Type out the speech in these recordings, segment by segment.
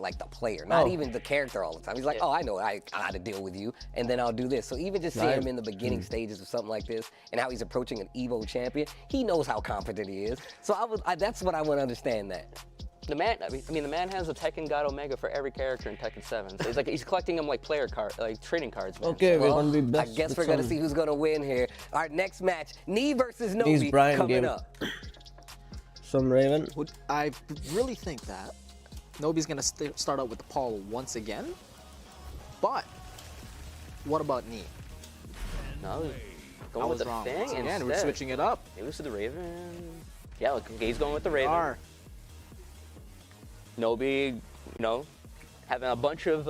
like the player, not even the character all the time. He's like, oh, I know how to deal with you, and then I'll do this. So even just seeing him in the beginning stages of something like this, and how he's approaching an Evo champion, he knows how confident he is. So that's what I want to understand that. The man, I mean, the man has a Tekken God Omega for every character in Tekken 7. So he's collecting them like player card, like trading cards. Man. Okay, well, we're gonna be best. I guess we're gonna see who's gonna win here. Our next match, Knee versus Knee's Nobi, Brian coming game. up. Some Raven. I really think that Nobi's gonna start out with the Paul once again. But what about Knee? No, going with the thing again. instead. We're switching it up. He was to the Raven. Yeah, look, he's going with the Raven. Nobi, you know, having a bunch of,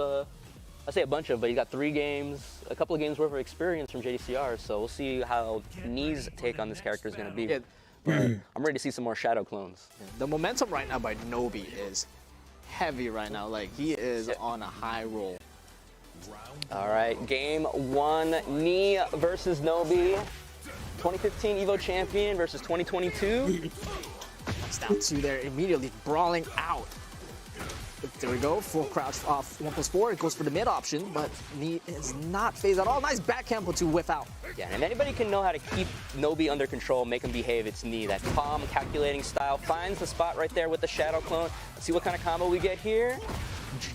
I say a bunch of, but he got 3 games, a couple of games worth of experience from JDCR, so we'll see how Knee's take on this character is going to be. Yeah. I'm ready to see some more Shadow clones. The momentum right now by Nobi is heavy right now. Like, he is on a high roll. All right, game 1, Knee versus Nobi. 2015 Evo champion versus 2022. That's down 2 there, immediately brawling out. There we go, full crouch off 1+4. It goes for the mid option, but Knee is not phased at all. Nice back cancel to whiff out. Yeah, and if anybody can know how to keep Nobi under control, make him behave, it's Knee. That calm, calculating style. Finds the spot right there with the Shadow Clone. Let's see what kind of combo we get here.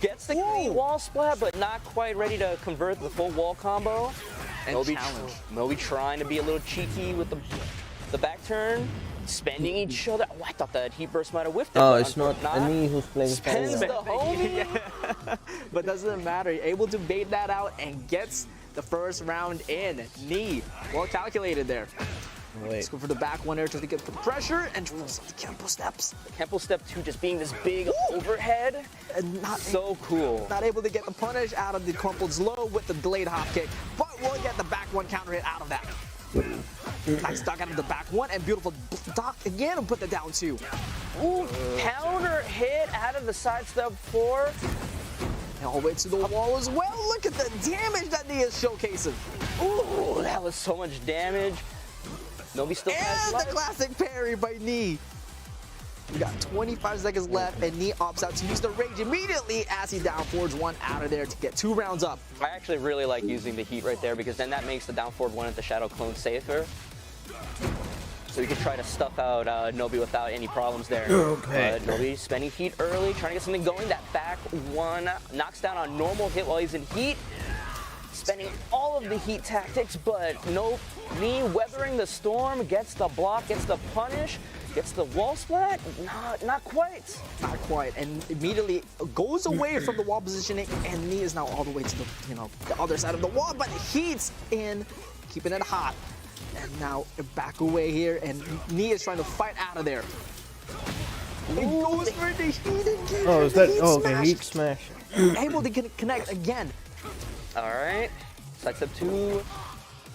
Gets the green wall splat, but not quite ready to convert the full wall combo. And Nobi trying to be a little cheeky with the back turn. Spending each other. Oh, I thought that heat burst might have whiffed it. Oh, it's not Knee who's playing. Spends the homie. But doesn't matter. Able to bait that out and gets the first round in. Knee, well calculated there. Let's go for the back one there to get the pressure and the Kempo steps. The Kempo step 2 just being this big overhead. And not so cool. Not able to get the punish out of the crumpled low with the delayed hop kick, but we'll get the back one counter hit out of that. Nice duck out of the back one and beautiful duck again and put that down 2. Ooh, counter hit out of the side step 4. And all the way to the wall as well. Look at the damage that Knee is showcasing. Ooh, that was so much damage. Nobi still has life. And the classic parry by Knee. We got 25 seconds left, and Knee opts out to use the rage immediately as he down forwards 1 out of there to get 2 rounds up. I actually really like using the heat right there because then that makes the down forward 1 at the Shadow Clone safer. So you can try to stuff out Nobi without any problems there. Okay. Nobi spending heat early, trying to get something going. That back 1 knocks down on normal hit while he's in heat. Spending all of the heat tactics, but nope. Knee weathering the storm, gets the block, gets the punish, gets the wall splat. Not quite. Not quite, and immediately goes away from the wall positioning, and Knee is now all the way to the the other side of the wall, but Heat's in, keeping it hot. And now back away here, and Knee is trying to fight out of there. He goes for the heat engagement. Oh, is that? Oh, okay, heat smash. Able to connect again. All right, side step 2.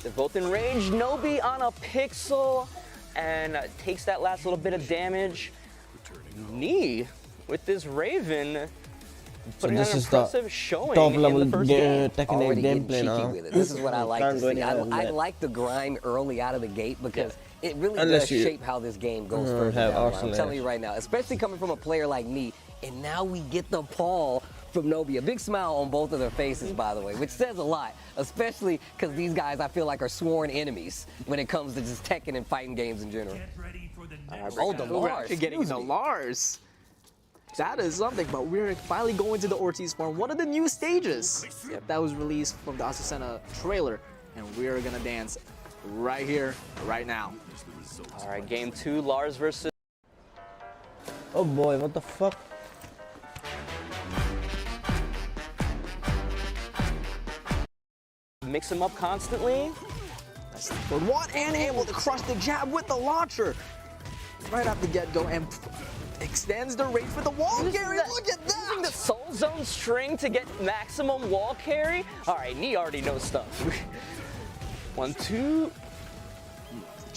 They're both in range. Nobi on a pixel and takes that last little bit of damage. Knee with this Raven putting on an impressive showing top in level the first game. Tekken Already getting gameplay cheeky now. with it. This is what I like to Can't go see. anywhere with I that. like the grind early out of the gate because it really Unless does you shape how this game goes further have down the line. I'm Arsenal. telling you right now, especially coming from a player like me, and now we get the Paul from Nobi. A big smile on both of their faces, by the way, which says a lot, especially because these guys, I feel like, are sworn enemies when it comes to just Tekken and fighting games in general. Oh, the Lars. We're getting the Lars. That is something, but we're finally going to the Ortiz farm, one of the new stages that was released from the Azucena trailer, and we're gonna dance right here, right now. All right, game 2, Lars versus. Oh boy, what the fuck? Mix them up constantly. For 1 and able to crush the jab with the launcher right off the get-go and extends the range for the wall carry. Look at that! Using the Soul Zone string to get maximum wall carry. All right, Knee already knows stuff. 1, 2.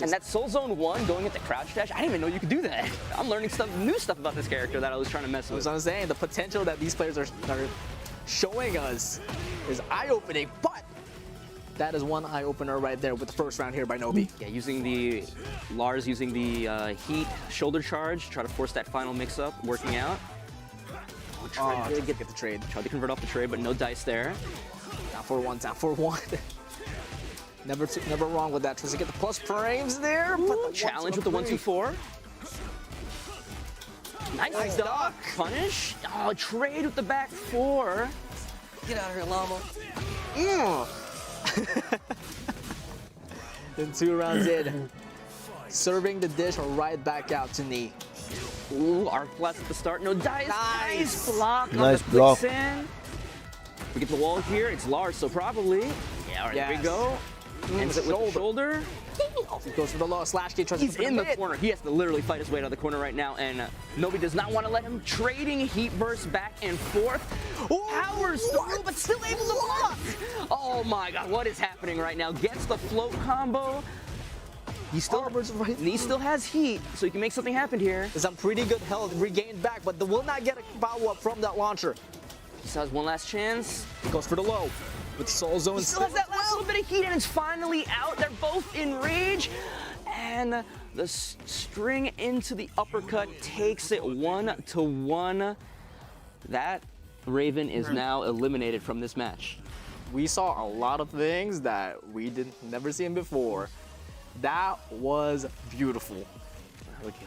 And that Soul Zone 1 going into crouch dash, I didn't even know you could do that. I'm learning new stuff about this character that I was trying to mess with. As I was saying, the potential that these players are showing us is eye-opening, but that is one eye-opener right there with the first round here by Nobi. Yeah, Lars using the heat shoulder charge, try to force that final mix-up, working out. Did get the trade. Tried to convert off the trade, but no dice there. Down for one, down for one. Never wrong with that. Tries to get the plus frames there. But the Challenge with the 1-2-4. Nice duck. Punish. Oh, trade with the back 4. Get out of here, llama. Then 2 rounds in. Serving the dish right back out to Knee. Ooh, arc blast at the start. No dice. Nice. Nice block on Nice the block. quicksand. We get the wall here. It's Lars, so probably. Yeah, all right, there we Yes. go. Ends it with the shoulder. He goes for the low slash kick. Tries He's to in the mid. corner. He has to literally fight his way out of the corner right now, and Nobi does not want to let him. Trading heat burst back and forth. Powers through, but still able to block. Oh my god, what is happening right now? Gets the float combo. He still, he still has heat, so he can make something happen here. Some pretty good health regained back, but they will not get a follow-up from that launcher. He still has one last chance. Goes for the low. With Soul Zone. He still has that last little bit of heat, and it's finally out. They're both in rage. And the string into the uppercut takes it 1-1. That Raven is now eliminated from this match. We saw a lot of things that we never seen before. That was beautiful.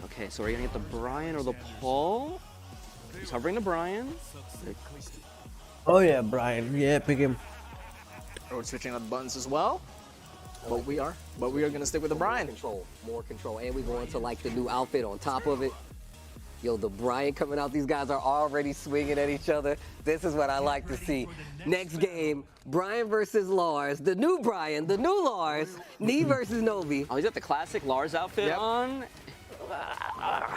Okay, so we're gonna get the Brian or the Paul. He's hovering the Brian. Oh yeah, Brian. Yeah, pick him. We're switching up buttons as well. But we are gonna stick with the Brian. More control, and we go into like the new outfit on top of it. Yo, the Brian coming out, these guys are already swinging at each other. This is what I like to see. Next game, Brian versus Lars, the new Brian, the new Lars, Knee versus Nobi. Oh, he's got the classic Lars outfit Yep. on.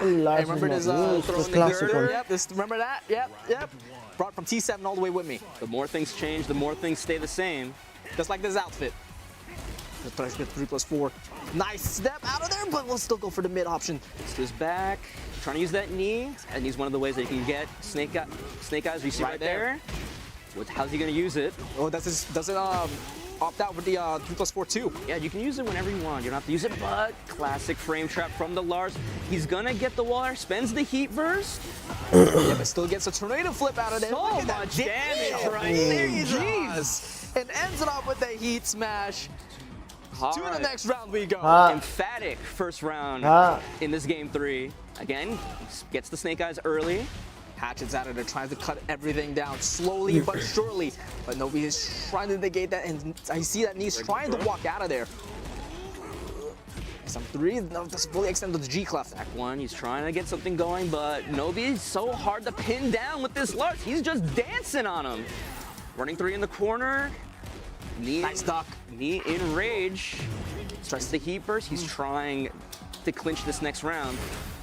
Lars Remember is this not used, throwing the the classic girder? one. Yep, remember that? Yep. Brought from T7 all the way with me. The more things change, the more things stay the same. Just like this outfit. Let's get 3+4. Nice step out of there, but we'll still go for the mid option. It's his back, trying to use that knee, and he's one of the ways that he can get Snake Eyes. You see right there. How's he gonna use it? Oh, does it opt out with the 3+4 too? Yeah, you can use it whenever you want. You don't have to use it, but classic frame trap from the Lars. He's gonna get the wall, spends the heat burst. Yeah, but still gets a tornado flip out of there. So Look at that much damage right there, jeez. And ends it off with the heat smash. All To the right. next round we go. Emphatic first round Ah. in this game 3. Again, gets the Snake Eyes early. Hatchet's out of there, trying to cut everything down slowly but surely. But Nobi is trying to negate that, and I see that Knee's trying to walk out of there. Some 3, no, that's fully extended to the G clef. Back 1, he's trying to get something going, but Nobi is so hard to pin down with this Lars. He's just dancing on him. Running 3 in the corner. Knee, Nice duck. Knee in rage. Tries the heat burst. He's trying to clinch this next round.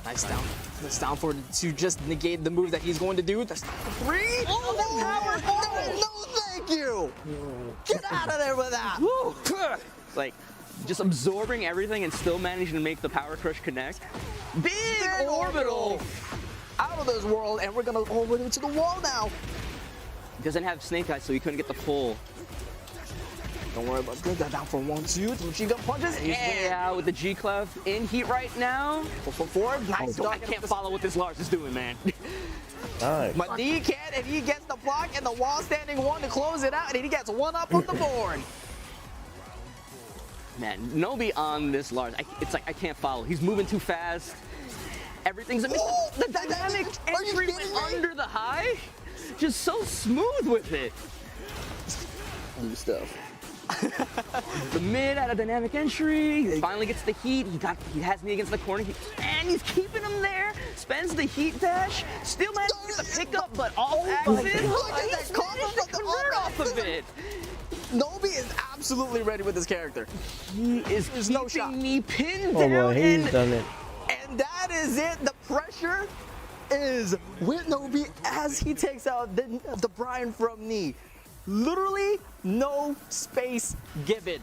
Nice down. That's down for to just negate the move that he's going to do. That's 3. Oh, the power! No, thank you. Get out of there with that. Woo. Like, just absorbing everything and still managing to make the power crush connect. Big orbital. Out of this world, and we're gonna go over to the wall now. He doesn't have Snake Eyes, so he couldn't get the pull. Don't worry about that. Down for 1, 2. Machine gun punches. He's way out with the G clef in heat right now. 4. Nice. I can't follow what this Lars is doing, man. Nice. But he can, and he gets the block and the wall standing 1 to close it out, and he gets 1 up on the board. Man, Nobi on this Lars, it's like I can't follow. He's moving too fast. Everything's a miss. Oh, The dynamic are you entry kidding went me? under the high. Just so smooth with it. New stuff. The mid out of dynamic entry. He finally gets the heat. He has me against the corner. And he's keeping him there. Spends the heat dash. Still manages to get the pickup, but off accident. Look at that He's combo managed to from the convert off off of it. Nobi is absolutely ready with this character. He is There's keeping no shot. me pinned Oh down. boy, he's and done it. And that is it. The pressure is with Nobi as he takes out the Brian from Knee. Literally no space given.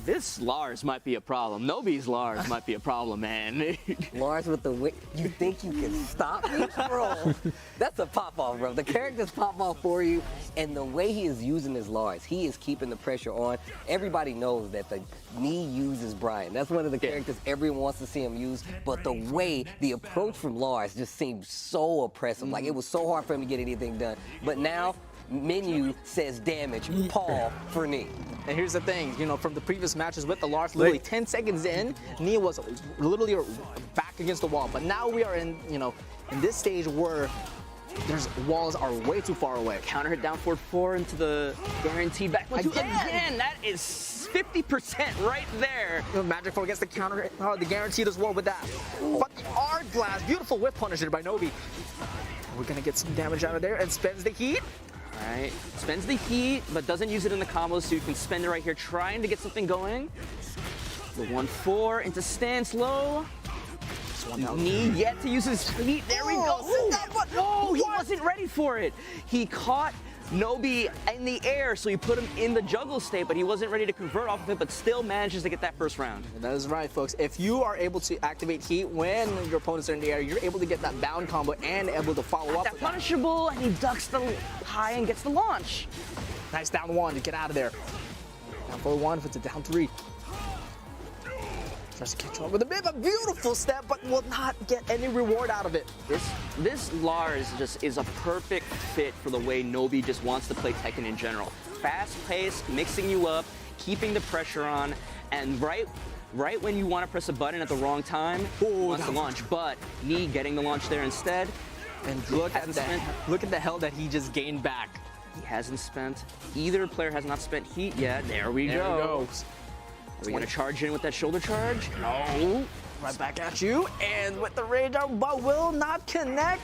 This Lars might be a problem. Nobi's Lars might be a problem, man. Lars with the whip. You think you can stop me? Bro, that's a pop-off, bro. The characters pop off for you, and the way he is using his Lars, he is keeping the pressure on. Everybody knows that the knee uses Brian. That's one of the characters everyone wants to see him use, but the way, the approach from Lars just seemed so oppressive. Like, it was so hard for him to get anything done. But now, menu says damage, Paul for knee. And here's the thing, you know, from the previous matches with the Lars, literally 10 seconds in, Nia was literally back against the wall. But now we are in, you know, in this stage where there's walls are way too far away. Counter hit down forward 4 into the guaranteed back one, again. That is 50% right there. Magic 4 gets the counter, the guaranteed as well with that. But the Art Blast, beautiful whip punish by Nobi. We're gonna get some damage out of there and spends the heat. All right, spends the heat, but doesn't use it in the combos, so you can spend it right here, trying to get something going. The 1-4 into stance low. Knee yet to use his feet. There we go. Oh, he wasn't ready for it. He caught Nobi in the air, so he put him in the juggle state, but he wasn't ready to convert off of it, but still manages to get that first round. That is right, folks. If you are able to activate heat when your opponents are in the air, you're able to get that bound combo and able to follow up That with punishable, and he ducks the high and gets the launch. Nice down 1 to get out of there. Down 4-1 for the down 3. Tries to catch up with a bit of a beautiful step, but will not get any reward out of it. This Lars just is a perfect fit for the way Nobi just wants to play Tekken in general. Fast pace, mixing you up, keeping the pressure on, and right when you want to press a button at the wrong time, he wants to launch. But Knee getting the launch there instead. And look at the hell that he just gained back. He hasn't spent, either player has not spent heat yet. There we go. Are we gonna charge in with that shoulder charge? No. Right back at you, and with the rage out, but will not connect.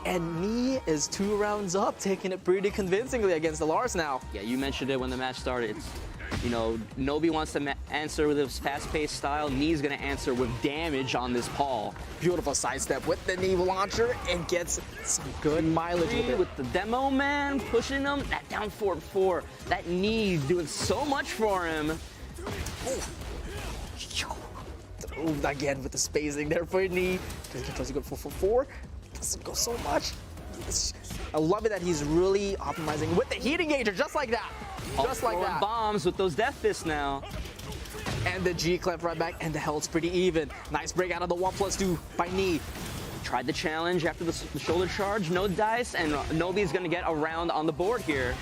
And Knee is 2 rounds up, taking it pretty convincingly against the Lars now. Yeah, you mentioned it when the match started. It's, you know, Nobi wants to answer with his fast-paced style. Knee's gonna answer with damage on this Paul. Beautiful sidestep with the knee launcher and gets some good mileage with it. With the demo man pushing him, that down forward 4. That Knee doing so much for him. Again with the spacing there for Knee. Tries to go 4-4-4. Doesn't go so much. I love it that he's really optimizing with the heat engager, just like that. Just like that. Bombs with those death fists now. And the G clamp right back, and the health's pretty even. Nice break out of the 1+2 by Knee. Tried the challenge after the shoulder charge, no dice, and Nobi's gonna get a round on the board here.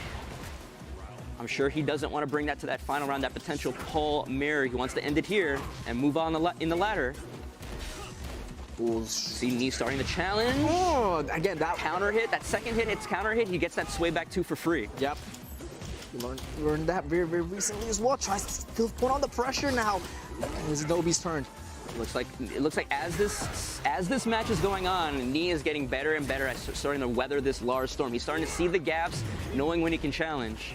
I'm sure he doesn't want to bring that to that final round, that potential pull mirror. He wants to end it here and move on in the ladder. See Knee starting the challenge. Oh, again, that counter hit, that second hit hits counter hit, he gets that sway back 2 for free. Yep. You learned that very, very recently as well. Tries to still put on the pressure now. It's Nobi's turn. It looks like as this match is going on, Knee is getting better and better at starting to weather this Lars storm. He's starting to see the gaps, knowing when he can challenge.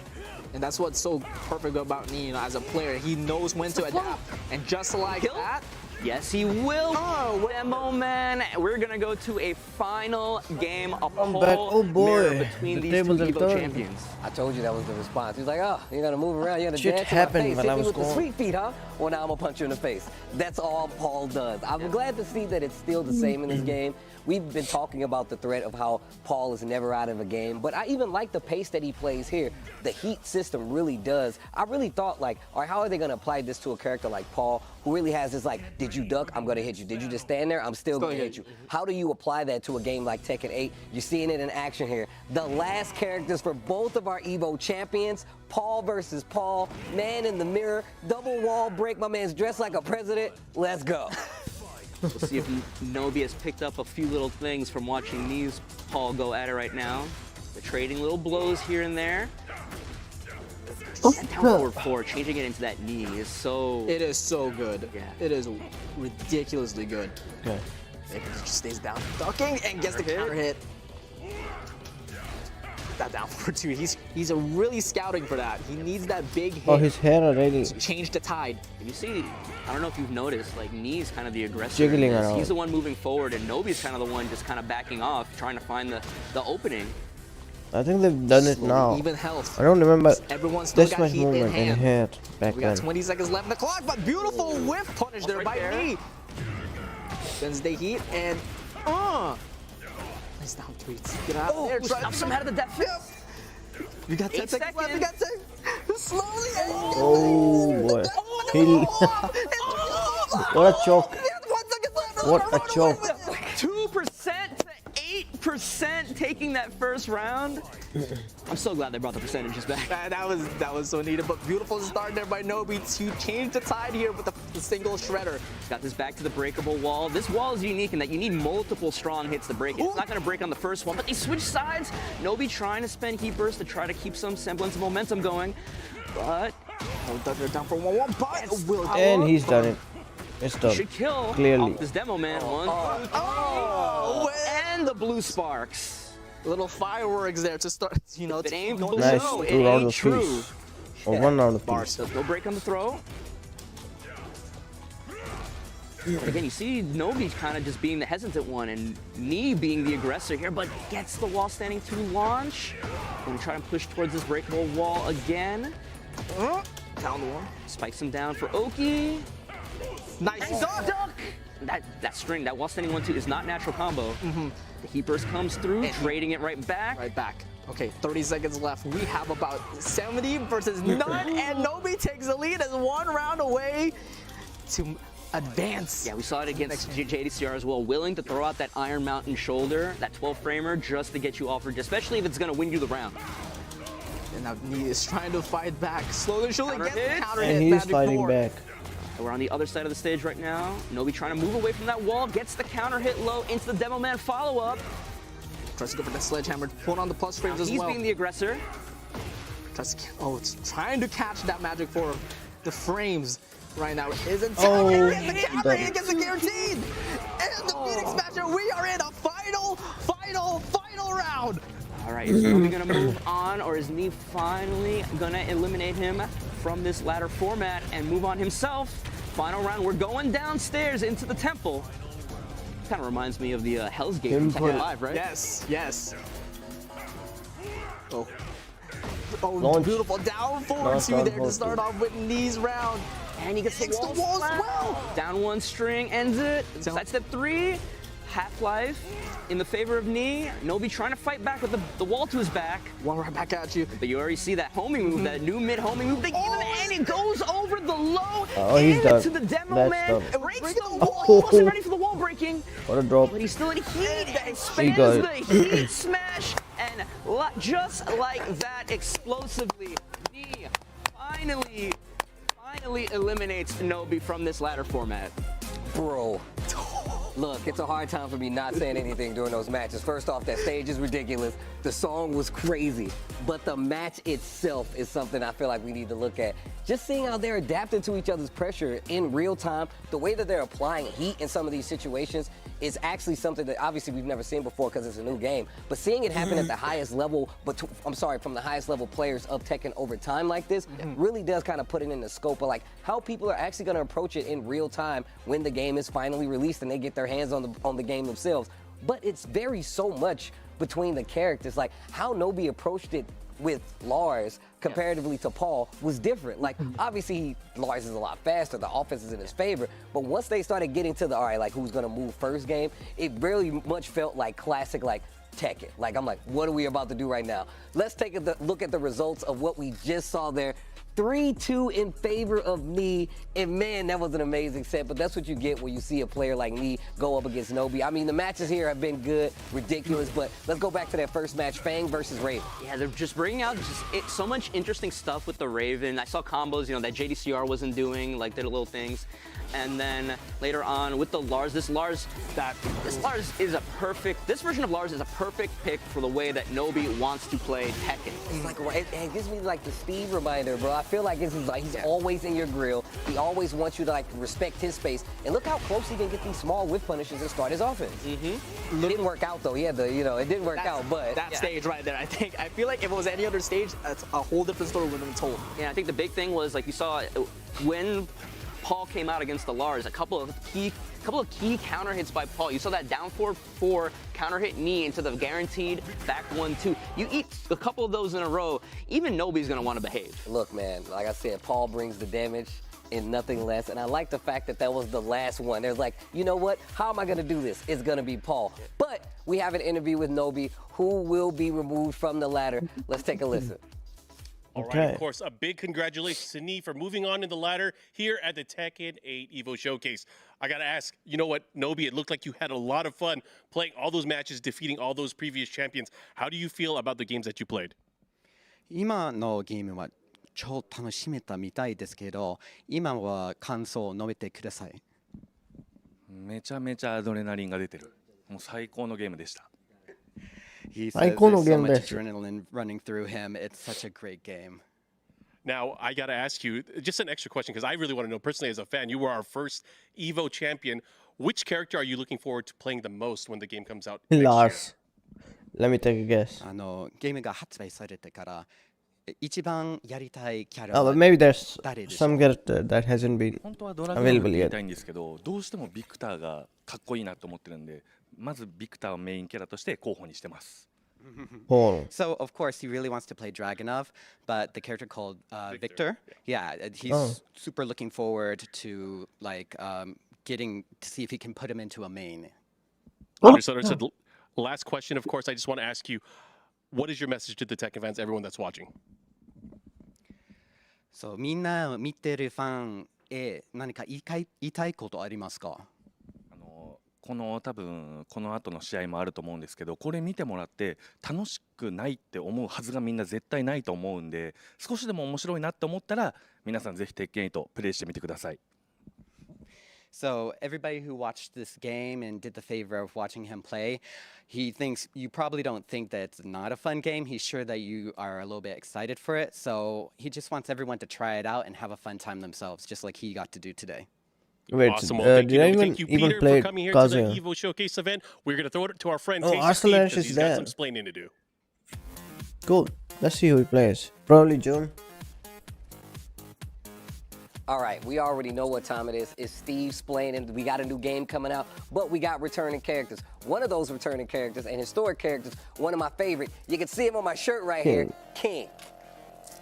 And that's what's so perfect about Knee, you know, as a player. He knows when to adapt. And just like that, yes, he will. Demo man. We're gonna go to a final game of Paul mirror between these two Evo champions. I told you that was the response. He's like, oh, you're gonna move around, you're gonna Shit dance in my happened face, when hit I me was with the going. sweet feet, huh? Well, now I'm gonna punch you in the face. That's all Paul does. I'm glad to see that it's still the same in this game. We've been talking about the threat of how Paul is never out of a game, but I even like the pace that he plays here. The heat system really does. I really thought, like, all right, how are they gonna apply this to a character like Paul, who really has this, like, did you duck? I'm gonna hit you. Did you just stand there? I'm still gonna hit you. How do you apply that to a game like Tekken 8? You're seeing it in action here. The last characters for both of our Evo champions, Paul versus Paul, man in the mirror, double wall break. My man's dressed like a president. Let's go. We'll see if Nobi has picked up a few little things from watching these Paul go at it right now. They're trading little blows here and there. And down forward 4, changing it into that knee is so... It is so good. Yeah. It is ridiculously good. Okay. It just stays down, ducking, and gets the counter hit. That down forward 2. He's really scouting for that. He needs that big hit. Oh, his head already. To change the tide. You see, I don't know if you've noticed, like, Knee's kind of the aggressor. Jiggling around. He's the one moving forward, and Nobi's kind of the one just kind of backing off, trying to find the opening. I think they've done it now. Even health. I don't remember Everyone's still this got much heat in movement in hand. head back We got then. 20 seconds left in the clock, but beautiful whiff punish there Right by there. me. Wednesday heat and nice down tweets. Get out of there. Try Stops him out of the depth. You got 10 8 seconds left. You got 10. Slowly. Oh boy. He what a choke. 1 second left. What a choke. 2% to 8% taking that first round. I'm so glad they brought the percentages back. That was so needed, but beautiful start there by Nobi to change the tide here with the single shredder. Got this back to the breakable wall. This wall is unique in that you need multiple strong hits to break it. It's not going to break on the first one, but they switch sides. Nobi trying to spend heat burst to try to keep some semblance of momentum going, but They're down for 1-1, but will And he's done it. It's done. should kill Clearly. off this demo man. One, two, and the blue sparks. little fireworks there to start, you know, If it ain't to blue, Nice, no, it 2 rounds ain't of true. peace. Or 1 round of Bars. peace. No break on the throw. Again, you see Nobi kind of just being the hesitant one and Knee being the aggressor here, but gets the wall standing to launch. Gonna try and push towards this breakable wall again. down the one. Spikes him down for Oki. Nice Duck! That string, that wall standing 1-2 is not natural combo. The heat burst comes through, trading it right back. Right back. Okay, 30 seconds left. We have about 70 versus none, and Nobi takes the lead as 1 round away to advance. Yeah, we saw it against JDCR as well, willing to throw out that Iron Mountain shoulder, that 12 framer, just to get you offered, especially if it's gonna win you the round. And now Knee is trying to fight back. Slowly, surely Counter gets the hit. counter And hit. he's Magic fighting 4. back. We're on the other side of the stage right now. Nobi trying to move away from that wall, gets the counter hit low into the Demo Man follow-up. Tries to go for the sledgehammer to put on the plus frames as He's well. being the aggressor. It's trying to catch that Magic 4. The frames right now isn't Oh, and the counter that- hit gets it guaranteed. And the Phoenix Smasher, we are in a final round. All right, is Nobi gonna move on, or is Knee finally gonna eliminate him from this ladder format and move on himself? Final round, we're going downstairs into the temple. Kind of reminds me of the Hell's Gate from Tekken 5, right? Yes. Oh, Launch. beautiful down forward Launch two down there to forward start two. off with Knee's round. And he gets the Takes the wall, wall as splat. well. Down 1 string, ends it. Sidestep 3, half-life in the favor of Knee. Nobi trying to fight back with the wall to his back. One right back at you. But you already see that homing move, that new mid homing move they give him, and it goes over the low Oh, he's done. into the Demo That's Man. done. It breaks the Oh. wall. He wasn't ready for the wall breaking, What a drop. but he's still in heat and He spans got the it. heat smash. And just like that, explosively, Knee finally eliminates Nobi from this ladder format. Bro. Look, it's a hard time for me not saying anything during those matches. First off, that stage is ridiculous. The song was crazy. But the match itself is something I feel like we need to look at. Just seeing how they're adapting to each other's pressure in real time, the way that they're applying heat in some of these situations is actually something that obviously we've never seen before because it's a new game. But seeing it happen at the highest level, from the highest level players of Tekken over time like this, really does kind of put it in the scope of like how people are actually going to approach it in real time when the game is finally released and they get their hands on the game themselves. But it's varies so much between the characters. Like how Nobi approached it with Lars comparatively to Paul was different. Like obviously Lars is a lot faster, the offense is in his favor, but once they started getting to the all right, like who's gonna move first game, it really much felt like classic like Tekken. Like I'm like, what are we about to do right now? Let's take a look at the results of what we just saw there. 3-2 in favor of Knee, and man, that was an amazing set, but that's what you get when you see a player like Knee go up against Nobi. I mean, the matches here have been good, ridiculous, but let's go back to that first match, Fang versus Raven. Yeah, they're just bringing out so much interesting stuff with the Raven. I saw combos, that JDCR wasn't doing, like their little things. And then later on with the Lars, this version of Lars is a perfect pick for the way that Nobi wants to play Tekken. It's like, it gives me like the Steve reminder, bro. I feel like he's always in your grill. He always wants you to like respect his space. And look how close he can get these small whiff punishes and start his offense. It didn't work out though. He had the, it didn't work out, but. That stage right there, I feel like if it was any other stage, that's a whole different story would have been told. Yeah, I think the big thing was like you saw when Paul came out against the Lars, a couple of key counter hits by Paul. You saw that down 4-4 counter hit knee into the guaranteed back 1-2. You eat a couple of those in a row, even Nobi's gonna want to behave. Look, man, like I said, Paul brings the damage and nothing less. And I like the fact that that was the last one. They're like, you know what? How am I going to do this? It's going to be Paul. But we have an interview with Nobi, who will be removed from the ladder. Let's take a listen. All right, of course, a big congratulations to Nee for moving on in the ladder here at the Tekken 8 EVO Showcase. I got to ask, you know what, Nobi, it looked like you had a lot of fun playing all those matches, defeating all those previous champions. How do you feel about the games that you played? 今のゲームは超楽しめたみたいですけど、今は感想を述べてください。めちゃめちゃアドレナリンが出てる。もう最高のゲームでした。He says there's so much adrenaline running through him. It's such a great game. Now, I got to ask you, just an extra question, because I really want to know, personally as a fan, you were our first EVO champion. Which character are you looking forward to playing the most when the game comes out next Lars. Let me take a guess. ゲームが発売されてから一番やりたいキャラ Oh, は but maybe there's 誰でしょう some character that hasn't been 本当はドラゴンを available 言い yet. たいんですけど、どうしてもビクターがかっこいいなと思ってるんで、まずビクターをメインキャラとして候補にしてます。Hold on. So, of course, he really wants to play Dragunov, but the character called Victor, yeah, he's super looking forward to getting to see if he can put him into a main. Understood. Last question, of course, I just want to ask you, what is your message to the Tekken fans, everyone that's watching? So, みんな見てるファンへ何か言いたいことありますか？多分この後の試合もあると思うんですけど、これ見てもらって楽しくないって思うはずがみんな絶対ないと思うんで、少しでも面白いなって思ったら皆さんぜひ鉄拳8プレイしてみてください。So everybody who watched this game and did the favor of watching him play, he thinks you probably don't think that it's not a fun game. He's sure that you are a little bit excited for it. So he just wants everyone to try it out and have a fun time themselves, just like he got to do today. Wait, Awesome. Well, thank you, even Peter, play for coming here to the Kazuya? EVO Showcase event. We're going to throw it to our friend Oh, Tasty Arslan Steve, is because he's got there. some explaining to do. Cool. Let's see who he plays. Probably June. All right, we already know what time it is. It's Steve's playing, and we got a new game coming out, but we got returning characters. One of those returning characters and historic characters, one of my favorite, you can see him on my shirt right here, King.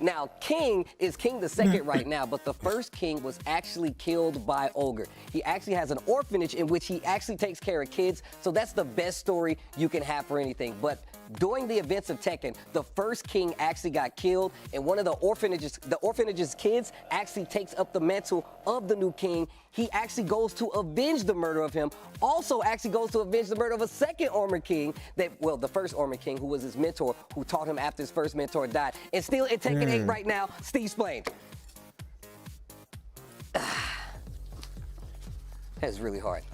Now, King is King the Second right now, but the first King was actually killed by Ogre. He actually has an orphanage in which he actually takes care of kids, so that's the best story you can have for anything. But during the events of Tekken, the first King actually got killed, and one of the orphanage's kids actually takes up the mantle of the new King. He actually goes to avenge the murder of him, also actually goes to avenge the murder of a second Armored King, the first Armored King, who was his mentor, who taught him after his first mentor died. And still in Tekken 8 right now, Steve Splain. That's really hard.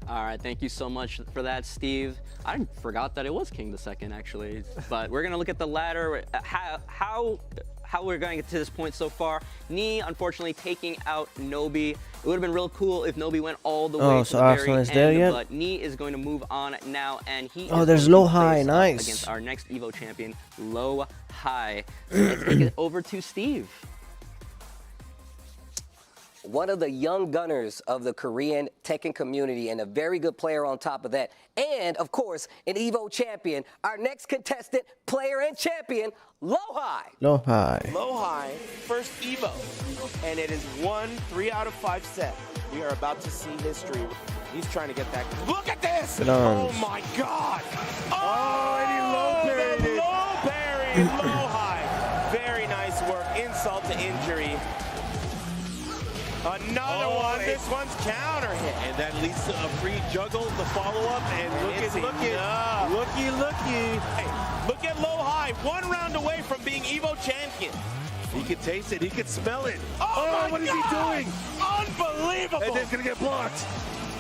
All right, thank you so much for that, Steve. I forgot that it was King the Second, actually. But we're gonna look at the ladder, how we're going to get to this point so far. Nee, unfortunately, taking out Nobi. It would have been real cool if Nobi went all the way to the very end, there yet? but Nee is going to move on now, and he Oh, is there's going to Low High, face off nice. against our next EVO champion, Low High. Let's take it over to Steve. One of the young gunners of the Korean Tekken community and a very good player on top of that. And, of course, an EVO champion, our next contestant, player and champion, Low High. Low High. Low High, first EVO, and it is 3 out of 5 set. We are about to see history. He's trying to get that. Look at this! Good arms. Oh my God! Oh, and he low parried Low High. Very nice work. Insult to injury. Another one. This one's counter hit. And that leads to a free juggle, the follow-up, and looky. Hey, look at Low High. 1 round away from being EVO champion. He could taste it. He could smell it. Oh what is God. he doing? Unbelievable. And it's going to get blocked.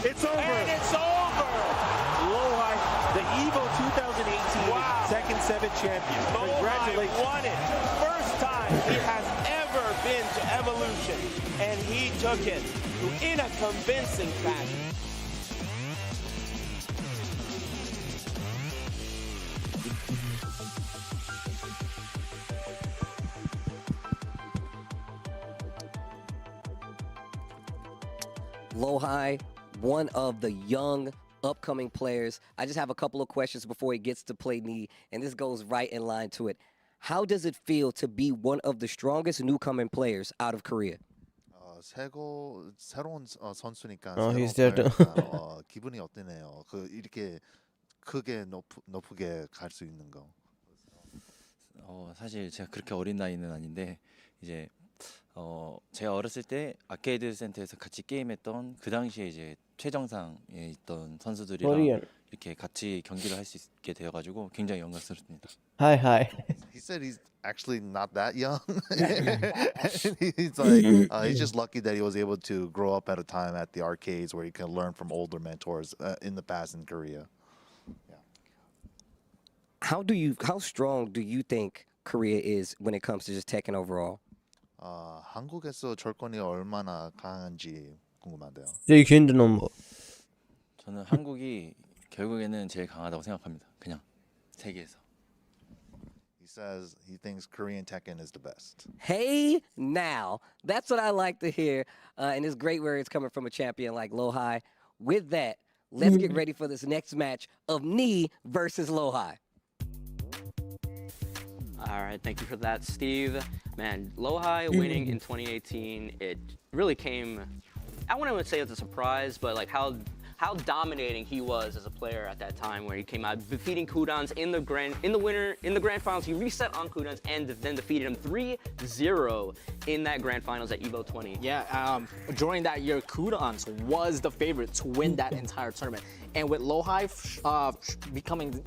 It's over. And it's over. Low High, the EVO 2018 Tekken 7 champion. Congratulations. Low High won it. First time he has ever been to Evolution, and he took it in a convincing fashion. Lohai, one of the young upcoming players. I just have a couple of questions before he gets to play Knee, and this goes right in line to it. How does it feel to be one of the strongest newcoming players out of Korea? 새로운 선수니까 he's 새로운 there too. 플레이니까, 기분이 어떠네요? 이렇게 크게 높게 갈 수 있는 거. 사실 제가 그렇게 어린 나이는 아닌데 이제 제가 어렸을 때 아케이드 센터에서 같이 게임했던 그 당시에 이제 최정상에 있던 선수들이랑 Korean. 이렇게 같이 경기를 할 수 있게 되어가지고 굉장히 영광스럽습니다. Hi. He said he's actually not that young. He's like he's just lucky that he was able to grow up at a time at the arcades where he can learn from older mentors in the past in Korea. How strong do you think Korea is when it comes to just Tekken overall? 한국에서 철권이 얼마나 강한지 궁금한데요. You can't know. 저는 한국이 결국에는 제일 강하다고 생각합니다. 그냥 세계에서. He says he thinks Korean Tekken is the best. Hey, now. That's what I like to hear. And it's great where it's coming from a champion like Lohai. With that, let's get ready for this next match of Knee versus Lohai. All right, thank you for that, Steve. Man, Lohai winning in 2018, it really came, I wouldn't say it's a surprise, but like how dominating he was as a player at that time, where he came out defeating Kudans in the grand finals. He reset on Kudans and then defeated him 3-0 in that grand finals at Evo 20. Yeah, during that year, Kudans was the favorite to win that entire tournament. And with Lohai becoming,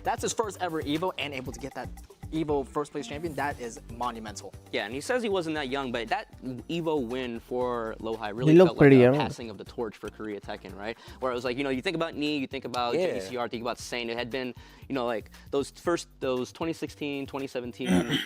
that's his first ever Evo and able to get that Evo first place champion, that is monumental. Yeah, and he says he wasn't that young, but that Evo win for Lohai really He looked felt like pretty a young. passing of the torch for Korea Tekken, right? Where it was like, you think about Knee, you think about JDCR, think about Saint. It had been, like those 2016, 2017,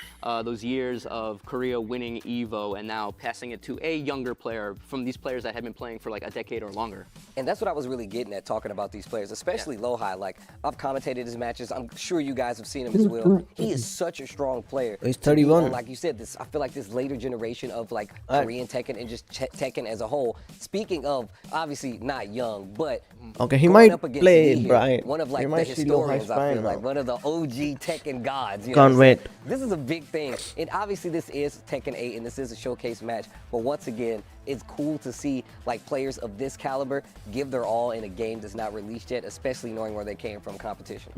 those years of Korea winning Evo and now passing it to a younger player from these players that had been playing for like a decade or longer. And that's what I was really getting at talking about these players, especially Lohai. Like, I've commentated his matches. I'm sure you guys have seen him as well. He is such a strong player. He's 31. Like you said, I feel like this later generation of like Korean Tekken and just Tekken as a whole. Speaking of, obviously not young, but Okay, he going might up against play me it, here, Brian. one of You like the might see Lohai's historians, I feel fine like now. one of the OG Tekken gods. Can't wait. This is a big thing. And obviously this is Tekken 8 and this is a showcase match. But once again, it's cool to see like players of this caliber give their all in a game that's not released yet, especially knowing where they came from competition.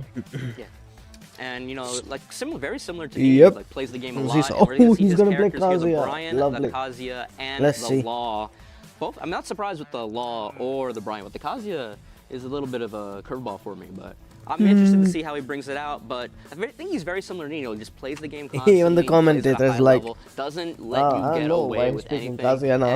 Yeah. And like very similar to Yep. me, like plays the game a He's- lot. And we're gonna see he's his gonna play characters here, the Kazuya. Brian, Lovely. the Kazuya, and Let's the see. Law. Both. I'm not surprised with the Law or the Brian, but the Kazuya is a little bit of a curveball for me. But I'm interested to see how he brings it out. But I think he's very similar to Nino. He just plays the game constantly. Even the plays at a commentators high like, level, doesn't let I you don't get know why away he's with picking anything. Kazuya now.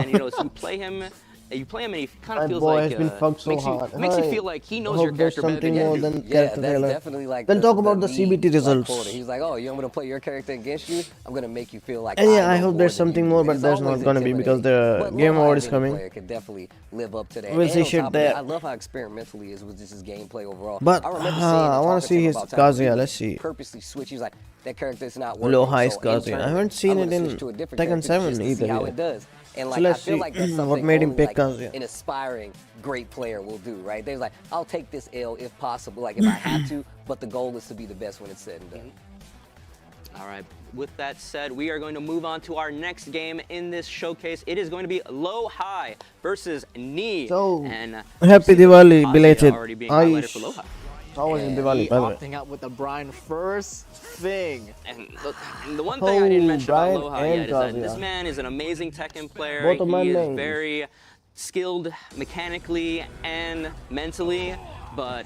And you play him, and he kind My of feels boy like has been fucked so hard. makes you Hi. feel like he knows Hope your there's character better something than more you. than Yeah, character that's trailer. definitely like Then talk about the CBT results. Quarter. He's like, oh, you want me to play your character against you? I'm gonna make you feel like. And yeah, I know hope more there's than something you more, do. but It's there's not always gonna be because intimidating. the But game Lohai award as is any coming. player could definitely live up to that. We'll And see on shit top of that, there. I love how experimental he is with just his gameplay overall. But, I remember seeing I him wanna talking see to him his about times he Kazuya, would let's see. Purposely switch. He's like, that character's not working. Lohai's so Kazuya. I internally, haven't seen I'm it gonna in switch to a different Tekken character 7 just to see either how yet. it does. And So like, let's I feel see like that's what something made him only, pick like, Kazuya. an aspiring great player will do, right? They're like, I'll take this L if possible, like if I have to, but the goal is to be the best when it's said and done. All right, with that said, we are going to move on to our next game in this showcase. It is going to be Lohai versus Knee. So, and happy Diwali, Kazuya belated. already being highlighted for Lohai. How was And Diwali, he by the way? opting out with the Brian first thing. And the one thing I didn't mention about Brian Lohai and yet is that Kazuya. this man is an amazing Tekken player. Both of my He is names. very skilled mechanically and mentally, but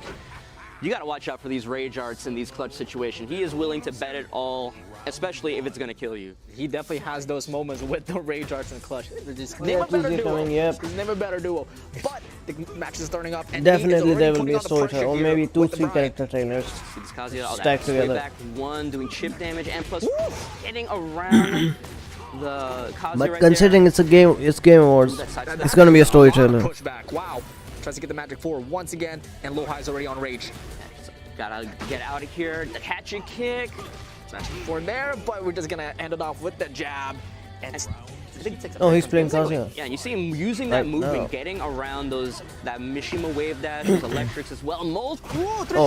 you got to watch out for these rage arts in these clutch situations. He is willing to bet it all, especially if it's going to kill you. He definitely has those moments with the rage arts and clutch. They're just Yeah, name a better Tuesday duo. coming, yep. There's never a better duo. But the match is starting up, and Definitely he there is will be already a putting on the story pressure or here maybe 2-3 with the Brian. character trailers. See this Kazuya, oh, Stacked that way together. back one, doing chip damage, and plus getting around the Kazuya But right considering it's game awards, there. it's gonna be a story trailer. Pushback. Wow. Tries to get the magic forward once again, and Lohai's already on rage. Gotta get out of here. The hatchet kick. Magic forward there, but we're just gonna end it off with the jab. And I think it takes a Oh, he's break. playing Kazuya. Yeah, and you see him using that Right movement, now. getting around that Mishima wave dash, those electrics as well. Oh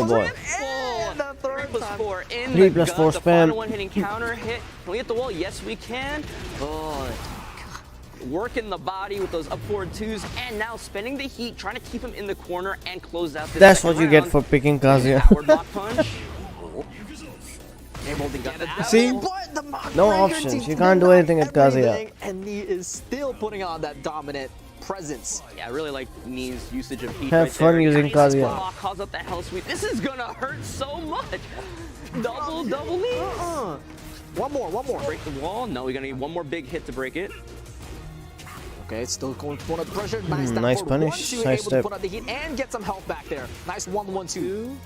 boy. And the third time. 3+4 in 3+4 the gut, the spam. final one hitting counter hit. Can we hit the wall? Yes, we can. Oh, working the body with those up forward twos, and now spending the heat, trying to keep him in the corner and close out this That's second what you get round. for picking Kazuya. Power block punch. Able to get it out. See? But the mock No breaker options. teams You can't do did anything at Kazuya. everything, and he is still putting on that dominant presence. Yeah, I really like Ni's usage of heat. Have right fun there. using Nice Kazuya. block, calls up that hell sweep. This is gonna hurt so much. Double knee. One more. Break the wall. No, we're gonna need one more big hit to break it. Okay, still going to put out the pressure. Nice, down nice forward. punish, 1-2, side able to step. put out the heat and get some health back there. Nice 1-1-2.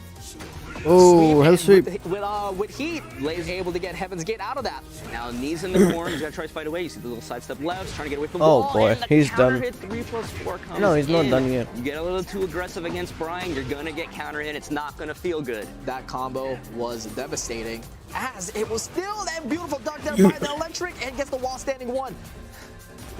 Oh, hell sweep. With heat, Lay's able to get Heaven's Gate out of that. Now knees in the corner. He's gonna try to fight away. You see the little sidestep left, trying to get away from the Oh, wall. boy, and the he's counter done. Hit 3+4 comes No, he's not in. done yet. You get a little too aggressive against Brian, you're gonna get counter hit. It's not gonna feel good. That combo was devastating, as it was still that beautiful duck there by the electric and gets the wall standing one.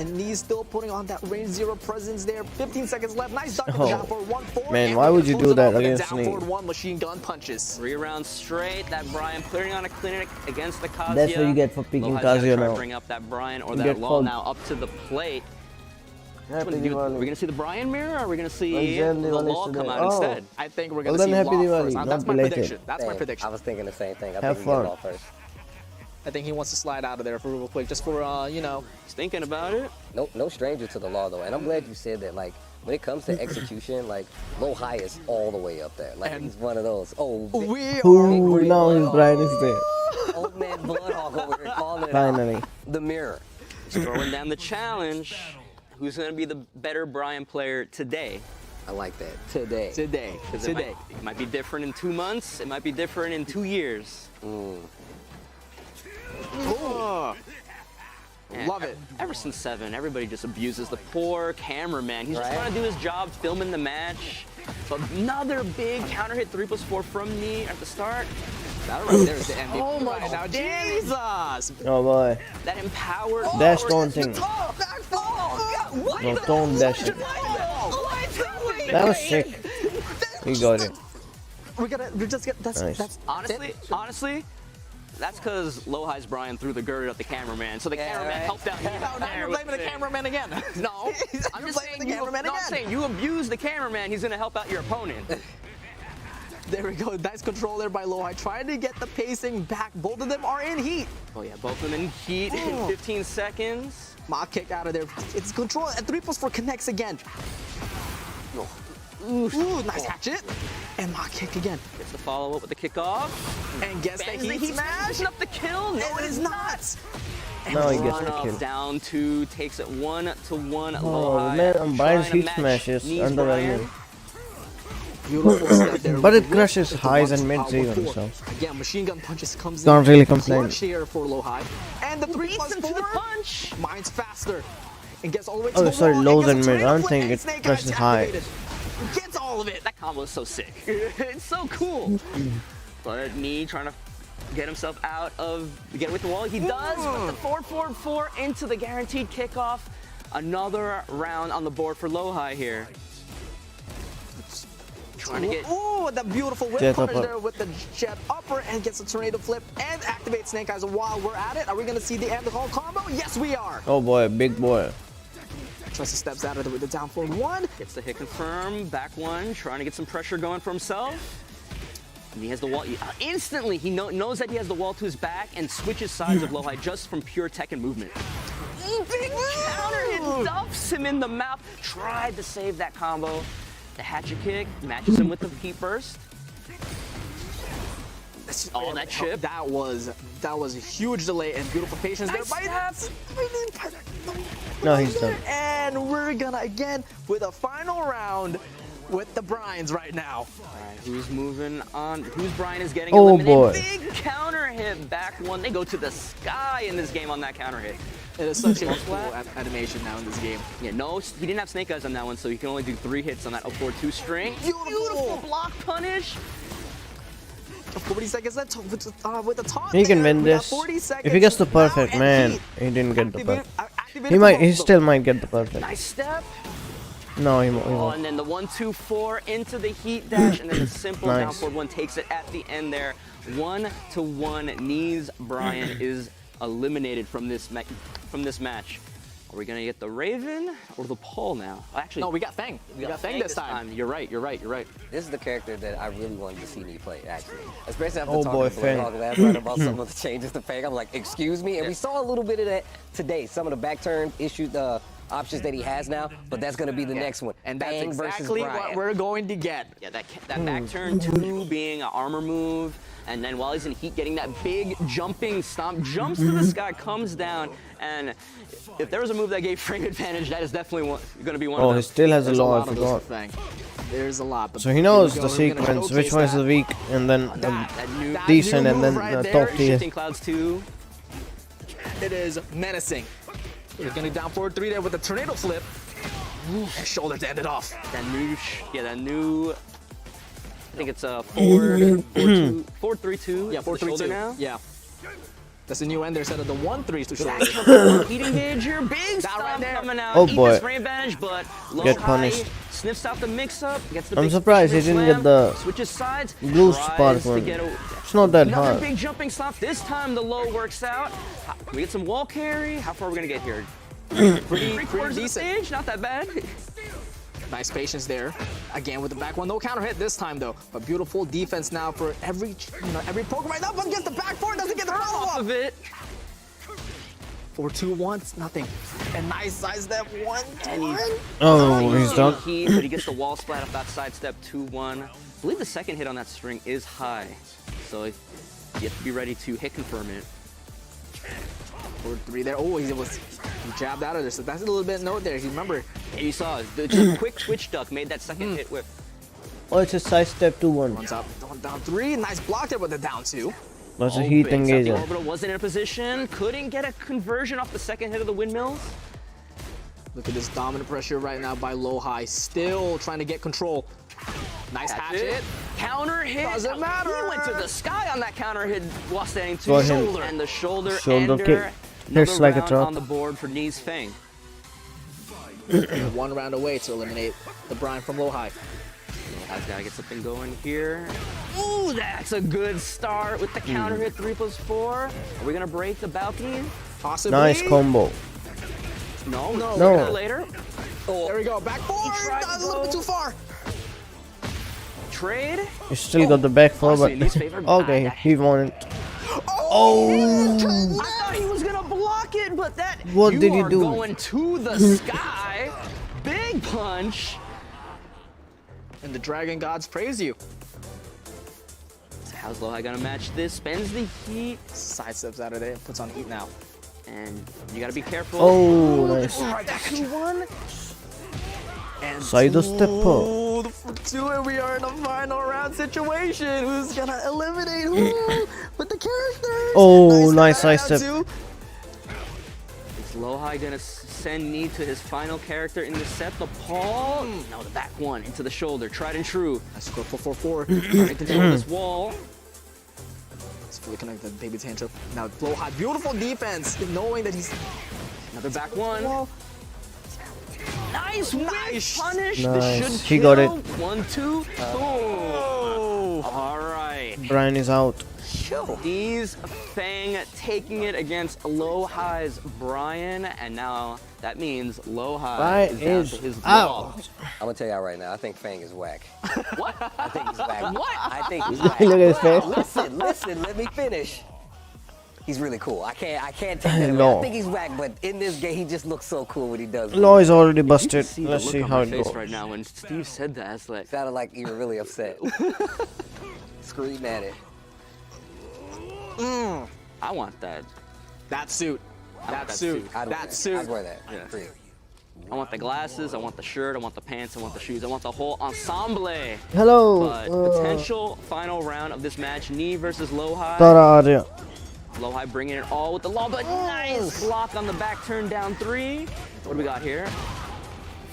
And Knee's still putting on that range 0 presence there. 15 seconds left. Nice duck Oh. down for 1-4. Man, and why we're would you gonna do close it that off with a against down Knee? forward 1 machine gun punches. 3 rounds straight. That Brian putting on a clinic against the Kazuya. That's what you get for picking Lohai's gonna Kazuya try to now. bring up that Brian or You that get Law called. now up to the plate. Happy Are we Diwali. gonna see the Brian mirror, or are we gonna see Well, the Diwali Law today. come out Oh. instead? I think we're Well, going to then see happy Law Diwali, first. not That's my belated. prediction. That's my Same. prediction. I was thinking the same thing. I Have think we get fun. Law first. I think he wants to slide out of there for real quick, just for, you know. He's thinking about it. No stranger to the Law though, and I'm glad you said that. Like when it comes to execution, like Low High is all the way up there. Like And he's one of those. Oh, Ooh, now his Brian is there. old man Bloodhawk over here calling it Finally. out. The mirror. He's throwing down the challenge. Who's gonna be the better Brian player today? I like that. Today. Today. 'Cause it might be different in 2 months. It might be different in 2 years. And Love it. Ever since 7, everybody just abuses the poor cameraman. He's just Right. trying to do his job, filming the match. But another big counter hit 3+4 from Knee at the start. That right there is the MVP. Oh my right now, damn. Jesus! Oh boy. That empowered. Dash taunting. Oh, back fall! What No, the don't dash it. That was sick. He got it. We just get that's Nice. that's Honestly, that's because Lohai's Brian threw the gird at the cameraman, so the cameraman right. helped out. No, now you're blaming the cameraman again. No, I'm You're just blaming saying the you. cameraman No, I'm again. saying you abuse the cameraman. He's gonna help out your opponent. There we go. Nice control there by Lohai, trying to get the pacing back. Both of them are in heat. Oh yeah, both of them in heat in Oh. 15 seconds. Mock kick out of there. It's control, and 3+4 connects again. Ooh, nice hatchet. And mock kick again. Gets the follow up with the kickoff. And gets the Bangs the heat heat smash. finishing up the kill. No, it is not. Now he gets Run the up, kill. down 2, takes it 1-1. Oh Lohai man, Brian's trying to heat match smash is Knee's underwhelming. Brian. Beautiful step there. But it with crushes the highs and 1-2 mids power even, four. so. Again, machine gun punches comes Can't in. really complain. Clutch here for Lohai. And the Beats him to the 3+4 punch. mine's faster. And gets all the way to Oh, the sorry, wall. lows And gets and a mid. I don't tornado think flip, it and Snake crushes Eyes high. activated. Gets all of it. That combo is so sick. It's so cool. But me trying to get himself out of get with the wall. He does with the 4-4-4 into the guaranteed kickoff. Another round on the board for Lohai here. Trying to get Ooh, that beautiful whip Jet punish upper. there with the jet upper and gets a tornado flip and activates Snake Eyes. While we're at it, are we going to see the end of the whole combo? Yes, we are. Oh boy, big boy. Trusty steps out of it with the down forward 1. gets the hit confirm. Back one, trying to get some pressure going for himself. And he has the wall. Instantly, he knows that he has the wall to his back and switches sides of Lohai just from pure Tekken movement. Big counter hit dumps him in the mouth. Tried to save that combo. The hatchet kick matches him with the heat burst. Oh, that chip. That was a huge delay and beautiful patience Nice there. No, he's done. And we're gonna again with a final round with the Bryans right now. All right, who's moving on? Who's Brian is getting Oh, eliminated? boy. Big counter hit back one. They go to the sky in this game on that counter hit. It is such a cool animation now in this game. Yeah, no, he didn't have Snake Eyes on that one, so he can only do 3 hits on that up forward 2 string. Beautiful. Beautiful block punish. 40 seconds left with the taunt. He can there. win We got this. 40 seconds If he gets the now, perfect, and man, Heat he didn't get the activate- perfect. activated He the still might get the perfect. Nice step. No, he Oh, won't. and then the 1-2-4 into the heat dash, and then the simple Nice. down forward one takes it at the end there. 1-1. Knees Brian is eliminated from this match. Are we gonna get the Raven or the Paul now? Actually, No, we got Fang. We got Fang this time. You're right. This is the character that I really wanted to see me play, actually. Especially after Oh, talking boy, to Fang. Blackhawk last night about some of the changes to Fang. I'm like, excuse me? And we saw a little bit of that today. Some of the back turn issues, options that he has now, but that's going to be the next one. And that's Fang exactly versus what Brian. we're going to get. Yeah, that back turn 2 being an armor move, and then while he's in heat, getting that big jumping stomp, jumps to the sky, comes down, and if there was a move that gave frame advantage, that is definitely going to be one Oh, of he them. still has a There's lot, I of those forgot. for Fang. There's a lot. But So he here knows we the go. We're gonna sequence, which showcase one is that. the weak, and then That new decent, new and then move right there, top tier. Shifting Clouds 2. It is menacing. We're gonna down forward 3 there with the tornado flip. And shoulder to end it off. That new, I think it's a 4-3-2. Yeah, 4-3-2 now. Yeah. That's the new end there instead of the 1-3 to shoulder. Heat engage here, big That stop right there. coming out. Oh, Eat boy. this frame advantage, but low Get high, punished. sniffs out the mix-up, gets the I'm big surprised he Superman didn't get slam, the switches sides, blue tries spot to one. get a- It's not that Another hard. big jumping stop. This time the low works out. We get some wall carry. How far are we gonna get here? Pretty Three-quarters of the decent. stage, not that bad. Nice patience there. Again with the back one, no counter hit this time though. But beautiful defense now for every poke right now. But gets the back four, doesn't get the follow Off up. of it. 4-2 once, nothing. And nice side step 1. Oh, he's done. Heat, but he gets the wall splat off that side step 2-1. I believe the second hit on that string is high, so you have to be ready to hit confirm it. 4-3 there. Oh, he jabbed out of there. So that's a little bit note there. You remember? And you saw the quick switch duck made that second hit whip. Oh, it's a side step 2-1. Runs up, down 3. Nice block there with the down 2. That's a heat The engager. orbital wasn't in a position, couldn't get a conversion off the second hit of the windmills. Look at this dominant pressure right now by Low High. Still trying to get control. Nice That's hatchet. it. Counter hit. Doesn't matter. He went to the sky on that counter hit while standing to Go ahead. shoulder. And the shoulder Shoulder kick. ender. Hits Another like a round truck. on the board for Knees Fang. 1 round away to eliminate the Brian from Low High. I've got to get something going here. Ooh, that's a good start with the counter hit 3+4. Are we going to break the balcony? Possibly. Nice combo. No. No. Later. There we go. Back forward. tried Not to a little bit go. too far. Trade. You still got the back four, but Honestly, Lee's favorite- okay, he won it. I thought he was gonna block it, but that What you did he are do? going to the sky. Big punch. And the Dragon Gods praise you. So how's Low High gonna match this? Spends the heat, Side steps out of there. Puts on heat now. and you gotta be careful. Oh, nice. Right back to 1. And Side step. Oh, the 2, and we are in a final round situation. Who's gonna eliminate who with the characters? Oh, nice round side step. 2. Is Low High gonna send Knee to his final character in the set? The Paul? No, the back one into the shoulder. Tried and true. Nice score 4-4-4. Trying to control this wall. It's fully connected. Baby tantrum. Now Low High, beautiful defense, knowing that he's Another back one. well, Nice, Nice. punish. Nice. This should He got kill. it. 1, 2. Oh. All right. Brian is out. Knees Fang taking it against Low High's Brian, and now that means Low High Brian is down is to his out. wall. I'm gonna tell y'all right now, I think Fang is whack. What? I think he's whack. What? I think he's whack. Look at his face. Listen, let me finish. He's really cool. I can't take that away. No. I think he's whack, but in this game, he just looks so cool when he does it. Law is already You can busted. see the Let's look see on how my it face goes. right now when Steve said that. It's like, Sounded like you were really upset. Screaming at it. I want that. that suit. I want That suit. I'd wear That suit. I'd wear that. Yeah. For you. I want the glasses, I want the shirt, I want the pants, I want the shoes, I want the whole ensemble. Hello. But potential final round of this match, Knee versus Low High. Tara Arya. Low High bringing it all with the law, but nice block on the back turn down 3. What do we got here?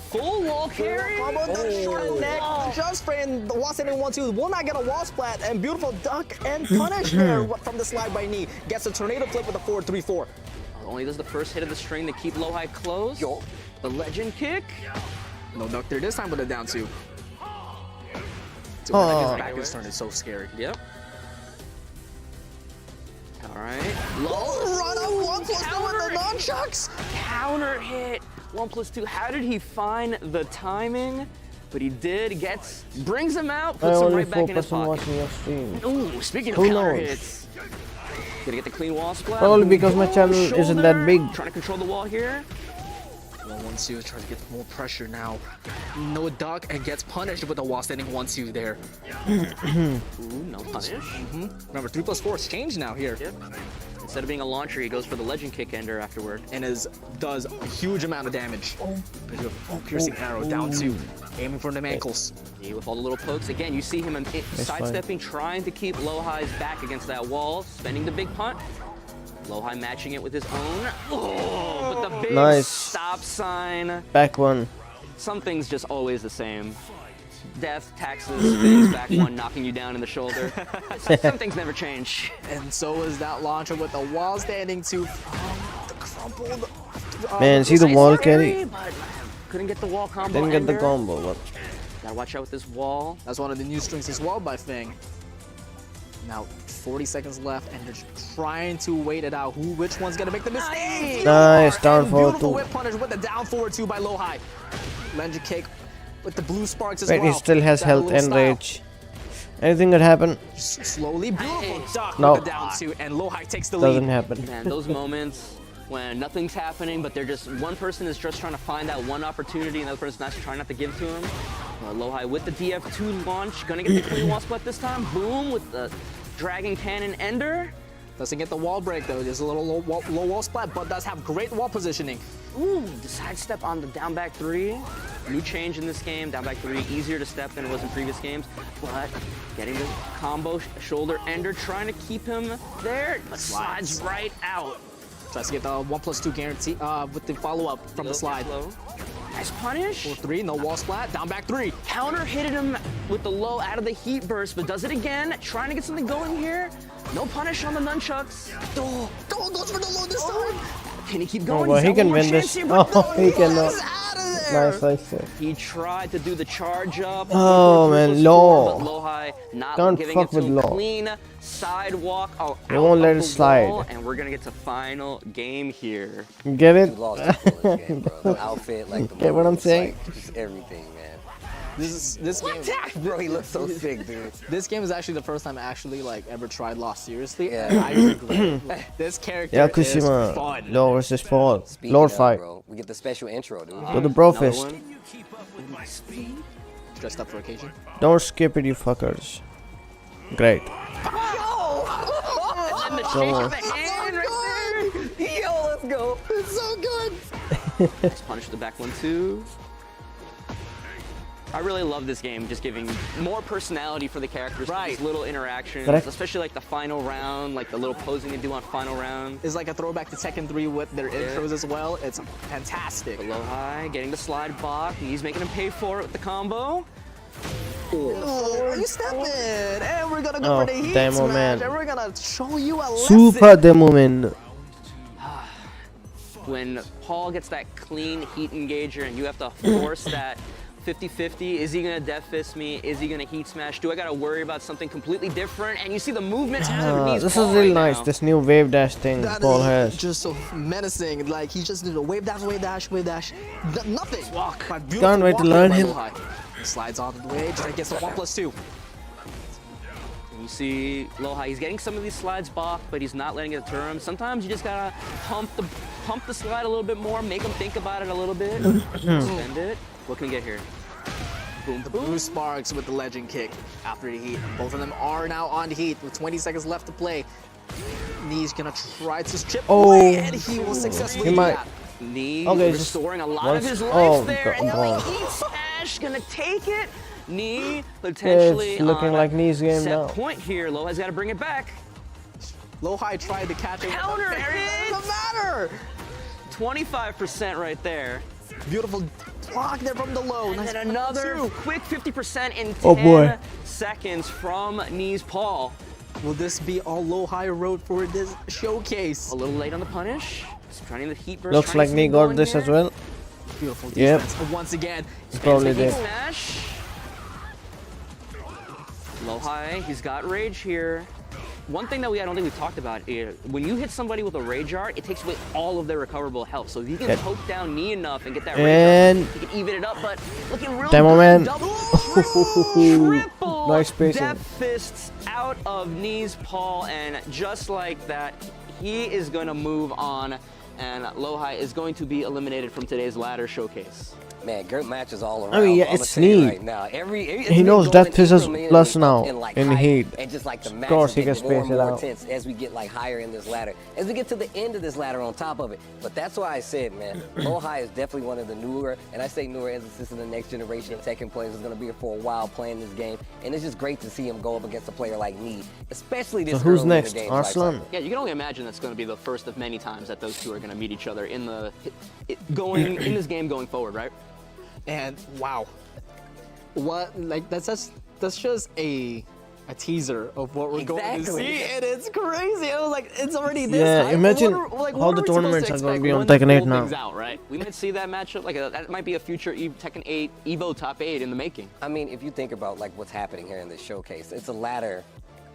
full wall carry. Combo the short neck, just spraying the wall standing 1-2. Will not get a wall splat, and beautiful duck and punish there from the slide by knee. Gets a tornado flip with a 4-3-4. Only does the first hit of the string to keep Lowhigh close. The legend kick. No duck there this time with a down 2. His back is turning so scary. Yep. All right. Low run up 1+2 with the nunchucks. Counter hit. 1+2. How did he find the timing? But he did. Brings him out. Puts him right back in his pocket. watching your stream. Ooh, speaking of Who counter knows? hits. Gonna get the clean wall splat. Probably because my channel isn't that big. Trying to control the wall here. 1-2, tries to get more pressure now. No duck and gets punished with the wall standing 1-2 there. Ooh, no punish. Remember, 3+4 is changed now here. Yep. Instead of being a launcher, he goes for the legend kick ender afterward. And does a huge amount of damage. Piercing arrow down 2, aiming for them ankles. With all the little pokes. Again, you see him sidestepping, trying to keep Lowhigh's back against that wall, spending the big punt. Lowhigh matching it with his own. Oh, but the big stop sign. Back one. Something's just always the same. Death, taxes, things, back one, knocking you down in the shoulder. Some things never change. And so is that launcher with the wall standing 2 from the crumpled. Man, see the wall carry? But couldn't get the wall combo. Didn't get the combo. What? Gotta watch out with this wall. That's one of the new strings as well by Fang. Now 40 seconds left, and they're trying to wait it out. Which one's gonna make the mistake? Nice, down forward 2. Beautiful whip punish with the down forward 2 by Lowhigh. Legend kick with the blue sparks as Wait, well. he still has health and rage. Anything could happen. Slowly, beautiful duck No. with the down 2, and Lowhigh takes the lead. Doesn't happen. Man, those moments when nothing's happening, but one person is just trying to find that one opportunity, and the other person's not trying not to give to him. Lowhigh with the DF2 launch, gonna get the clean wall split this time. Boom with the Dragon Cannon Ender. Doesn't get the wall break though. There's a little low wall splat, but does have great wall positioning. Ooh, the sidestep on the down back 3. New change in this game. Down back 3, easier to step than it was in previous games. But getting the combo shoulder ender, trying to keep him there, but slides right out. Tries to get the 1+2 guarantee with the follow-up from the slide. Nice punish. 4-3, no wall splat, down back 3. Counter hitted him with the low out of the heat burst, but does it again. Trying to get something going here. No punish on the nunchucks. Oh, goes for the low this time. Can he keep Oh, going? well, he can win this. Oh, he cannot. Nice, nice. He tried to do the charge up. Oh man, low. But Lowhigh not Don't giving fuck it to with him. low. Clean sidewalk. They won't let it slide. And we're gonna get to final game here. Get it? You lost the full game, bro. The outfit, like the Get what I'm saying? like, just everything, man. This game, Bro, he looks so sick, dude. this game is actually the first time I actually ever tried Lost seriously. Yeah. And I regret. This character is Yakushima, fun. low versus Paul. Speaking Lord of, fight. bro, we get the special intro, dude. To the bro Another fist. one. Dressed up for occasion. Don't skip it, you fuckers. Great. And the shake of the hand right there. Yo, let's go. It's so good. Let's punish the back 1-2. I really love this game, just giving more personality for the characters. Right. These little interactions, Correct. especially like the final round, like the little posing they do on final round. It's like a throwback to Tekken 3 with their intros as well. It's fantastic. Lowhigh getting the slide block. He's making him pay for it with the combo. Oh, you step in, and we're gonna go Oh, for the heat demo smash, man. and we're gonna show you a lesson. Super demo man. When Paul gets that clean heat engager and you have to force that 50-50, is he gonna death fist me? Is he gonna heat smash? Do I gotta worry about something completely different? And you see the movement underneath This Paul is really right nice. now. This new wave dash thing That Paul is has. just so menacing. Like he just did a wave dash, wave dash, wave dash. Nothing. Walk. Can't wait to learn him. Slides on the way, just gets the 1+2. And you see Lowhigh, he's getting some of these slides back, but he's not letting it deter him. Sometimes you just gotta pump the slide a little bit more, make him think about it a little bit. Spend it. What can we get here? Boom, The boom. blue sparks with the legend kick after the heat. Both of them are now on heat with 20 seconds left to play. Knee's gonna try to chip away, and he will successfully do might. that. Knee Okay, just restoring a lot of once- his life oh, there, and go the on. heat smash gonna take it. Knee potentially It's looking on like Knee's game set now. point here. Lowhigh's got to bring it back. Lowhigh tried to catch it. Counter It hit! doesn't matter. 25% right there. Beautiful block there from the low. And Nice then another two. quick 50% in 10 Oh, boy. seconds from Knee's Paul. Will this be all low high road for this showcase? A little late on the punish. Just trying the heat burst. Looks trying like to me get got going this here. as well. Beautiful Yep. defense. Once again, He probably Heat did. smash. Low high. He's got rage here. One thing that I don't think we've talked about is when you hit somebody with a rage art, it takes away all of their recoverable health. So if you can Yep. poke down Knee enough and get that And- rage art, you can even it up. But looking real Demo good. man. Double, triple Nice spacing. death fists out of Knee's Paul, and just like that, he is going to move on, and Lohai is going to be eliminated from today's ladder showcase. Man, great matches all around. I mean, yeah, I'ma it's tell you neat. Right now. He knows that pisses incrementally plus up now like in height, heat. And just like the Of matches course, he get can more and space it more out. intense as we get like higher in this ladder. As we get to the end of this ladder on top of it. But that's why I said, man, Lohai is definitely one of the newer, and I say newer as this is the next generation of Tekken players who's going to be here for a while playing this game. And it's just great to see him go up against a player like me, especially this So who's early in next? the game's Arslan? life cycle. Yeah, you can only imagine that's going to be the first of many times that those two are going to meet each other in the going in this game going forward, right? and wow, what like that's just a teaser of what we're going to Exactly. see, and it's crazy. I was like, it's already this. Yeah, high. imagine what how what the are we supposed tournaments to are gonna expect be on when Tekken they 8 pull now. things out, right? We might see that matchup that might be a future Tekken 8 Evo top 8 in the making. I mean, if you think about like what's happening here in this showcase, it's a ladder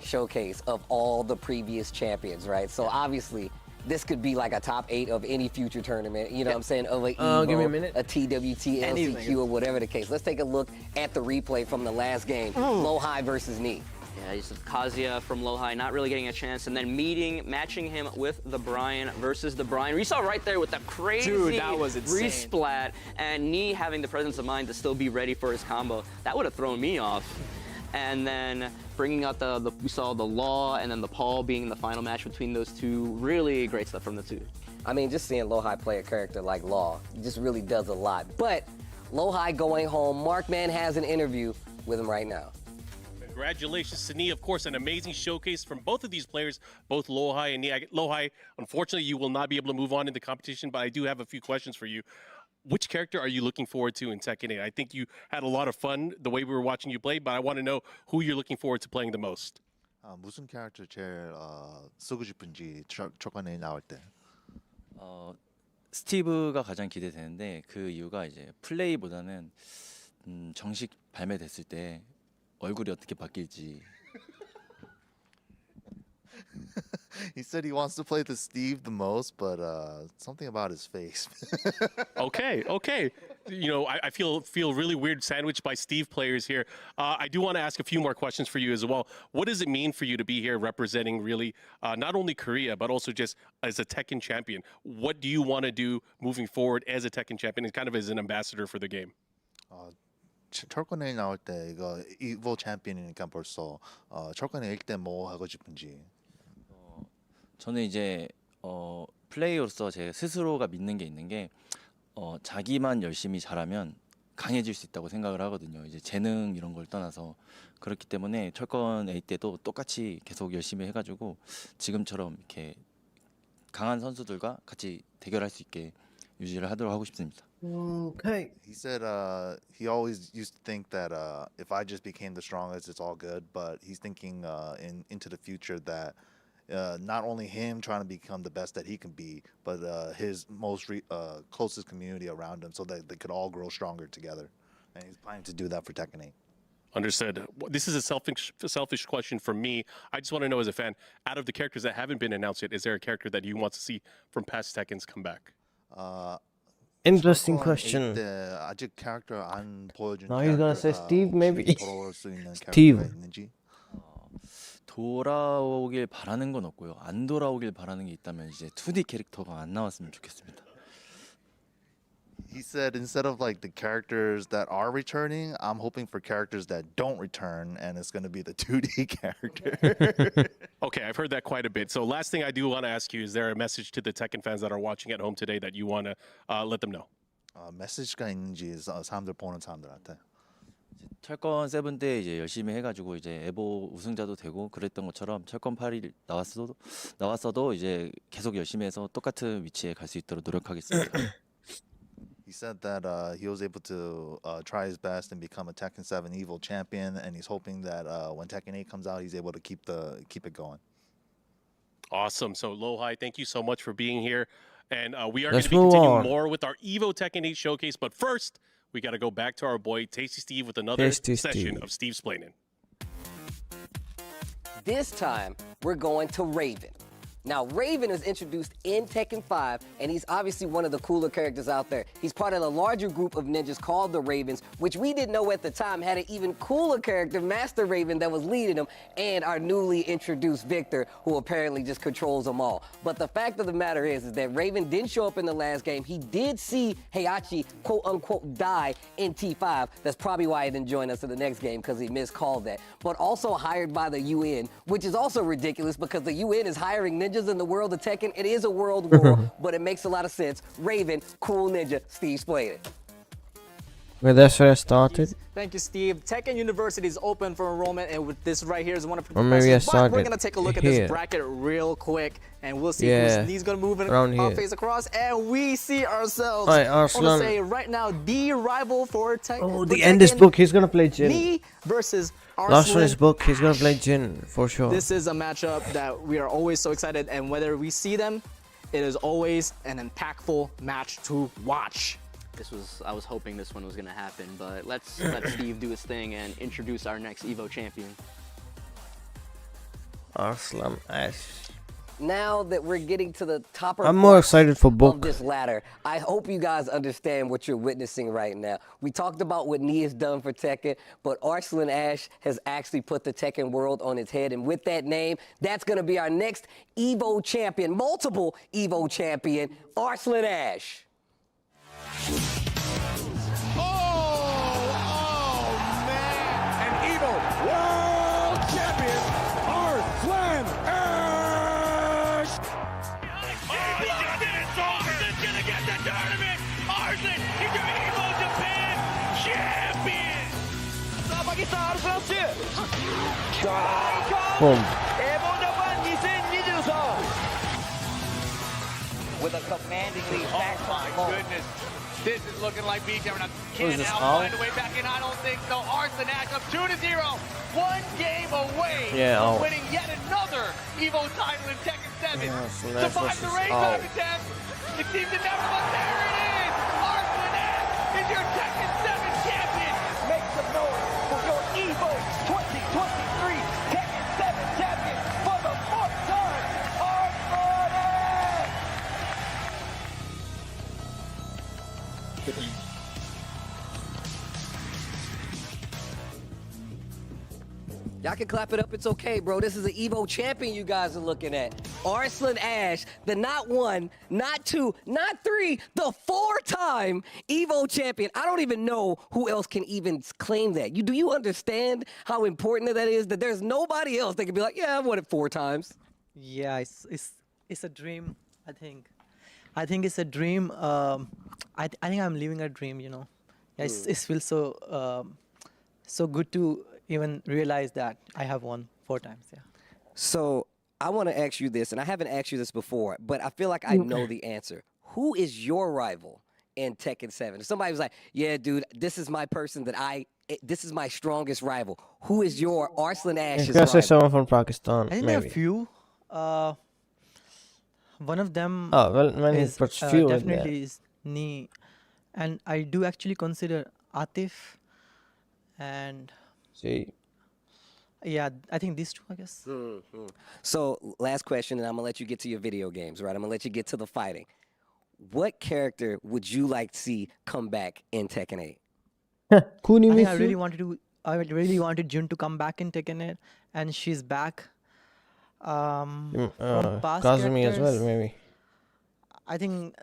showcase of all the previous champions, right? So obviously, this could be like a top 8 of any future tournament. You know what I'm saying? Of a Evo, give me a minute. a TWT, Anything. LCQ, or whatever the case. Let's take a look at the replay from the last game, Lohai versus Knee. Yeah, he's Kazuya from Lohai not really getting a chance, and then matching him with the Brian versus the Brian. You saw right there with the crazy Dude, that was insane. resplat, and Knee having the presence of mind to still be ready for his combo. That would have thrown me off. And then bringing out we saw the Law and then the Paul being the final match between those two. Really great stuff from the two. I mean, just seeing Lohai play a character like Law just really does a lot. But Lohai going home, Markman has an interview with him right now. Congratulations to Knee. Of course, an amazing showcase from both of these players, both Lohai and Knee. Lohai, unfortunately, you will not be able to move on in the competition, but I do have a few questions for you. Which character are you looking forward to in Tekken 8? I think you had a lot of fun the way we were watching you play, but I want to know who you're looking forward to playing the most. 무슨 캐릭터 제일 쓰고 싶은지 초반에 나올 때. 스티브가 가장 기대되는데 그 이유가 이제 플레이보다는 정식 발매됐을 때 얼굴이 어떻게 바뀔지. He said he wants to play the Steve the most, but something about his face. Okay. You know, I feel really weird sandwiched by Steve players here. I do want to ask a few more questions for you as well. What does it mean for you to be here representing really not only Korea, but also just as a Tekken champion? What do you want to do moving forward as a Tekken champion and kind of as an ambassador for the game? 철권에 나올 때 이거 이보 챔피언이니까 벌써 철권에 1대 뭐 하고 싶은지. 저는 이제 플레이어로서 제 스스로가 믿는 게 있는 게 자기만 열심히 잘하면 강해질 수 있다고 생각을 하거든요. 이제 재능 이런 걸 떠나서 그렇기 때문에 철권 A 때도 똑같이 계속 열심히 해가지고 지금처럼 이렇게 강한 선수들과 같이 대결할 수 있게 유지를 하도록 하고 싶습니다. Okay. He said he always used to think that if I just became the strongest, it's all good. But he's thinking into the future that not only him trying to become the best that he can be, but his most closest community around him, so that they could all grow stronger together. And he's planning to do that for Tekken 8. Understood. This is a selfish question for me. I just want to know as a fan, out of the characters that haven't been announced yet, is there a character that you want to see from past Tekkens come back? Interesting question. 아직 캐릭터 안 보여준 Now he's gonna say Steve, maybe. 돌아올 수 있는 Steve. 캐릭터가 있는지. 돌아오길 바라는 건 없고요. 안 돌아오길 바라는 게 있다면 이제 2D 캐릭터가 안 나왔으면 좋겠습니다. He said instead of like the characters that are returning, I'm hoping for characters that don't return, and it's going to be the 2D character. Okay, I've heard that quite a bit. So last thing I do want to ask you, is there a message to the Tekken fans that are watching at home today that you want to let them know? 메시지가 있는지 사람들 보는 사람들한테. 철권 7 때 이제 열심히 해가지고 이제 에보 우승자도 되고 그랬던 것처럼 철권 8이 나왔어도 이제 계속 열심히 해서 똑같은 위치에 갈 수 있도록 노력하겠습니다. He He said that he was able to try his best and become a Tekken 7 Evo champion, and he's hoping that when Tekken 8 comes out, he's able to keep it going. Awesome. So, Lohai, thank you so much for being here. And we are going Let's to be move continuing on. more with our Evo Tekken 8 showcase. But first, we got to go back to our boy, Tasty Steve, with another Tasty session Steve. of Steve's Planning. This time, we're going to Raven. Now, Raven is introduced in Tekken 5, and he's obviously one of the cooler characters out there. He's part of a larger group of ninjas called the Ravens, which we didn't know at the time had an even cooler character, Master Raven, that was leading them, and our newly introduced Victor, who apparently just controls them all. But the fact of the matter is that Raven didn't show up in the last game. He did see Heihachi, quote-unquote, die in T5. That's probably why he didn't join us in the next game, because he miscalled that. But also hired by the UN, which is also ridiculous because the UN is hiring ninjas in the world of Tekken. It is a world war, but it makes a lot of sense. Raven, cool ninja, Steve Splayed it. Well, that's where I started. Thank you, Steve. Tekken University is open for enrollment, and with this right here is one of the Or maybe I professors. But we're started gonna take a look at here. this bracket real quick, and we'll see Yeah, who's gonna move in around our here. face across, and we see ourselves. Alright, I want to Arslan. say right now, the rival for Tekken. Oh, the end is book. He's gonna play Jin. Me versus Last one Arslan. is book. He's gonna play Jin for sure. This is a matchup that we are always so excited, and whether we see them, it is always an impactful match to watch. I was hoping this one was going to happen, but let's let Steve do his thing and introduce our next Evo champion. Arslan Ash. Now that we're getting to the top I'm more excited for of book. this ladder, I hope you guys understand what you're witnessing right now. We talked about what Nee has done for Tekken, but Arslan Ash has actually put the Tekken world on its head, and with that name, that's going to be our next Evo champion, multiple Evo champion, Arslan Ash. An Evo World Champion, Arslan Ash! Arslan's gonna get the tournament! Arslan is your Evo Japan champion! さあ、パキスタン、アルスランシュ Boom. Evo Japan 2023 with a commanding lead. Oh my goodness. This is looking like BJ. Now, Who's can this, Al Al? find a way back in? I don't think so. Arslan Ash up 2-0. One game away Yeah, Al. from winning yet another Evo title in Tekken 7. Yeah, Arslan Ash Survived the versus rain Al. back attempt. It seems to never, but there it is. Arslan Ash is your Tekken 7 champion. Make some noise for your Evo 2023 Tekken 7 champion for the 4th time, Arslan Ash! Y'all can clap it up, it's okay, bro. This is an Evo champion you guys are looking at. Arslan Ash, the not one, not two, not three, the 4-time Evo champion. I don't even know who else can even claim that. Do you understand how important that is? That there's nobody else that can be like, yeah, I've won it 4 times. Yeah, it's a dream. I think it's a dream. I think I'm living a dream. You know, yeah, it feels so good to even realize that I have won 4 times. Yeah. So I want to ask you this, and I haven't asked you this before, but I feel like I know the answer. Who is your rival in Tekken 7? If somebody was like, yeah, dude, this is my person this is my strongest rival. Who is your Arslan Ash's You can say rival? someone from Pakistan, I think there are maybe. a few. One of them Oh, well, when he is puts few in there. definitely is Nee, and I do actually consider Atif, and See. yeah, I think these two, I guess. So last question, and I'm going to let you get to your video games, right? I'm going to let you get to the fighting. What character would you like to see come back in Tekken 8? I think I really wanted Jun to come back in Tekken 8, and she's back. From past Kazumi as well, characters, maybe. I think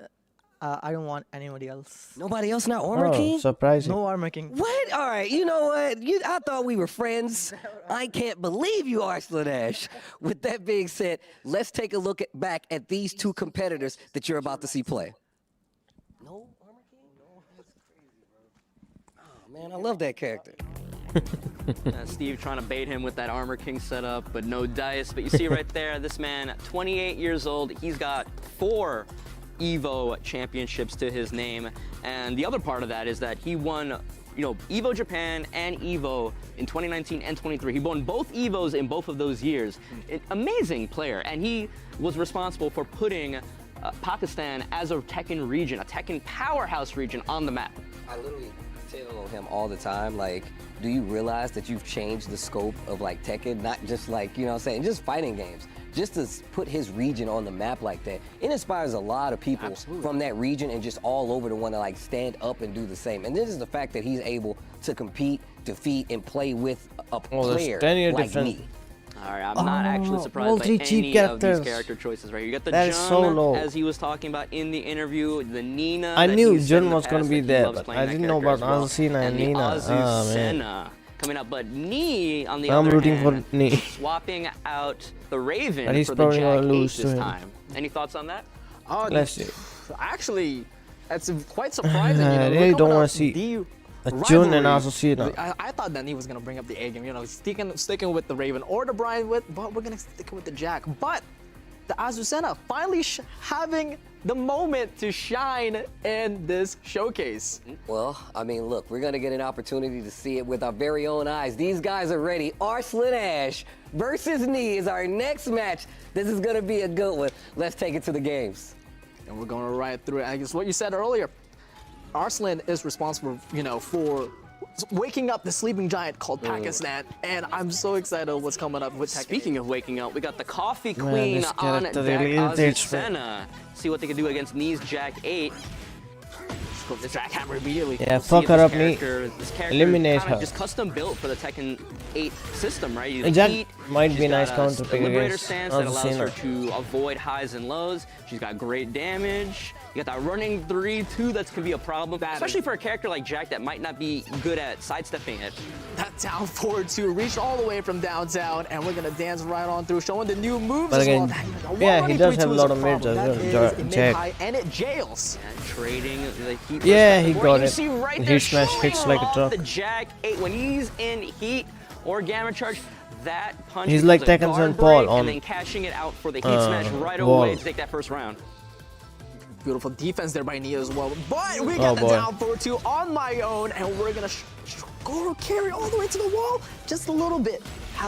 I don't want anybody else. Nobody else, not Armor Oh, King? surprising. No Armor King. What? All right, you know what? I thought we were friends. I can't believe you, Arslan Ash. With that being said, let's take a look back at these 2 competitors that you're about to see play. No Armor King? No, that's crazy, bro. Oh, man, I love that character. Steve trying to bait him with that Armor King setup, but no dice. But you see right there, this man, 28 years old, he's got 4 Evo championships to his name. And the other part of that is that he won, Evo Japan and Evo in 2019 and 23. He won both Evos in both of those years. An amazing player, and he was responsible for putting Pakistan as a Tekken region, a Tekken powerhouse region on the map. I literally tell him all the time, like, do you realize that you've changed the scope of like Tekken, not just like, just fighting games. Just to put his region on the map like that, it inspires a lot of people from that region and just all over to want to like stand up and do the same. And this is the fact that he's able to compete, defeat, and play with a player like me. All right, I'm not actually surprised by any of these character choices right here. You got the Jun, as he was talking about in the interview, the Nina. I knew Jun was going to be there, but I didn't know about Azucena and Nina. Azucena coming up, but Nee, on the other hand, swapping out the Raven for the Jack 8 this time. Any thoughts on that? Let's see. Actually, that's quite surprising. I really don't want to see Jun and Azucena. I thought that he was going to bring up the A game, sticking with the Raven or the Brian, but we're going to stick with the Jack. But the Azucena finally having the moment to shine in this showcase. Well, I mean, look, we're going to get an opportunity to see it with our very own eyes. These guys are ready. Arslan Ash versus Nee is our next match. This is going to be a good one. Let's take it to the games. And we're going to ride through it. I guess what you said earlier, Arslan is responsible, for waking up the sleeping giant called Pakistan, and I'm so excited what's coming up with Tekken. Speaking of waking up, we got the Coffee Queen on deck, Azucena. See what they can do against Nee's Jack 8. Just go for the jackhammer immediately. Yeah, fuck her up, Nee. This character Eliminate her. Just custom built for the Tekken 8 system, right? That might be a nice counter pick Liberator against stance that allows her to avoid highs and lows. She's got great damage. You got that running 3-2 that's gonna be a problem, especially for a character like Jack that might not be good at sidestepping it. That down forward 2 reached all the way from downtown, and we're gonna dance right on through, showing the new moves but as again, well. Yeah, he does have a lot of mids as well, Jack. And it jails. And trading the heat. Yeah, he got it. See right the there, heat smash hits like a truck. The Jack 8 when he's in heat or gamma charge. That punch He's like Tekken's and Paul on and then cashing it out for the heat smash right away to take that first round. Beautiful defense there by Nia as well. But we got the down forward 2 on my own, and we're gonna go carry all the way to the wall just a little bit.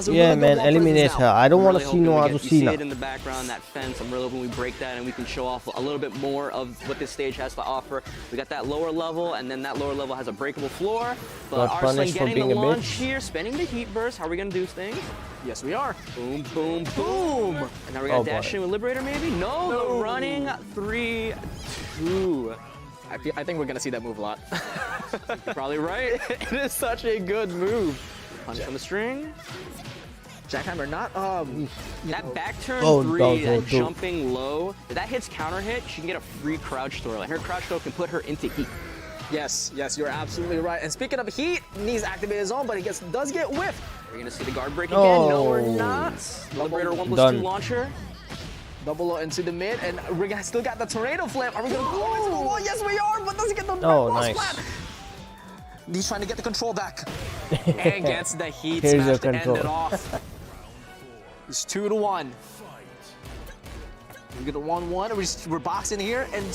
Yeah, man, eliminate her. I don't want to see no Azucena. You see it Azucena. in the background, that fence. I'm really hoping we break that and we can show off a little bit more of what this stage has to offer. We got that lower level, and then that lower level has a breakable floor. But Arslan getting the launch here, spending the heat burst. How are we gonna do things? Yes, we are. Boom, boom, boom. And now we're gonna dash in with Liberator, maybe? No, the running 3-2. I think we're gonna see that move a lot. You're probably right. It is such a good move. Punch on the string. Jackhammer, not that back turn 3, that jumping low. If that hits counter hit, she can get a free crouch throw, and her crouch throw can put her into heat. Yes, you're absolutely right. And speaking of heat, Nee's activated his own, but he does get whiffed. Are we gonna see the guard break again? No, we're not. Liberator 1+2 launcher. Double into the mid, and we still got the tornado flip. Are we gonna go into the wall? Yes, we are, but doesn't get the nice. Flat. He's trying to get the control back. And gets the heat Here's smash to end control. it off. It's 2-1. We get a 1-1. We're boxing here, and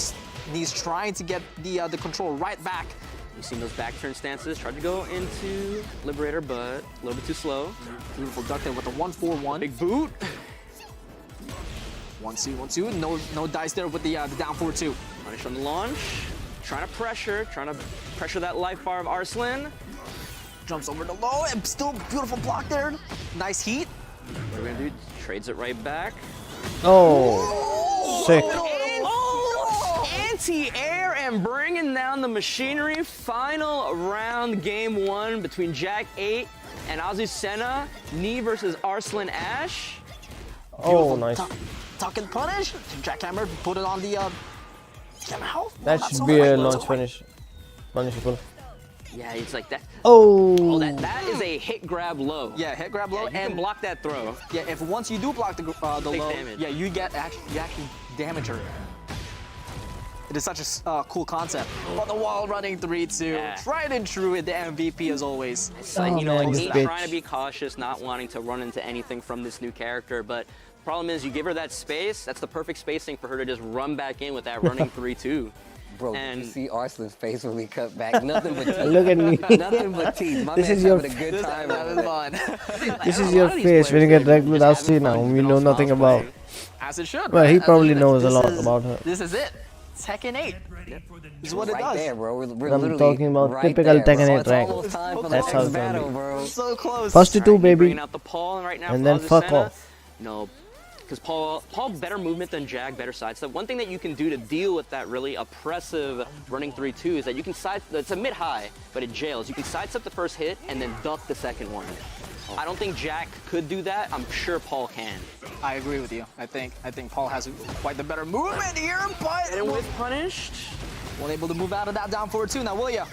he's trying to get the control right back. You've seen those back turn stances. Tried to go into Liberator, but a little bit too slow. Beautiful duck there with a 1-4-1. Big boot. 1-2, 1-2. No dice there with the down 4-2. Punish on the launch. Trying to pressure that life bar of Arslan. Jumps over the low, and still beautiful block there. Nice heat. What are we gonna do? Trades it right back. Oh, sick. Anti-air and bringing down the machinery. Final round, game 1 between Jack 8 and Azucena. Nee versus Arslan Ash. Oh, nice. Tuck and punish. Jackhammer, put it on the That should be a launch finish. Punishable. Yeah, it's like that. Oh, that is a hit grab low. Yeah, hit grab low, and block that throw. Yeah, if once you do block the low, damage. yeah, you actually damage her. It is such a cool concept. On the wall, running 3-2, tried and true with the MVP as always. It's like, he's trying to be cautious, not wanting to run into anything from this new character, but Problem is, you give her that space, that's the perfect spacing for her to just run back in with that running 3-2. Bro, did you see Arslan's face when we cut back? Nothing but teeth. Look at me. Nothing but teeth. My This man's is your having a good time. over there. This is your face when you get wrecked with Astina, whom we know nothing about. As it should. Well, right? he As probably it should. knows a This lot is- about her. This is it. Tekken 8. This is what it right does. there, bro. We're I'm literally talking about right typical there, bro. Tekken 8 It's rank. almost time for the That's next how it's gonna battle, be. bro. So close. First to two, baby. Bringing out the Paul right now And for then fuck Azucena. off. No, because Paul better movement than Jag, better sidestep. One thing that you can do to deal with that really oppressive running 3-2 is that you can it's a mid-high, but it jails. You can sidestep the first hit and then duck the second one. I don't think Jack could do that. I'm sure Paul can. I agree with you. I think Paul has quite the better movement here, but And with punished. well able to move out of that down forward 2 now, will ya?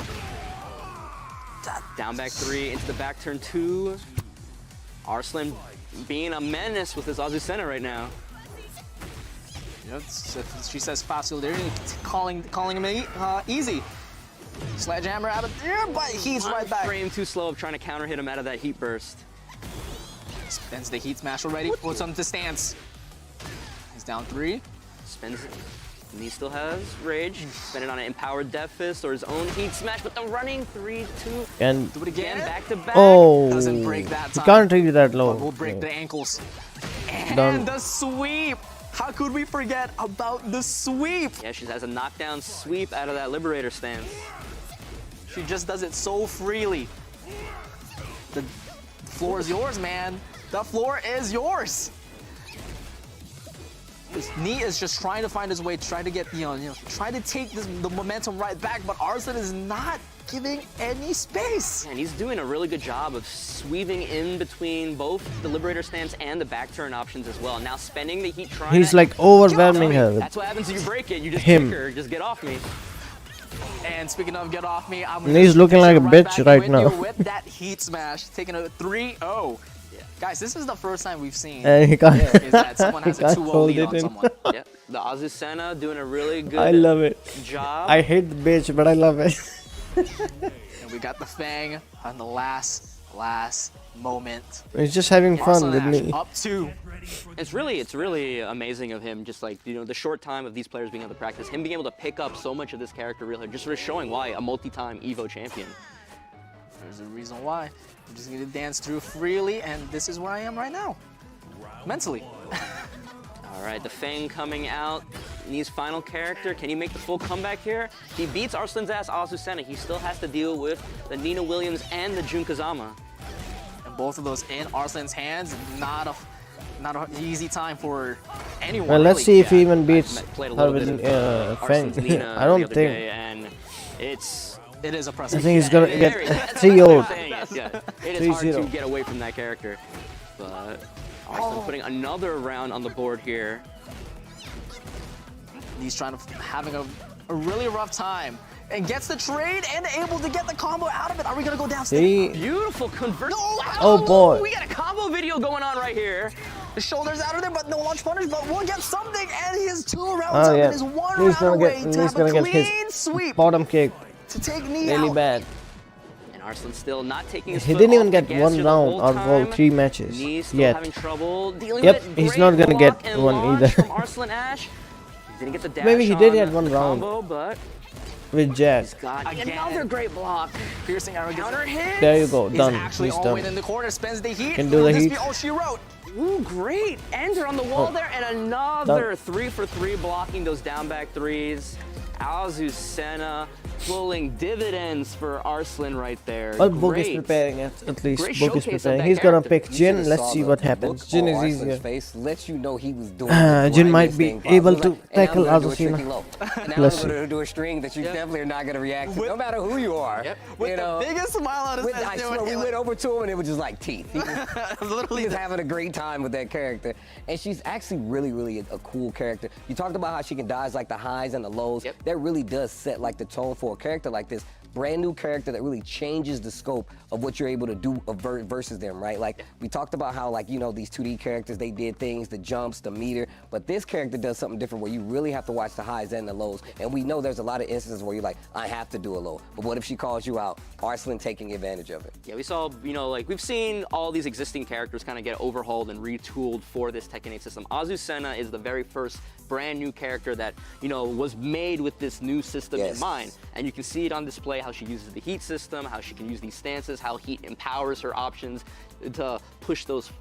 Down back 3 into the back turn 2. Arslan being a menace with his Azucena right now. Yep, she says fácil there, calling him easy. Sledgehammer out of there, but he's right back. Frame too slow of trying to counter hit him out of that heat burst. Spends the heat smash already, puts on to stance. He's down 3. Spends it. And he still has rage. Spend it on an empowered Death Fist or his own heat smash, but the running 3-2. And do it again. Back to back. oh, Doesn't break that you time. can't reach that low. We'll break the ankles. And Done. the sweep. How could we forget about the sweep? Yeah, she has a knockdown sweep out of that Liberator stance. She just does it so freely. The floor is yours, man. The floor is yours. Nee is just trying to find his way, trying to get, trying to take the momentum right back, but Arslan is not giving any space. And he's doing a really good job of sweeping in between both the Liberator stance and the back turn options as well. Now spending the heat trying He's to like overwhelming her. That's what happens if you break it. You just Him. kick her, just get off me. And speaking of get off me, I'm And he's looking like a bitch back right with now. you with that heat smash, taking a 3-0. Guys, this is the first time we've seen And he can't, is that someone has he a can't 2-0 hold lead it on in. someone. Yeah, the Azucena doing a really good I love it. job. I hate the bitch, but I love it. And we got the Fang on the last moment. He's just having fun Arslan with Ash me. up 2. It's really amazing of him, just like, the short time of these players being able to practice, him being able to pick up so much of this character really, just sort of showing why a multi-time EVO champion. There's a reason why. I'm just going to dance through freely, and this is where I am right now. Mentally. All right, the Fang coming out. Nee's final character. Can he make the full comeback here? He beats Arslan's ass, Azucena. He still has to deal with the Nina Williams and the Jun Kazama. And both of those in Arslan's hands, not an easy time for anyone. Well, let's really. see if he even beats Played a her little with bit of Fang. Arslan's Nina I don't the other think. day, and it's It is I oppressive. think he's gonna very- get that's 3 what I'm 0 saying. Yeah, it is hard 3-0. to get away from that character. But Arslan putting another round on the board here. He's having a really rough time. And gets the trade and able to get the combo out of it. Are we gonna go downstairs? See? Beautiful convert. Oh boy. We got a combo video going on right here. The shoulders out of there, but no launch punish, but we'll get something, and he has 2 rounds Oh up yeah. and is 1 He's round gonna away get. to He's have gonna a get clean his sweep bottom kick. to take Nee Really out. bad. And Arslan still not taking his He foot didn't off even the get gas 1 here the round whole out of all time. 3 matches Nee still yet. having trouble dealing Yep, with it. he's Great not gonna block get and one launch either. From Arslan Ash. He didn't get the dash Maybe he did on get 1 the round combo, but with Jack. got Again. another great block. Piercing arrow gets Counter hit. There you go. He's Done. actually He's all done. in the corner, spends the heat. Can do Will the this heat. be all she wrote? Ooh, great. Ender on the wall Oh. there, and another 3 for 3 blocking those down back 3s. Azucena pulling dividends for Arslan right there. Well, Book is Great. preparing at least. Great Book is showcase of preparing. that He's gonna character. pick You Jin. should've Let's saw see the what happens. look Jin on is Arslan's easier. face lets you know he was doing Jin the might be grinding thing able possible. to And now tackle I'm gonna do a Azucena. tricky low. And now Let's I'm going to do a string that you definitely are not going to react to, no matter who you are. Yep. With you know, the biggest smile on his face. I swear, we went over to him and it was just like teeth. He was, Literally he was having a great time with that character. And she's actually really a cool character. You talked about how she can dodge like the highs and the lows. Yep. That really does set like the tone for a character like this. brand new character that really changes the scope of what you're able to do versus them, right? Like we talked about how like, you know, these 2D characters, they did things, the jumps, the meter, but this character does something different where you really have to watch the highs and the lows. And we know there's a lot of instances where you're like, I have to do a low. But what if she calls you out? Arslan taking advantage of it. Yeah, we saw, you know, like we've seen all these existing characters kind of get overhauled and retooled for this Tekken 8 system. Azucena is the very first brand new character that, you know, was made with this new system in mind. And you can see it on display how she uses the heat system, how she can use these stances, how heat empowers her options to push those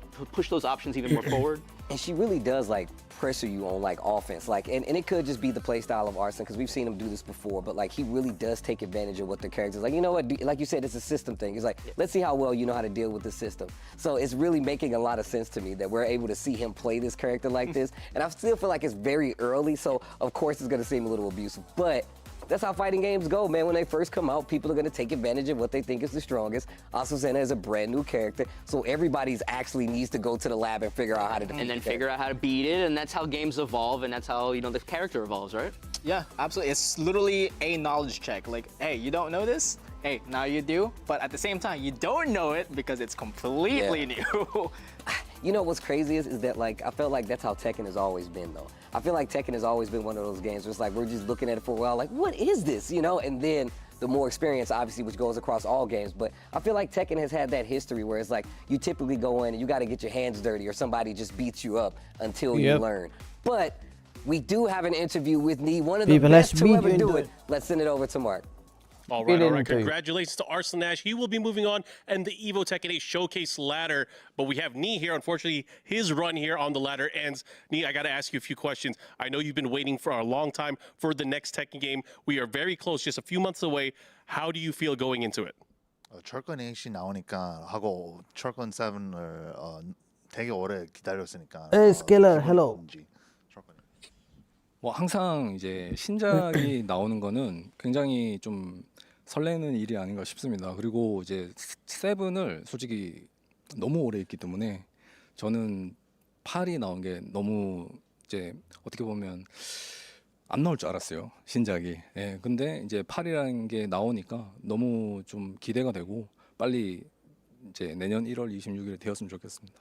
options even more forward. And she really does like pressure you on like offense, like, and it could just be the play style of Arslan because we've seen him do this before, but like he really does take advantage of what the characters like. You know what? Like you said, it's a system thing. It's like let's see how well you know how to deal with the system. So it's really making a lot of sense to me that we're able to see him play this character like this, and I still feel like it's very early, so of course it's going to seem a little abusive, but. That's how fighting games go, man. When they first come out, people are going to take advantage of what they think is the strongest. Azucena is a brand new character, so everybody's actually needs to go to the lab and figure out how to defeat and then figure out how to beat it, and that's how games evolve, and that's how, you know, the character evolves, right? Yeah, absolutely. It's literally a knowledge check. Like, hey, you don't know this? Hey, now you do. But at the same time, you don't know it because it's completely new. You know what's crazy is that like I felt like that's how Tekken has always been though. I feel like Tekken has always been one of those games where it's like we're just looking at it for a while like what is this, you know, and then the more experience obviously which goes across all games, but I feel like Tekken has had that history where it's like you typically go in and you got to get your hands dirty or somebody just beats you up until you learn. But we do have an interview with Nee, one of the best to ever do it. Let's send it over to Mark. All right. Congratulations to Arslan Nash. He will be moving on and the Evo Tekken 8 Showcase ladder. But we have Nee here. Unfortunately, his run here on the ladder ends. Nee, I got to ask you a few questions. I know you've been waiting for a long time for the next Tekken game. We are very close, just a few months away. How do you feel going into it? 철권 8이 나오니까 하고 철권 7을 되게 오래 기다렸으니까. Hey, Scalar, hello. 뭐 항상 이제 신작이 나오는 거는 굉장히 좀 설레는 일이 아닌가 싶습니다. 그리고 이제 세븐을 솔직히 너무 오래 했기 때문에 저는 8이 나온 게 너무 이제 어떻게 보면 안 나올 줄 알았어요. 신작이. 예, 근데 이제 8이라는 게 나오니까 너무 좀 기대가 되고 빨리 이제 내년 1월 26일에 되었으면 좋겠습니다.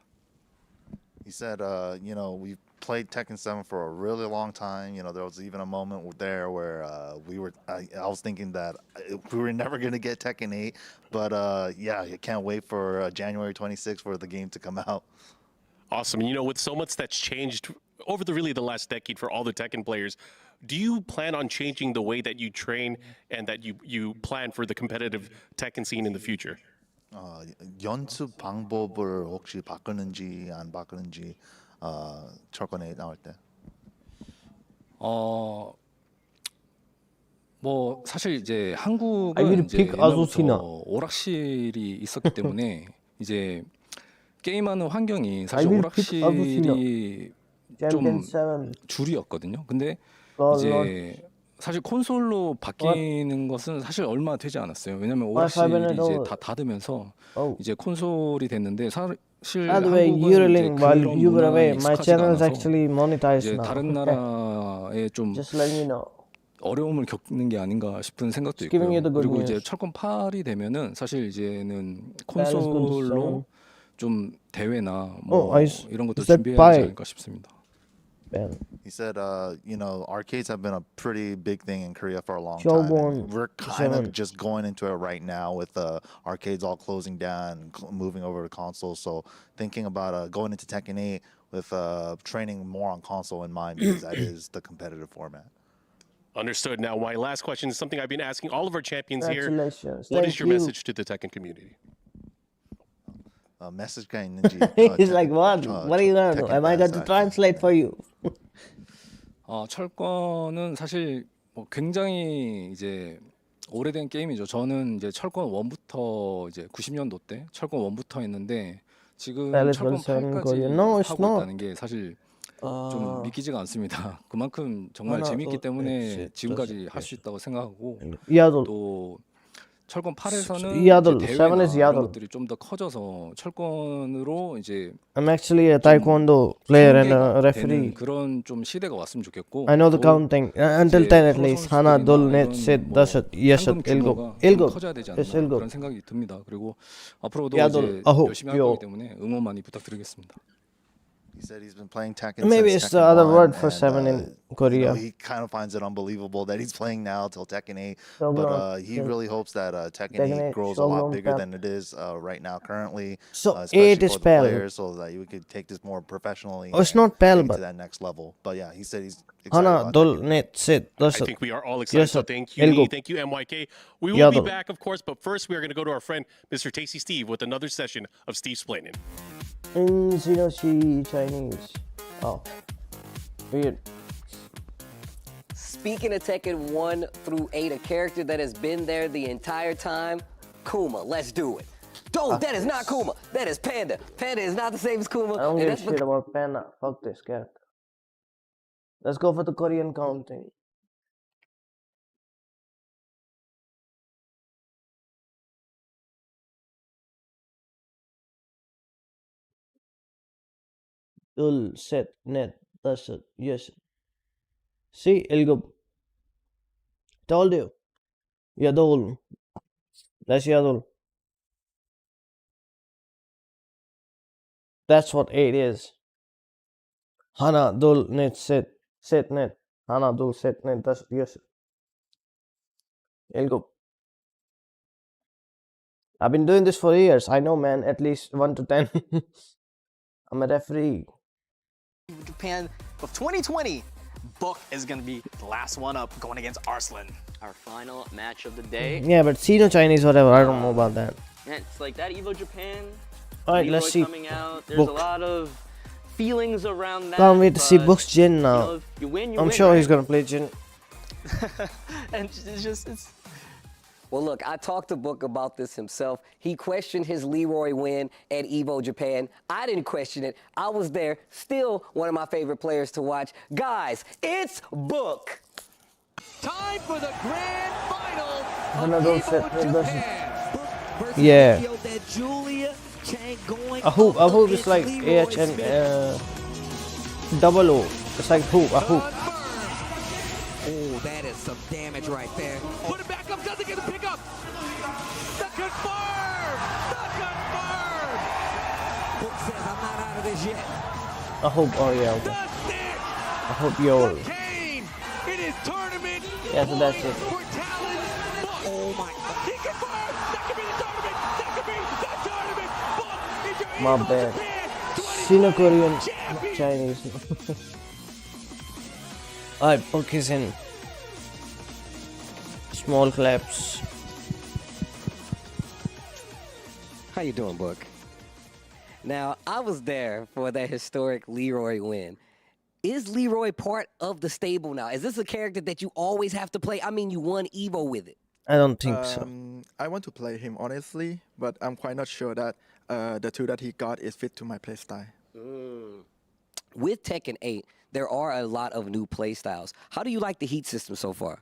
He said, you know, we played Tekken 7 for a really long time. You know, there was even a moment there where I was thinking that we were never going to get Tekken 8. But yeah, I can't wait for January 26th for the game to come out. Awesome. You know, with so much that's changed over the last decade for all the Tekken players, do you plan on changing the way that you train and that you plan for the competitive Tekken scene in the future? 연습 방법을 혹시 바꾸는지 안 바꾸는지 철권에 나올 때. 뭐 사실 이제 한국은 이제 옛날부터 오락실이 있었기 때문에 이제 게임하는 환경이 사실 오락실이 좀 줄이었거든요. 근데 이제 사실 콘솔로 바뀌는 것은 사실 얼마 되지 않았어요. 왜냐면 오락실이 이제 다 닫으면서 이제 콘솔이 됐는데 사실 한국은 이제 그런 문화에 익숙하지가 않아서 이제 다른 나라에 좀 어려움을 겪는 게 아닌가 싶은 생각도 있고요. 그리고 이제 철권 8이 되면은 사실 이제는 콘솔로 좀 대회나 뭐 이런 것도 준비해야 하지 않을까 싶습니다. He said, you know, arcades have been a pretty big thing in Korea for a long time. We're kind of just going into it right now with arcades all closing down, moving over to consoles. So thinking about going into Tekken 8 with training more on console in mind because that is the competitive format. Understood. Now, my last question is something I've been asking all of our champions here. What is your message to the Tekken community? Message가 있는지. He's like, what? What are you gonna do? Am I going to translate for you? 철권은 사실 뭐 굉장히 이제 오래된 게임이죠. 저는 이제 철권 1부터 이제 90년도 때 철권 1부터 했는데 지금 철권 8까지 하고 있다는 게 사실 좀 믿기지가 않습니다. 그만큼 정말 재밌기 때문에 지금까지 할 수 있다고 생각하고 또 철권 8에서는 Yadul. 이제 7 is 대회나 이런 Yadul. 것들이 좀 더 커져서 철권으로 이제 I'm actually a taekwondo player and a 되는 referee. 그런 좀 시대가 왔으면 좋겠고 I know the 또 counting. Until 이제 10 at 프로 least. Hana, 선수들이나 dul, net, 이런 sit, 뭐 dashat, yeshat, 상금 ilgo. 규모가 좀 Ilgo. 커져야 되지 Yes, 않나 ilgo. 그런 생각이 듭니다. 그리고 앞으로도 야돌, 이제 아홉, 열심히 할 요. 거기 때문에 응원 많이 부탁드리겠습니다. He said he's been playing Tekken Maybe since it's the Tekken other 1, word for and, 7 in you know, Korea. he kind of finds it unbelievable that he's playing now till Tekken 8. Shogun, But he really hopes that Tekken 8 grows a lot Shogun, bigger Pep. than it is right now currently. So, Especially 8 is for the PAL. players, so that you could take this more professionally. Oh, it's and not PAL, take it but- to that next level. But yeah, he said he's excited Hana, about dul, Tekken. net, sit, I dashat. think we are all excited. So Yeshat, thank you, ilgo. Lee. Thank you, MYK. We will be Yadul. back, of course, but first we are going to go to our friend, Mr. Tasty Steve, with another session of Steve's Planning. Shinoshi Chinese. Oh. Weird. Speaking of Tekken 1 through 8, a character that has been there the entire time, Kuma. Let's do it. Don't, that is not Kuma. That is Panda. Panda is not the same as Kuma. I don't and give a that's shit about Panda. Fuck this character. Let's go for the Korean counting. Dul, set, net, dashat, yes. See, Ilgub. Told you. Yadul. That's Yadul. That's what 8 is. Hana, dul, net, set, net. Hana, dul, set, net, dashat, yes. Ilgub. I've been doing this for years. I know, man. At least 1 to 10. I'm a referee. Japan of 2020. Book is going to be the last one up going against Arslan. Our final match of the day. Yeah, but Sino Chinese, whatever. I don't know about that. And it's like that Evo Japan. Alright, Leroy let's see. Coming out. There's Book. a lot of feelings around that. Can't wait to see but, Book's Jin you now. know, if you win, you I'm win, sure right? he's gonna play Jin. And it's Well, look, I talked to Book about this himself. He questioned his Leroy win at Evo Japan. I didn't question it. I was there. Still one of my favorite players to watch. Guys, it's Book. Time for the grand final Another of set, Evo doesn't- Japan. Versus Yeah. Tokyo, that Julia Chang going A hoop up is like against Leroy AH and Smith. double O. It's like hoop, a hoop. Oh, that is some damage right there. Put it back up, doesn't get the pick up. The confirm! The confirm! Book says I'm not out of this yet. A hoop, oh yeah, okay. The stick! A hoop, yo. The cane! It is tournament Yeah, so that's it. for talent. Oh my God. He confirmed! That could be the tournament! That could be the tournament! Book is your My Evo bad. Japan Sino Korean, 2020 champion! Chinese. Alright, Book is in. Small claps. How you doing, Book? Now, I was there for that historic Leroy win. Is Leroy part of the stable now? Is this a character that you always have to play? I mean, you won Evo with it. I don't think so. I want to play him honestly, but I'm quite not sure that the two that he got is fit to my playstyle. With Tekken 8, there are a lot of new playstyles. How do you like the heat system so far?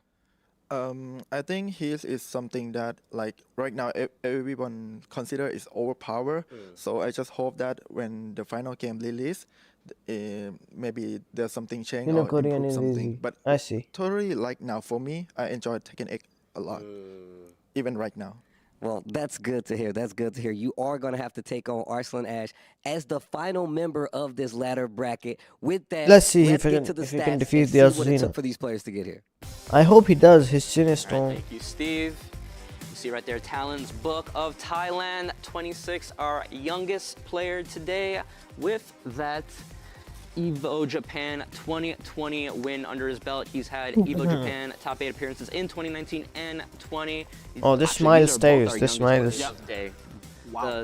I think his is something that like right now everyone consider is overpowered. So I just hope that when the final game release, maybe there's something change Sino or Korean improve is something. easy. But I see. totally like now for me, I enjoy Tekken 8 a lot, even right now. Well, that's good to hear. That's good to hear. You are going to have to take on Arslan Ash as the final member of this ladder bracket. With that, Let's see if get he can- to the if he can stats defeat and the see what it Asuna. took for these players to get here. I hope he does. His chin is All strong. right, thank you, Steve. You see right there, Talon's Book of Thailand, 26, our youngest player today. With that Evo Japan 2020 win under his belt, he's had Evo Japan top 8 appearances in 2019 and 20. Oh, this Actually, smile these are both stays. our This youngest smile players is- today.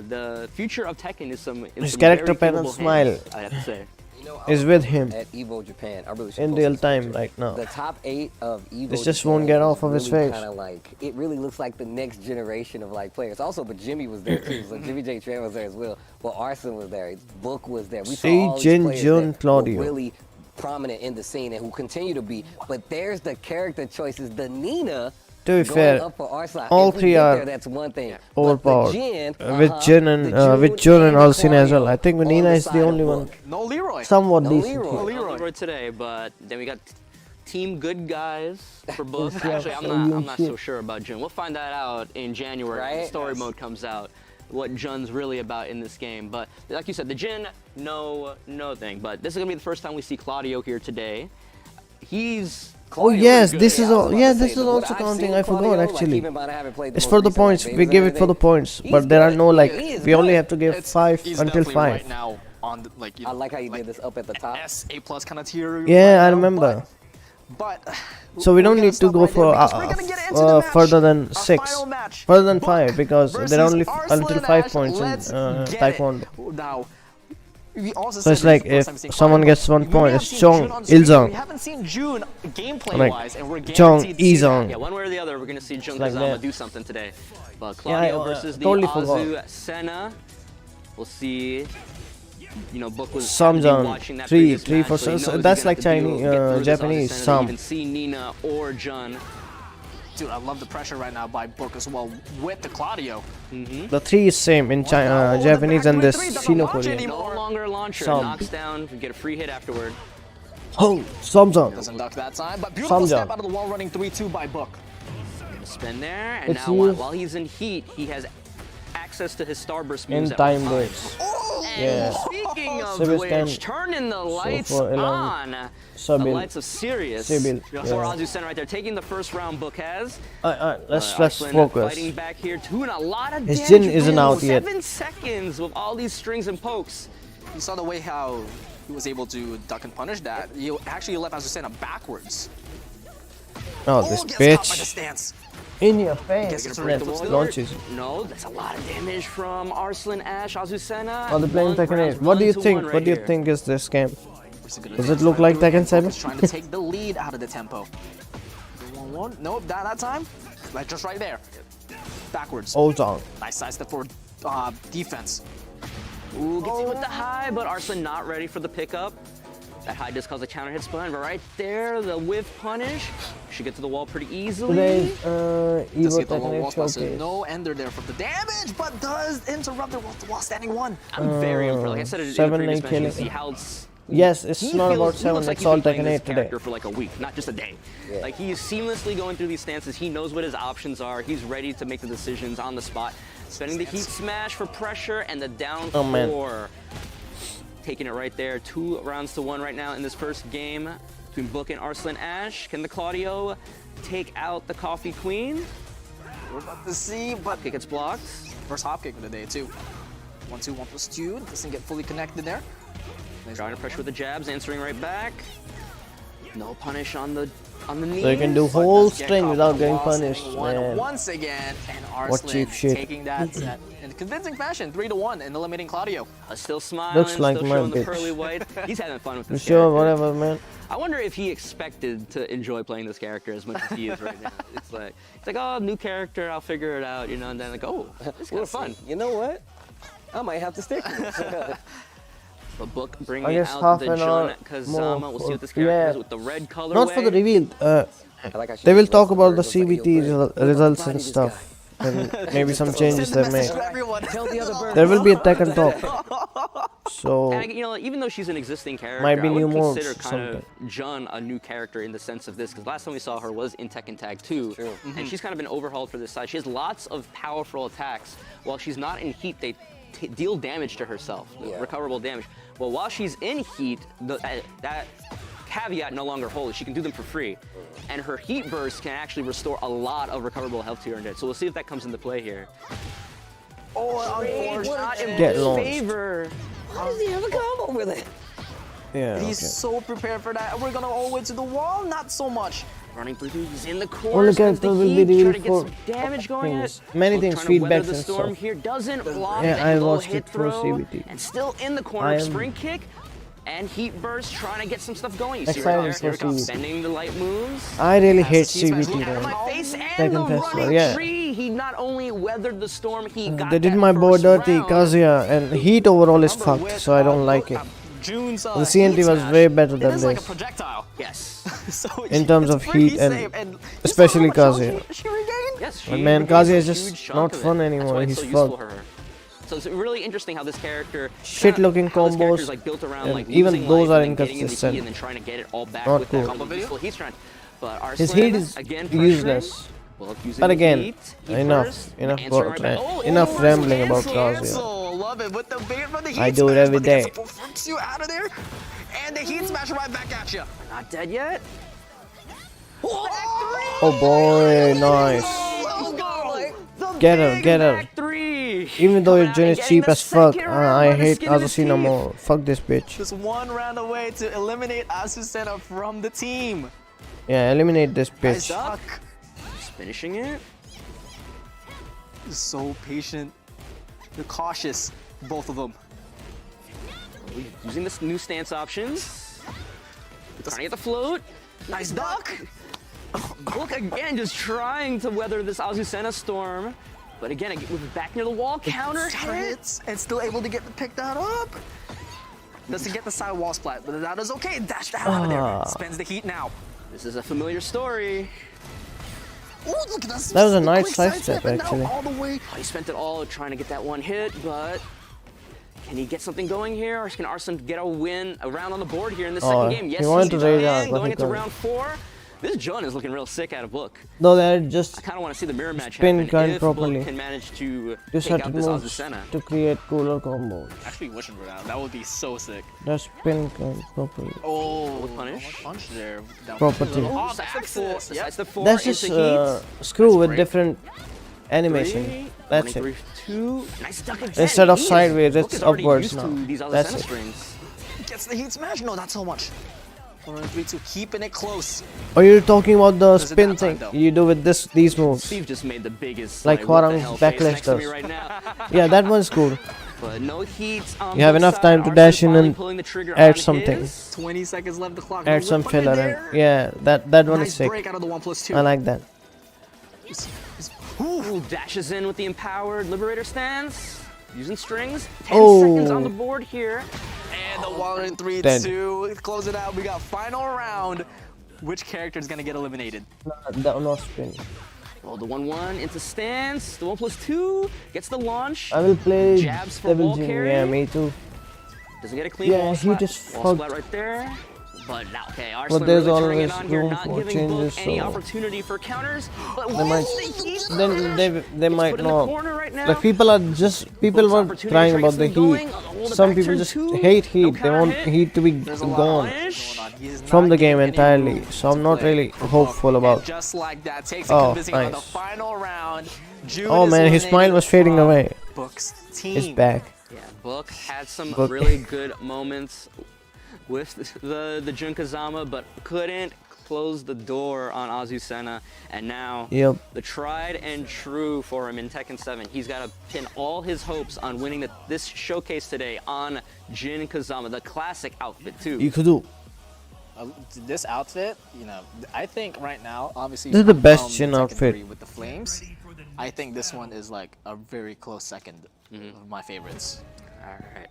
The future of Tekken is some. His some character very panel capable smile hands, I have to say. You know, is with him at Evo Japan. I really should in post real this time picture. right now. The top 8 of Evo This just Japan won't get is off of his really face. Kinda like, it really looks like the next generation of like players. Also, but Jimmy was there too. So Jimmy J. Tran was there as well. Well, Arslan was there. Book was there. We saw See, all these Jin players Jun that Claudio. were really prominent in the scene and who continue to be. But there's the character choices. The Nina To be going fair, up for our side. all If we three get are there, that's one thing. overpowered. But the Jin, With Jin and with Jun and Alcina as well. I think on Nina the is the side of only one Book. No Leroy. somewhat No decent. Leroy. here. No Leroy today, but then we got Team Good Guys for both. Yeah, Actually, I'm not so sure about Jun. We'll find that out in January when the Right? story mode comes out. What Jun's really about in this game. But like you said, the Jin, no thing. But this is gonna be the first time we see Claudio here today. He's Oh Claudio yes, good. this is all. about Yeah, to this say, is but what also I've counting. seen I forgot Claudio, like, actually. even though I haven't played the It's most for the recent points. games We and give it for the everything. points, He's but there are good. no like. He is We only good. have to give 5 He's until definitely 5. right now on the, like, you know, I like how you did this up at the top. S, A+ kind of tier. Yeah, right I now, remember. But So we don't we're gonna need to stop go right there for because we're gonna get into the match. further than Our 6, final match. further than Book 5 because versus there are only Arslan until and 5 Ash. points in Let's get Taekwondo. it. Now, we also So it's said like this is the if first time we've seen someone Claudio, gets but 1 we point, have it's seen Chong, Jun on screen, but Ilzong. We haven't seen Jun gameplay Like, wise, and we're Chong, guaranteed to see that. Izong. Yeah, one way or the other, we're gonna see Jun like Kazama that. do something today. But Yeah, Claudio I versus the totally Azu forgot. Senna. We'll see. You know, Book was Samjang, watching that 3 previous 3 match, for so he knows he's that's gonna like have to Chinese, get through this Japanese. Azu Senna to Sam. even see Nina or Jun. Dude, I love the pressure right now by Book as well with the Claudio. The 3 is same in China, Japanese and this Sino-Korean. No longer launcher. Sam. Knocks down. We get a free hit afterward. Oh, Samjang. Doesn't duck that time, but beautiful Samjang. step out of the wall running 3-2 by Book. Spin there, and It's now used while he's in heat, he has access to his starburst in moves at all time times. breaks. And Yeah. speaking of Service can- which, turning the lights for 11, on. The Sabil. lights of Sirius. Sabil, For yeah. Azu Senna right there, taking the first round. Book has. Let's Arslan focus. Fighting back here, doing a lot of His damage. Jin isn't Ooh, out yet. 7 seconds with all these strings and pokes. You saw the way how he was able to duck and punish that. You actually left Azucena backwards. Oh, this gets caught by the bitch. stance. In your face. Gets Let's the wall. launches. No, that's a lot of damage from Arslan Ash, Azu Senna. Oh, they're playing One Tekken 8. rounds, What do you 1-1 think? right What do you here. think is this game? Where's it gonna Does take? it look like Tekken 7? He's trying to take the lead out of the tempo. 1-1. Nope, that time. Like just right there. Backwards. Ozong. Nice side step for defense. Ooh, gets hit with the high, but Arslan not ready for the pickup. That high does cause a counter hit spin, but right there, the whiff punish. Should get to the wall pretty easily. Today's Does Evo get the low Tekken 8 wall spot, so showcase. no ender there from the damage, but does interrupt it while standing 1. I'm very impressed. Like I said in the 7 previous lane match, you killing. see how it's Yes, it's he not feels- about he 7, looks like it's he's all been playing Tekken this 8 today. character for like a week, not just a day. Like he is seamlessly going through these stances. He knows what his options are. He's ready to make the decisions on the spot. Spending the heat smash for pressure and the down Oh, man. 4. Taking it right there. 2 rounds to 1 right now in this first game between Book and Arslan Ash. Can the Claudio take out the Coffee Queen? We're about to see, but It gets blocked. first hop kick of the day too. 1-2, 1+2. Doesn't get fully connected there. Trying to pressure with the jabs, answering right back. No punish on the knees. So you can do whole string without getting punished, man. Once again, and What Arslan cheap shit. taking that set in a convincing fashion, 3-1, and eliminating Claudio. Still smiling, Looks like still my showing the bitch. pearly white. He's having fun with You this sure? character. Whatever, man. I wonder if he expected to enjoy playing this character as much as he is right now. It's like, oh, new character, I'll figure it out, you know, and then like, oh, it's kind of fun. You know what? I might have to stick with it. The Book I bringing guess out half the an Jun hour Kazama. more We'll see what this for- character yeah. does with the red colorway. Not for the reveal. They will talk about the CBT results and stuff. And maybe some changes they make. Tell the other bird. There will be a Tekken talk. So, And, you know, even though she's an existing character, Might be I would new moves consider or kind of Jun a new character in the sense of this, because last time we saw her was in Tekken Tag 2, and she's kind of been overhauled for this side. She has lots of powerful attacks. While she's not in heat, they deal damage to herself, recoverable damage. Well, while she's in heat, that caveat no longer holds. She can do them for free. And her heat burst can actually restore a lot of recoverable health to her unit. So we'll see if that comes into play here. Oh, Unfortunately, not in Get Book's launched. favor. How does he have a combo with it? yeah. He's Okay. so prepared for that. We're gonna all the way to the wall, not so much. Running through, he's in the corner. Only spends the character will be heat, revealed trying to get for some damage going things. at. Many Book things, trying to weather feedbacks the and storm stuff. here, doesn't block Yeah, that I low watched hit it through throw, CBT. and still in the corner. I am Spring kick and heat burst, trying to get some stuff going. You see excited right there, for here it comes, CBT. spending the light moves. I really hate He's CBT, look at man. My face and Tekken the Festival, running yeah. tree. He not only weathered the storm, he got They did that my boy first dirty, round. Kazuya, and heat overall is Remember fucked, with, so I don't like it. June's The CNT heat was smash, way better it than is like a this. projectile. Yes. So In terms it's of pretty heat safe, and you especially saw how much Kazuya. health she regained? Yes, she But man, regains Kazuya a is just huge chunk not of fun it. anymore. That's why He's it's so useful fucked. for her. So it's really interesting how this character, Shit looking how this character's combos, like built around and like even losing those life are and then getting in the inconsistent. heat and then trying to get it all back Not with cool. that useful heat strength. But His Arslan, heat is again, useless. Well, using But the again, heat enough answering right back. enough rambling about Kazuya. Cancel. Love it with the bait from the heat I do it smash, every but they day. get the rips you out of there, and the heat smash right back at you. Not dead yet. Oh boy, nice. Get her, get her. Even though your Jin is cheap as fuck, I hate Azucena more. Fuck this bitch. Just one round away to eliminate Azucena from the team. Yeah, eliminate this Nice bitch. duck. Just finishing it. So patient. They're cautious, both of them. Using this new stance options. Trying to get the float. Nice duck. Look again, just trying to weather this Azucena storm. But again, with back near the wall, counter hits. And still able to pick that up. Doesn't get the side wall splat, but that is okay. Dash the hell out of there. Spends the heat now. This is a familiar story. Ooh, look at that. That was a nice Quick side step, and now actually. all the way. Oh, he spent it all trying to get that one hit, but can he get something going here? Or can Arslan get a win, a round on the board here in this second game? Yes, he wanted to raise out, can. but Going he into couldn't. round 4. This Jun is looking real sick out of Book. No, they're just I kind of want to see the mirror match spin happen kind if properly. Book can manage to do take out certain this moves Azucena. to create cooler combos. Actually wishing for that. That would be so sick. Just spin kind properly. Oh, punish. Punch there. Down Property. Oh, That's the four. axis. Yep. That's the 4 That's just into heat. screw with different animation. 3, That's 1, it. 3, 2. Nice duck again. Instead of He is- sideways, Book it's is already upwards used now. to these That's Azucena it. strings. Gets the heat smash. No, not so much. 4 and 3, 2. Keeping it close. Oh, you're talking about the Does it spin that time, thing though? you do with these moves. Steve just made the biggest Like what the Hwarang's hell face backlash next to me does. right now. Yeah, that one's cool. But no heat on You have both enough sides. time to Arslan dash in finally and pulling the trigger add on something. his. 20 seconds left. The clock. Add some Whip under filler there. in. Yeah, that one Nice is sick. break out of the 1+2. I like that. Ooh, dashes in with the empowered Liberator stance. Using strings. 10 Oh. seconds on the board here. And the 1 and 3, Dead. 2. Close it out. We got final round. Which character is gonna get eliminated? No spin. Oh, the 1-1 into stance. The 1+2 gets the launch. I will play Jabs for Devil wall Jin. carry. Yeah, me too. Doesn't get a clean Yeah, wall he splat. just Wall fucked. splat right there. But now, okay, Arslan there's really turning it always on here, room not for giving Book changes, any so- opportunity for counters. But They might, then they It's might put in the not. corner right now. Like people were opportunity crying to try about to the get something heat. going. Hold it Some back, people turn just 2. hate heat. No They counter want hit. heat to be There's a lot gone of punish going on. He is from not the game giving any entirely. room So I'm to not play really for hopeful Book. about. And just like that, takes it Oh, convincing on the nice. final round. June Oh is man, his smile eliminated was fading from away. Book's team. It's back. Yeah, Book had some Book. really good moments with the Junkazama, but couldn't close the door on Azucena. And now Yep. the tried and true for him in Tekken 7. He's got to pin all his hopes on winning this showcase today on Jin Kazama, the classic outfit too. You could do. This outfit, you know, I think right now, obviously, This is the best from Jin Tekken outfit. 3 with the flames. I think this one is like a very close second of my favorites. All right.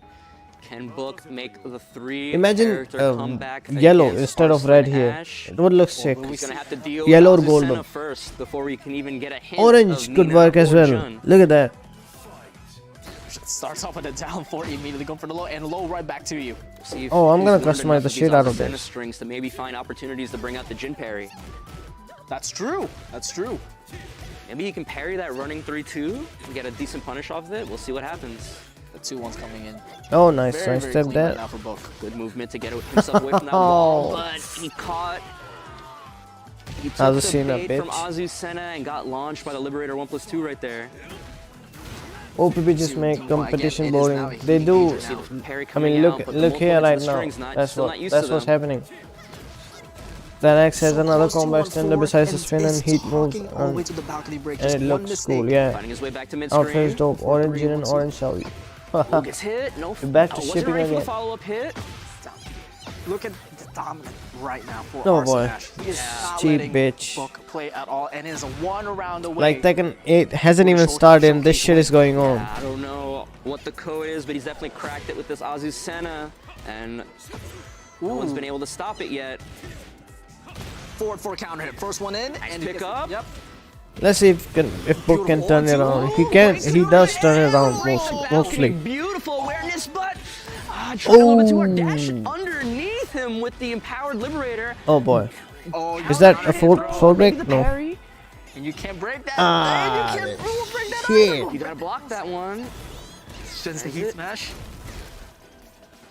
Can Book make the 3 Imagine character comeback yellow against instead of Arslan red here. Ash? It would look sick. He's gonna have to deal Yellow or with golden. Azucena first before we can even get a hint Orange of could Nina work as or well. Jun. Look at that. Starts off with a down 4, immediately going for the low, and low right back to you. See if Oh, I'm he's gonna learned customize enough the of shit these out of Azucena this. strings to maybe find opportunities to bring out the Jin parry. That's true. That's true. Maybe he can parry that running 3-2 and get a decent punish off of it. We'll see what happens. The 2-1's coming in. Oh, nice Very, side very step clean there. right now for Book. Good movement to get himself away from that wall, but he caught. He took the Azucena, bait from bitch. Azucena and got launched by the Liberator 1+2 right there. OPP just make Again, competition it is boring. now a They heat do. major See now. the parry I coming mean, out, look but the here multiple right hits of the now. strings not, That's still what. not used That's to what's them. happening. That X has So another close to combo 1-4, extender besides the and spin and is heat moves, talking all the way to the balcony break. and Just it one looks cool. mistake. Yeah. Finding his way back to mid-screen. Outfit is dope. Orange Jin and 4-3, orange Xiaoyu. Ooh, gets hit. No. You're back to wasn't shipping ready for the again. follow-up hit. Look at dominant right now for No, Arsene boy. Ash. He is not Cheap letting bitch. Book play at all, and is 1 round away. Like Tekken 8 hasn't even started and this shit is going on. I don't know what the code is, but he's definitely cracked it with this Azucena, and no one's been able to stop it yet. Forward 4 counter hit. First one in, and pick up. Yep. Let's see if Book can turn it around. He does turn it around mostly. Beautiful awareness, but trying a little bit too hard. Dash Oh. underneath him with the empowered liberator. Oh boy. Oh, Is that a full break? No. And you can't break that. Ah, and you can't break that shit. either. You gotta block that one. Sends the heat smash.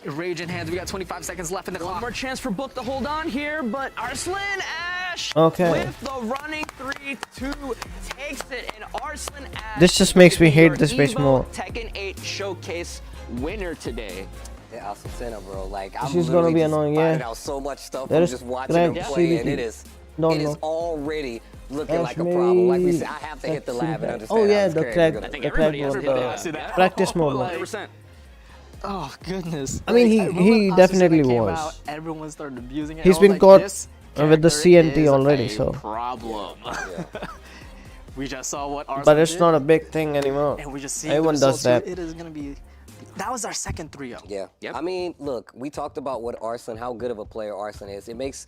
Rage in hands. We got 25 seconds left in the clock. One more chance for Book to hold on here, but Arslan Ash Okay. with the running 3-2 takes it, and Arslan Ash. This just makes me is hate your this bitch Evo more. Tekken 8 showcase winner today. Yeah, Azucena, bro. Like, I'm She's gonna literally be just annoying, finding yeah. out so much stuff There from is just watching him correct play, and CBT. it is No. already looking Ash like a problem. Like we may said, I have to hit the lab and succeed. understand Oh how yeah, this the character's crack, gonna I think the everybody crack has mode, to hit the lab. practice mode. 100%. Oh goodness. I mean, Like, he when Azucena definitely came was. out, everyone started abusing it. He's I was been like, caught this with the character CNT is already, a so. problem. We just saw what Arslan But it's did, not a big thing anymore. and we just see Everyone the does results. that. It is gonna be. That was our second 3-0. Yeah. Yep. I mean, look, we talked about what Arslan, how good of a player Arslan is. It makes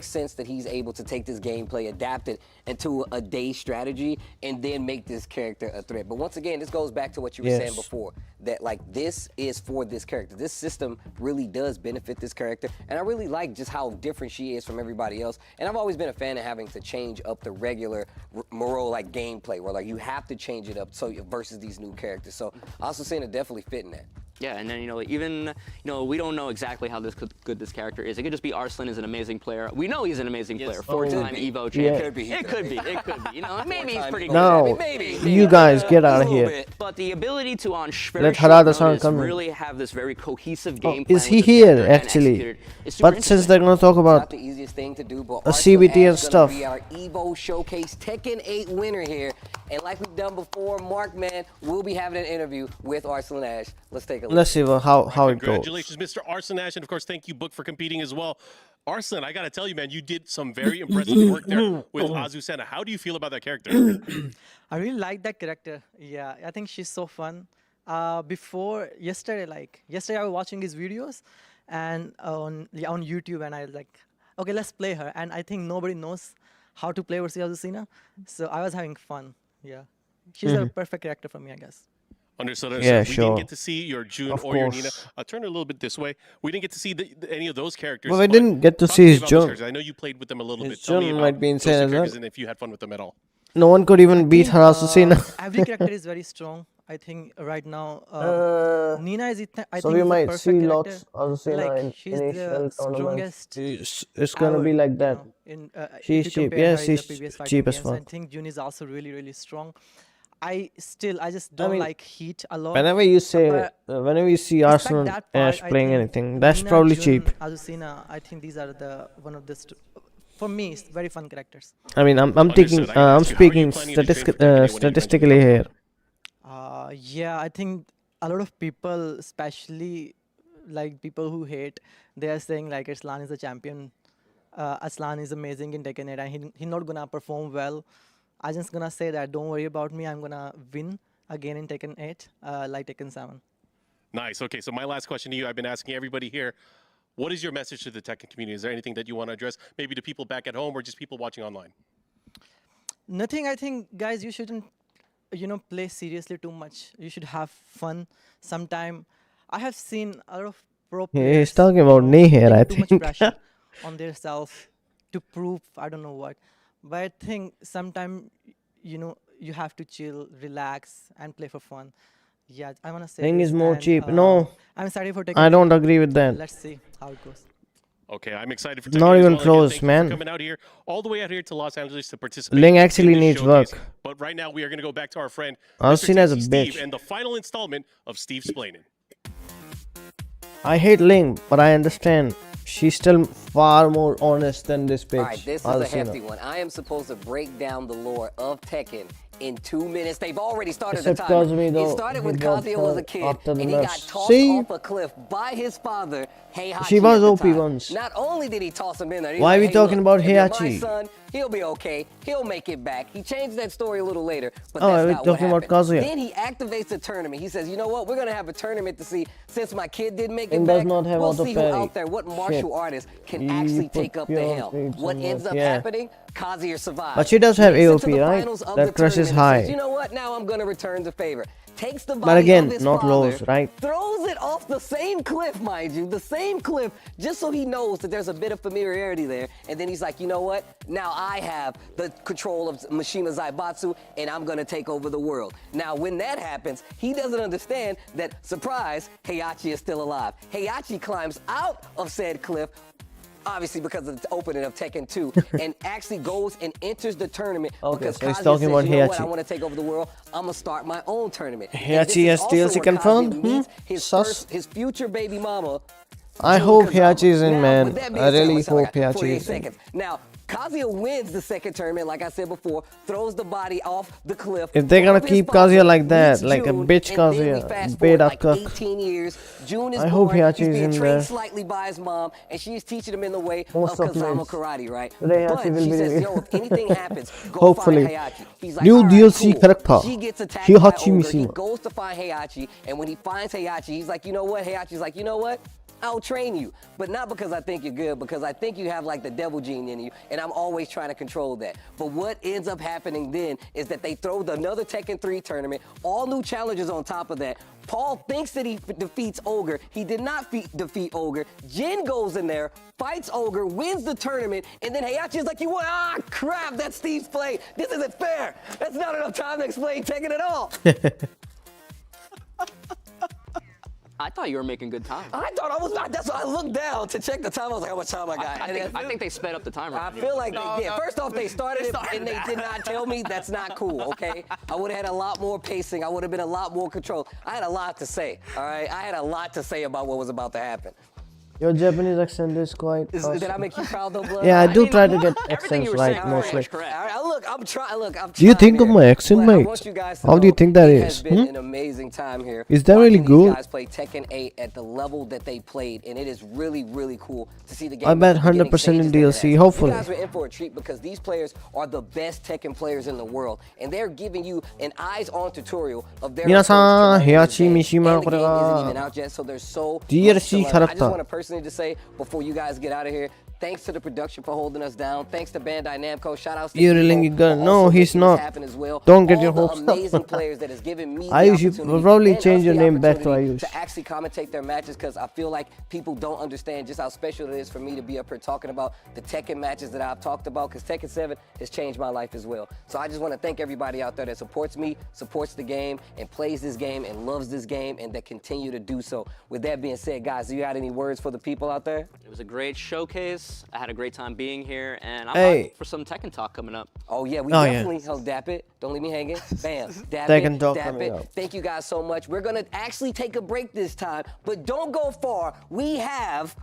sense that he's able to take this gameplay, adapt it into a day strategy, and then make this character a threat. But once again, this goes back to what you were saying before, that like this is for this character. This system really does benefit this character, and I really like just how different she is from everybody else. And I've always been a fan of having to change up the regular Moreau like gameplay, where like you have to change it up so versus these new characters. So Azucena definitely fitting that. Yeah, and then even we don't know exactly how good this character is. It could just be Arslan is an amazing player. We know he's an amazing player, 4-time Evo champion. Yeah. It could be. Maybe he's pretty good. No, Maybe. you guys get out of here. But the ability to on very Let short Harada-san notice come in. really have this very cohesive Oh, game is plan he with the here character and actually? execute it. It's super But since they're gonna talk Not about the easiest thing to do, but a Arslan CBT and Ash stuff. gonna be our Evo Showcase Tekken 8 winner here. And like we've done before, Mark, man, we'll be having an interview with Arslan Ash. Let's take a look. let's see how it goes. Congratulations, Mr. Arslan Ash, and of course, thank you, Book, for competing as well. Arslan, I gotta tell you, man, you did some very impressive work there with Azucena. How do you feel about that character? I really like that character. Yeah, I think she's so fun. Yesterday I was watching his videos and on YouTube, and I was like, okay, let's play her. And I think nobody knows how to play versus Azucena, so I was having fun. Yeah, she's a perfect character for me, I guess. Understood. Yeah, we sure. didn't get to see your June Of or your Nina. course. I'll turn it a little bit this way. We didn't get to see any of those characters. Well, we but didn't get to talk see me his about those June. characters. I know you played with them a little His bit. Tell me June about might be those insane two as well. characters and if you had fun with them at all. No one could even beat Azucena. Every character is very strong. I think right now Nina is. I So think we is the might perfect see character. lots Azucena Like, in she's initial the tournaments. strongest. It's gonna be like that. If She's you cheap. compare Yeah, her in the she's previous fighting cheap as games, I fuck. think June is also really strong. I just don't mean, like Heat a lot. Whenever you say, But whenever you see despite Arsenal that part, Ash I playing think anything, that's Nina, probably June, cheap. Azucena, I think these are one of the for me it's very fun characters. I mean, I'm Understood. taking, I gotta I'm ask you, how are you speaking planning to train for Tekken 8 when you statistically here. Yeah, I think a lot of people, especially like people who hate, they are saying like Arslan is a champion. Arslan is amazing in Tekken 8 and he's not gonna perform well. I'm just gonna say that don't worry about me. I'm gonna win again in Tekken 8, like Tekken 7. Nice. Okay, so my last question to you, I've been asking everybody here, what is your message to the Tekken community? Is there anything that you want to address, maybe to people back at home or just people watching online? Nothing. I think, guys, you shouldn't, play seriously too much. You should have fun sometime. I have seen a lot of pro players. He's talking about knee here, I too much think. pressure on their self to prove I don't know what. But I think sometimes, you have to chill, relax, and play for fun. Yeah, I want to say. Thing this, is more and, cheap. No, I'm excited for Tekken. I don't agree with that. Let's see how it goes. Okay, I'm excited for Not Tekken as even well. Again, close, thank you man. for coming out here, all the way out here to Los Angeles to participate. Ling in actually this needs showcase. work. But right now, we are going to go back to our friend, I was Mr. seen as a Tasty bitch. Steve, and the final installment of Steve Splainin. I hate Ling, but I understand She's still far more honest than this bitch. All right, this is a hefty one. I am supposed to break down the lore of Tekken in 2 minutes. They've already started the Except timer. Kazumi, though, It started he when got Kazuya was a hurt kid, after the and he got match. tossed See? off a cliff by his father, Heihachi. She was at the OP time. once. Not only did he toss him in there, he's Why like, are we hey, talking look, about if you're my Heihachi? son, he'll be okay. He'll make it back. He changed that story a little later, but Oh, that's we're not what talking about happened. Kazuya. Then he activates the tournament. He says, you know what? We're going to have a tournament to see, since my kid didn't make it And back, does not have we'll auto see who parry. out there, what martial Shit. artist can You actually put take up the your helm. feet What ends somewhat, up yeah. happening? Kazuya survives. But she does have Makes it to AOP, the right? finals of That the crush is tournament and high. says, you know what? Now I'm going to return the favor. Takes the body But again, of his not father, lows, right? throws it off the same cliff, mind you, the same cliff, just so he knows that there's a bit of familiarity there. And then he's like, you know what? Now I have the control of Mishima Zaibatsu, and I'm going to take over the world. Now, when that happens, he doesn't understand that, surprise, Heihachi is still alive. Heihachi climbs out of said cliff, obviously because of the opening of Tekken 2, and actually goes and enters the tournament Okay, because so he's Kazuya talking says, about you know what, I Heihachi. want to take over the world. I'm going to start my own tournament. And Heihachi this is has also DLC where confirmed? Kazuya meets his Sus. his future baby mama. I Jun hope Kazama. Heihachi is in, Now, man. with that being I said, really I'm sorry, hope I got Heihachi 48 is in. seconds. Now, Kazuya wins the second tournament, like I said before, throws the body off the cliff. If they're gonna One of his keep father Kazuya like that, meets like a Jun, bitch and then we Kazuya, fast beta forward like cuck. 18 years. Jun is I hope born. Heihachi He's is being in trained there. slightly by his mom, and she's teaching him in the way Most of of Kazama mates. karate, right? Heihachi But will she be says, there. yo, if anything happens, go Hopefully. find Heihachi. He's like, New all right, DLC cool. character. She gets attacked by Heihachi Ogre. He Mishima. goes to find Heihachi, and when he finds Heihachi, he's like, you know what? Heihachi's like, you know what? I'll train you, but not because I think you're good, because I think you have like the devil gene in you, and I'm always trying to control that. But what ends up happening then is that they throw another Tekken 3 tournament, all new challenges on top of that. Paul thinks that he defeats Ogre. He did not defeat Ogre. Jin goes in there, fights Ogre, wins the tournament, and then Heihachi's like, you won? Ah, crap, that's Steve's play. This isn't fair. That's not enough time to explain Tekken at all. I thought you were making good time. I thought I was. That's why I looked down to check the time. I was like, how much time I got? I think they sped up the timer. I feel like first off, they started it and they did not tell me. That's not cool, okay? I would have had a lot more pacing. I would have been a lot more control. I had a lot to say, all right? I had a lot to say about what was about to happen. Your Japanese accent is quite awesome. Did I make you proud though, Blood? Yeah, I do mean, try to get everything accents you were right saying mostly. was correct. All right, look, I'm trying. Look, I'm. Do you think trying of my here. accent, But I mate? want you guys to How do you know think that it is? has been an amazing time here. Is that really watching good? These guys play Tekken 8 at the level that they played, and it is really, really cool to see the game. I bet at the beginning 100% in stages that it DLC, has. hopefully. You guys were in for a treat because these players are the best Tekken players in the world, and they're giving you an eyes-on tutorial of their approach to 皆さん、 learning this Heihachi game. Mishima And the game これ isn't even が out yet, so there's so much to DLC learn. キャラ I ク just タ want ー to personally just say before you guys get out of here, thanks to the production for holding us down. Thanks to Bandai Namco. Shout outs to You're Evo really for good. No, also he's making this not. happen as well. Don't get All your the hopes amazing up. players that has given me the Ayush, you opportunity probably and change us your the name back to opportunity Ayush. to actually commentate their matches, because I feel like people don't understand just how special it is for me to be up here talking about the Tekken matches that I've talked about, because Tekken 7 has changed my life as well. So I just want to thank everybody out there that supports me, supports the game, and plays this game and loves this game, and that continue to do so. With that being said, guys, do you got any words for the people out there? It was a great showcase. I had a great time being here, and I'm Hey. hyped for some Tekken talk coming up. Oh yeah, we Oh, yeah. definitely help dap it. Don't leave me hanging. Bam, dap Tekken it, talk dap coming it. up. Thank you guys so much. We're gonna actually take a break this time, but don't go far. We have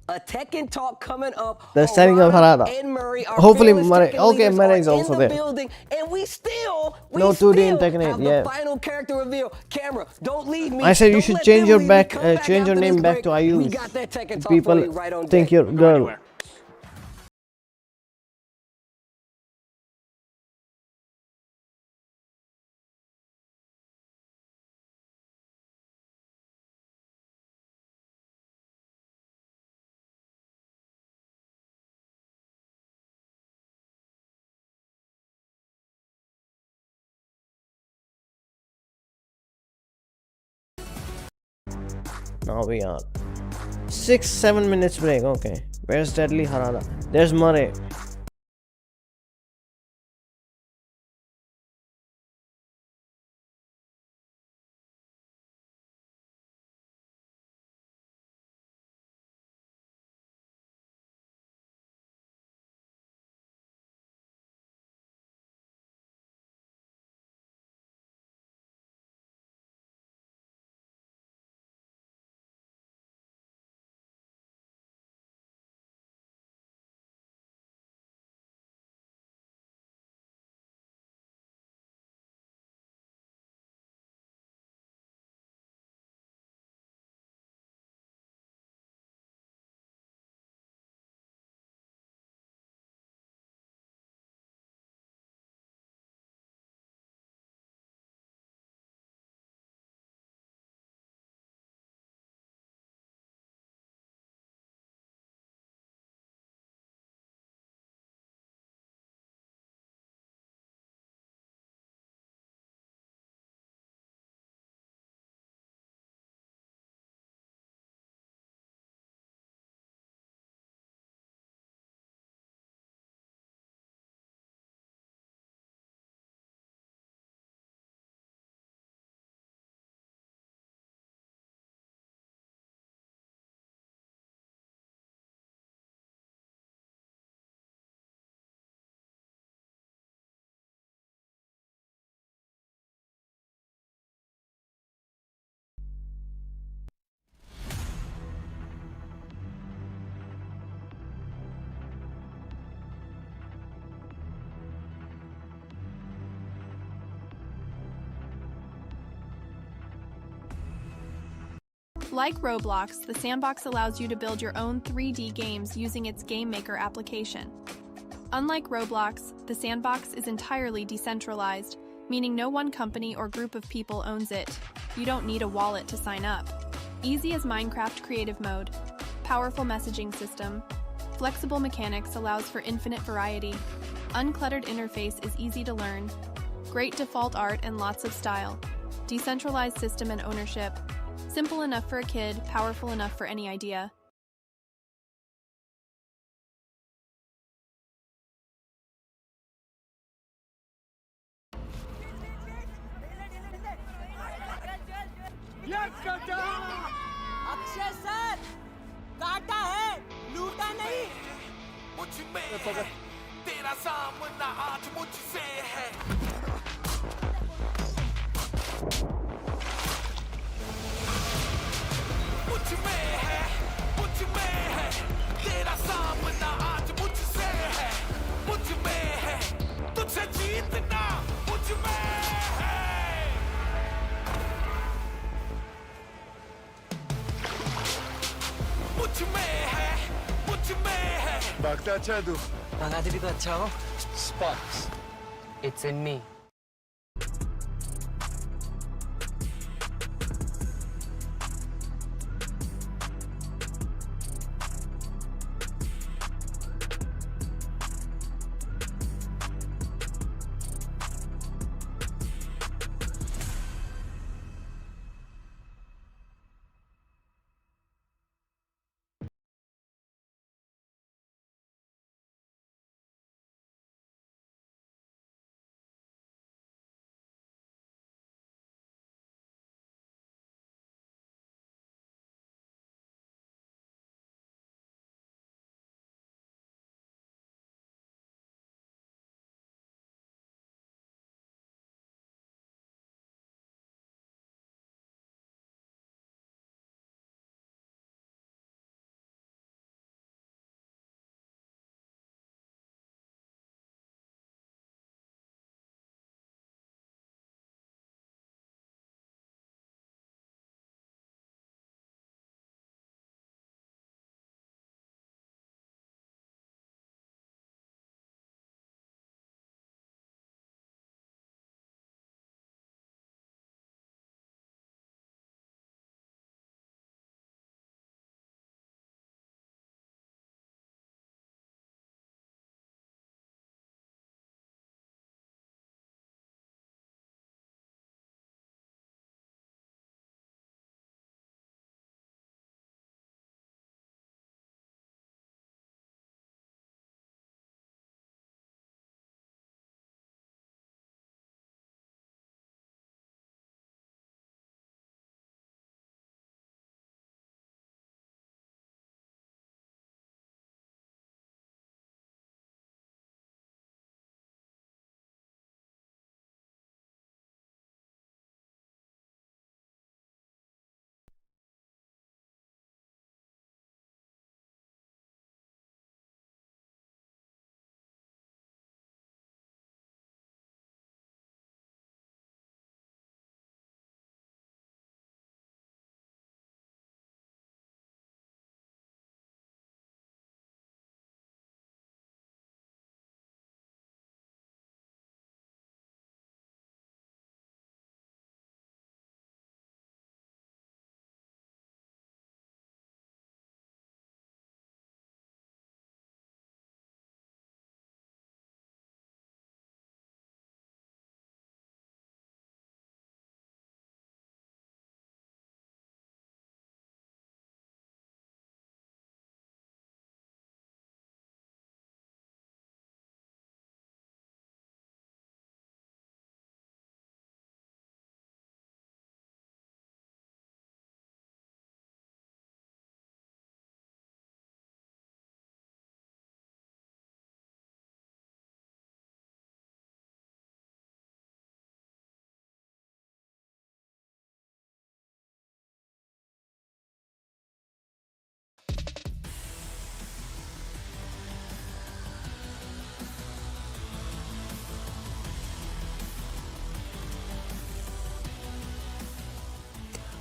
a Tekken talk coming up. They're setting up Harada Harada. and Murray, our Hopefully fearless Murray- Tekken okay, leaders Murray are is also in the there. building, and we still No 2D in Tekken 8, have yeah. the final character reveal. Camera, don't leave me. I said you Don't should let change them your leave me. back, Come change your after name this back break. to Ayush. We got that Tekken talk People for you right on think deck. you're girl. Now we are 6-7 minutes break. Okay, where's Deadly Harada? There's Murray. Like Roblox, the sandbox allows you to build your own 3D games using its Game Maker application. Unlike Roblox, the sandbox is entirely decentralized, meaning no one company or group of people owns it. You don't need a wallet to sign up. Easy as Minecraft creative mode. Powerful messaging system. Flexible mechanics allows for infinite variety. Uncluttered interface is easy to learn. Great default art and lots of style. Decentralized system and ownership. Simple enough for a kid, powerful enough for any idea. Akshay sir काटा है लूटा नहीं तेरा सामना आज मुझसे है मुझ में है तेरा सामना आज मुझसे है मुझ में है तुझसे जीतना मुझ में है मुझ में है भागता अच्छा तू भगाते भी तो अच्छा हो Sparks. It's in me.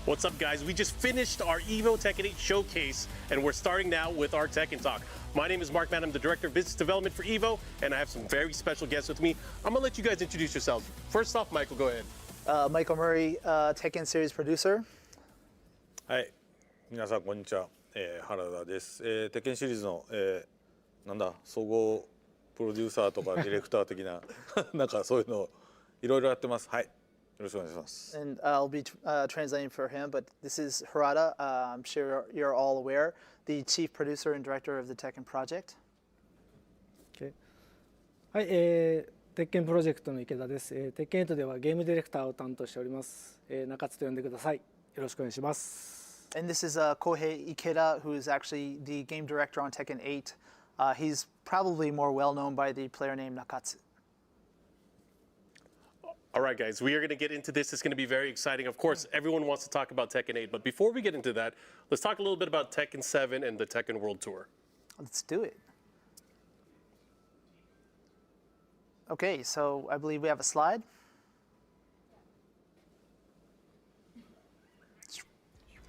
What's up, guys? We just finished our Evo Tekken 8 showcase, and we're starting now with our Tekken Talk. My name is Mark Mann. I'm the Director of Business Development for Evo, and I have some very special guests with me. I'm going to let you guys introduce yourselves. First off, Michael, go ahead. Michael Murray, Tekken Series Producer. はい、皆さんこんにちは、原田です。テッケンシリーズの、なんだ総合プロデューサーとかディレクター的ななんかそういうのいろいろやってます。はい、よろしくお願いします。And I'll be translating for him, but this is Harada. I'm sure you're all aware, the Chief Producer and Director of the Tekken Project. Okay. はい、テッケンプロジェクトの池田です。テッケン8ではゲームディレクターを担当しております。中津と呼んでください。よろしくお願いします。And this is Kohei Ikeda, who is actually the game director on Tekken 8. He's probably more well known by the player name Nakatsu. All right, guys, we are going to get into this. It's going to be very exciting. Of course, everyone wants to talk about Tekken 8, but before we get into that, let's talk a little bit about Tekken 7 and the Tekken World Tour. Let's do it. Okay, so I believe we have a slide.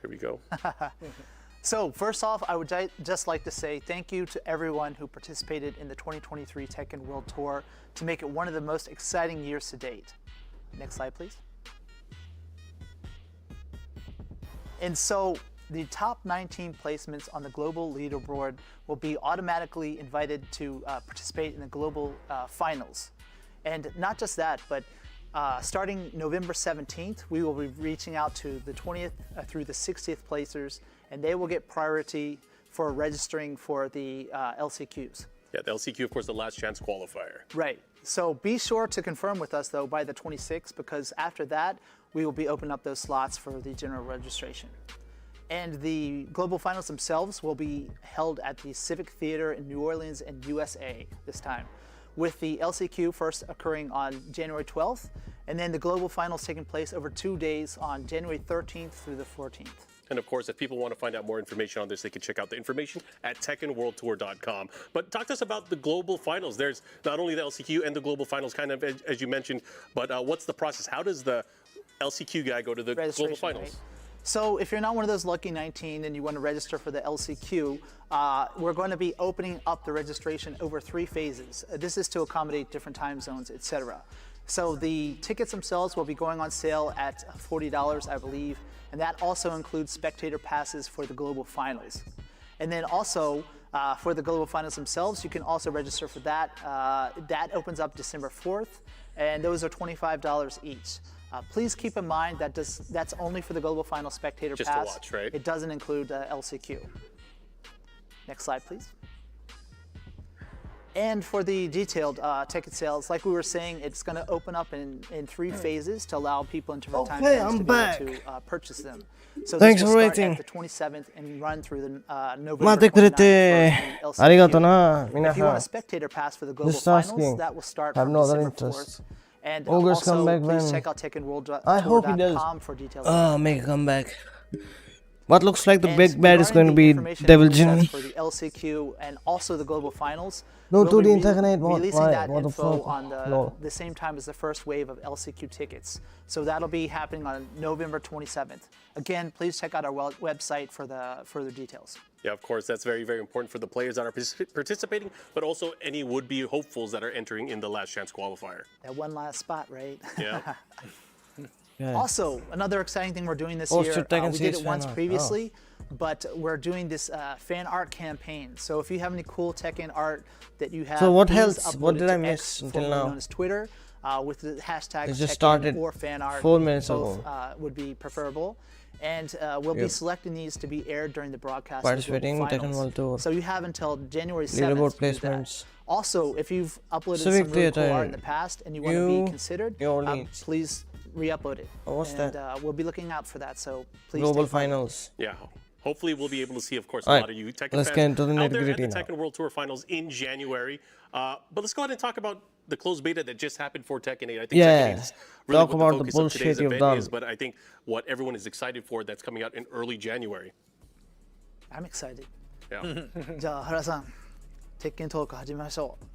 Here we go. So first off, I would just like to say thank you to everyone who participated in the 2023 Tekken World Tour to make it one of the most exciting years to date. Next slide, please. And so the top 19 placements on the global leaderboard will be automatically invited to participate in the global finals. And not just that, but starting November 17th, we will be reaching out to the 20th through the 60th placers, and they will get priority for registering for the LCQs. Yeah, the LCQ, of course, the last chance qualifier. Right. So be sure to confirm with us, though, by the 26th, because after that, we will be opening up those slots for the general registration. And the global finals themselves will be held at the Civic Theater in New Orleans and USA this time, with the LCQ first occurring on January 12th, and then the global finals taking place over 2 days on January 13th through the 14th. And of course, if people want to find out more information on this, they can check out the information at TekkenWorldTour.com. But talk to us about the global finals. There's not only the LCQ and the global finals, kind of as you mentioned, but what's the process? How does the LCQ guy go to the global finals? Right? So if you're not one of those lucky 19 and you want to register for the LCQ, we're going to be opening up the registration over 3 phases. This is to accommodate different time zones, etc. So the tickets themselves will be going on sale at $40, I believe, and that also includes spectator passes for the global finals. And then also for the global finals themselves, you can also register for that. That opens up December 4th, and those are $25 each. Please keep in mind that that's only for the global final spectator Just pass. to watch, right? It doesn't include LCQ. Next slide, please. And for the detailed ticket sales, like we were saying, it's going to open up in 3 phases to allow people in different time zones to be able to purchase them. So Thanks this will for start waiting. at the 27th and run through the 待 November ってくれ 29th て for the ありがと LCQ. な皆 If you want さ a ん spectator pass for the global Just finals, asking. that will start I have from no other December 4th. interest. And Ogres come also, back please when check out I hope he does TekkenWorld.tour.com for details. make a comeback. What looks like the And big bad is regarding going to the be information Devil and Jimmy. process for the LCQ and also the global finals. No, we'll be to the internet, what? releasing Why? that What the info fuck? on No. the same time as the first wave of LCQ tickets. So that'll be happening on November 27th. Again, please check out our website for the further details. Yeah, of course, that's very, very important for the players that are participating, but also any would-be hopefuls that are entering in the last chance qualifier. That one last spot, right? Yeah. Yeah. Also, another exciting thing we're doing this Oh, year, so Tekken we did series it once fan art. previously, but we're doing this fan art campaign. So if you have any cool Tekken art that you have, So what please else? upload What it did to I miss X, until formerly now? known as Twitter, with the hashtag It just Tekken started or fan art. 4 minutes Both ago. would be preferable. And we'll be Yep. selecting these to be aired during the broadcast of the Participating in global Tekken finals. World Tour. So you have until January 7th Leaderboard to do that. placements. Also, if you've uploaded Civic some really cool Theater, art in the past and you want to New be considered, Orleans. please re-upload it. Oh, what's and that? We'll be looking out for that, so please Global stay tuned. finals. Yeah. Hopefully, we'll be able to see, of course, a Alright, lot of you Tekken let's fans get into the out there at nitty-gritty the now. Tekken World Tour Finals in January. But let's go ahead and talk about the closed beta that just happened for Tekken 8. I think Yeah. Tekken 8 is really Talk what about the the focus of bullshit today's you've event done. is, but I think what everyone is excited for that's coming out in early January. I'm excited. Yeah. じゃあ原さん、鉄拳トーク始めましょう。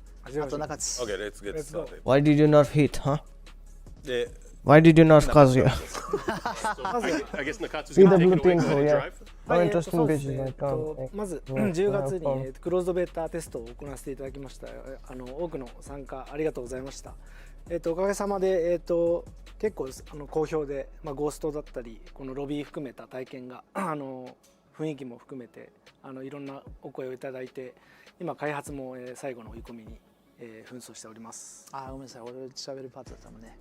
あと中津。 Okay, let's get started. Why did you not hit, huh? で、Why did you not Kazuya? I guess Nakatsu's See gonna the take blue it away. thing, Go ahead and yeah. drive. How interesting そうですね bitches I can't. まず Yeah, 10月 no に problem. クローズドベータテストを行わせていただきました。多くの参加ありがとうございました。おかげさまで結構好評で、ゴーストだったりこのロビー含めた体験が雰囲気も含めていろんなお声をいただいて、今開発も最後の追い込みに紛争しております。あ、ごめんなさい。俺喋るパートだったもんね。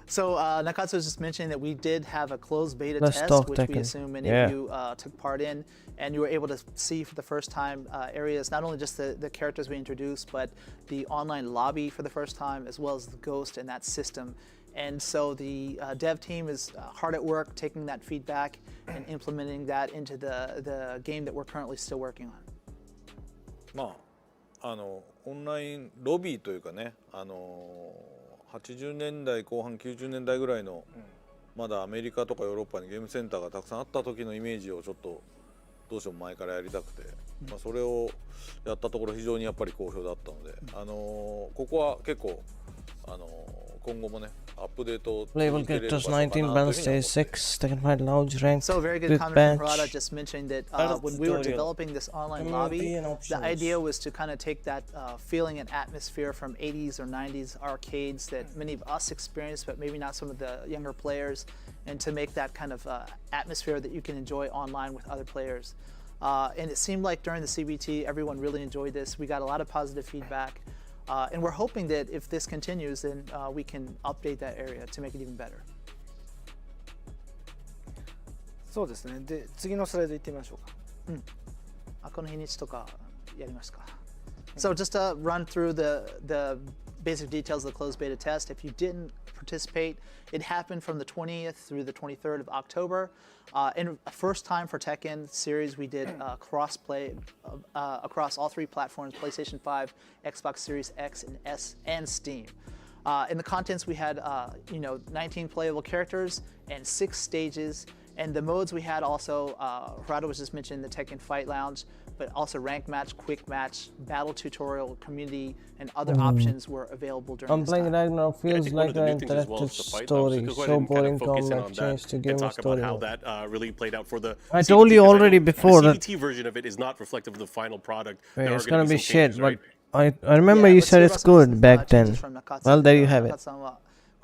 So Nakatsu was just mentioning that we did have a closed beta Let's test, talk which we Tekken. assume many Yeah. of you took part in, and you were able to see for the first time areas, not only just the characters we introduced, but the online lobby for the first time, as well as the ghost and that system. And so the dev team is hard at work taking that feedback and implementing that into the game that we're currently still working on. まあオンラインロビーというかね、80年代後半90年代ぐらいの、まだアメリカとかヨーロッパにゲームセンターがたくさんあった時のイメージをちょっとどうしても前からやりたくて、それをやったところ非常にやっぱり好評だったので、ここは結構今後もねアップデートを Playable characters 19, balance stage 6, Tekken Fight Lounge, ranked, So very good with comment from bench. Parada, just mentioning that when we were developing this online lobby, the idea was to kind of take that feeling and atmosphere from 80s or 90s arcades that many of us experienced, but maybe not some of the younger players, and to make that kind of atmosphere that you can enjoy online with other players. And it seemed like during the CBT, everyone really enjoyed this. We got a lot of positive feedback. And we're hoping that if this continues, then we can update that area to make it even better. そうですね。で、次のスライド行ってみましょうか。この日にちとかやりますか。So just to run through the basic details of the closed beta test. If you didn't participate, it happened from the 20th through the 23rd of October. And first time for Tekken series, we did cross-play across all three platforms: PlayStation 5, Xbox Series X and S, and Steam. In the contents, we had 19 playable characters and 6 stages. And the modes we had also, Rado was just mentioning the Tekken Fight Lounge, but also rank match, quick match, battle tutorial, community, and other options were available during I'm this playing time. Ragnarok, feels like an interactive story, so boring combat change to game talk story. about how that really played out for the I told you already before the that CBT version of it is not reflective of the final product. Wait, There it's are gonna be some shit, changes, but right? I remember you said it's good back then. Well, there you have it.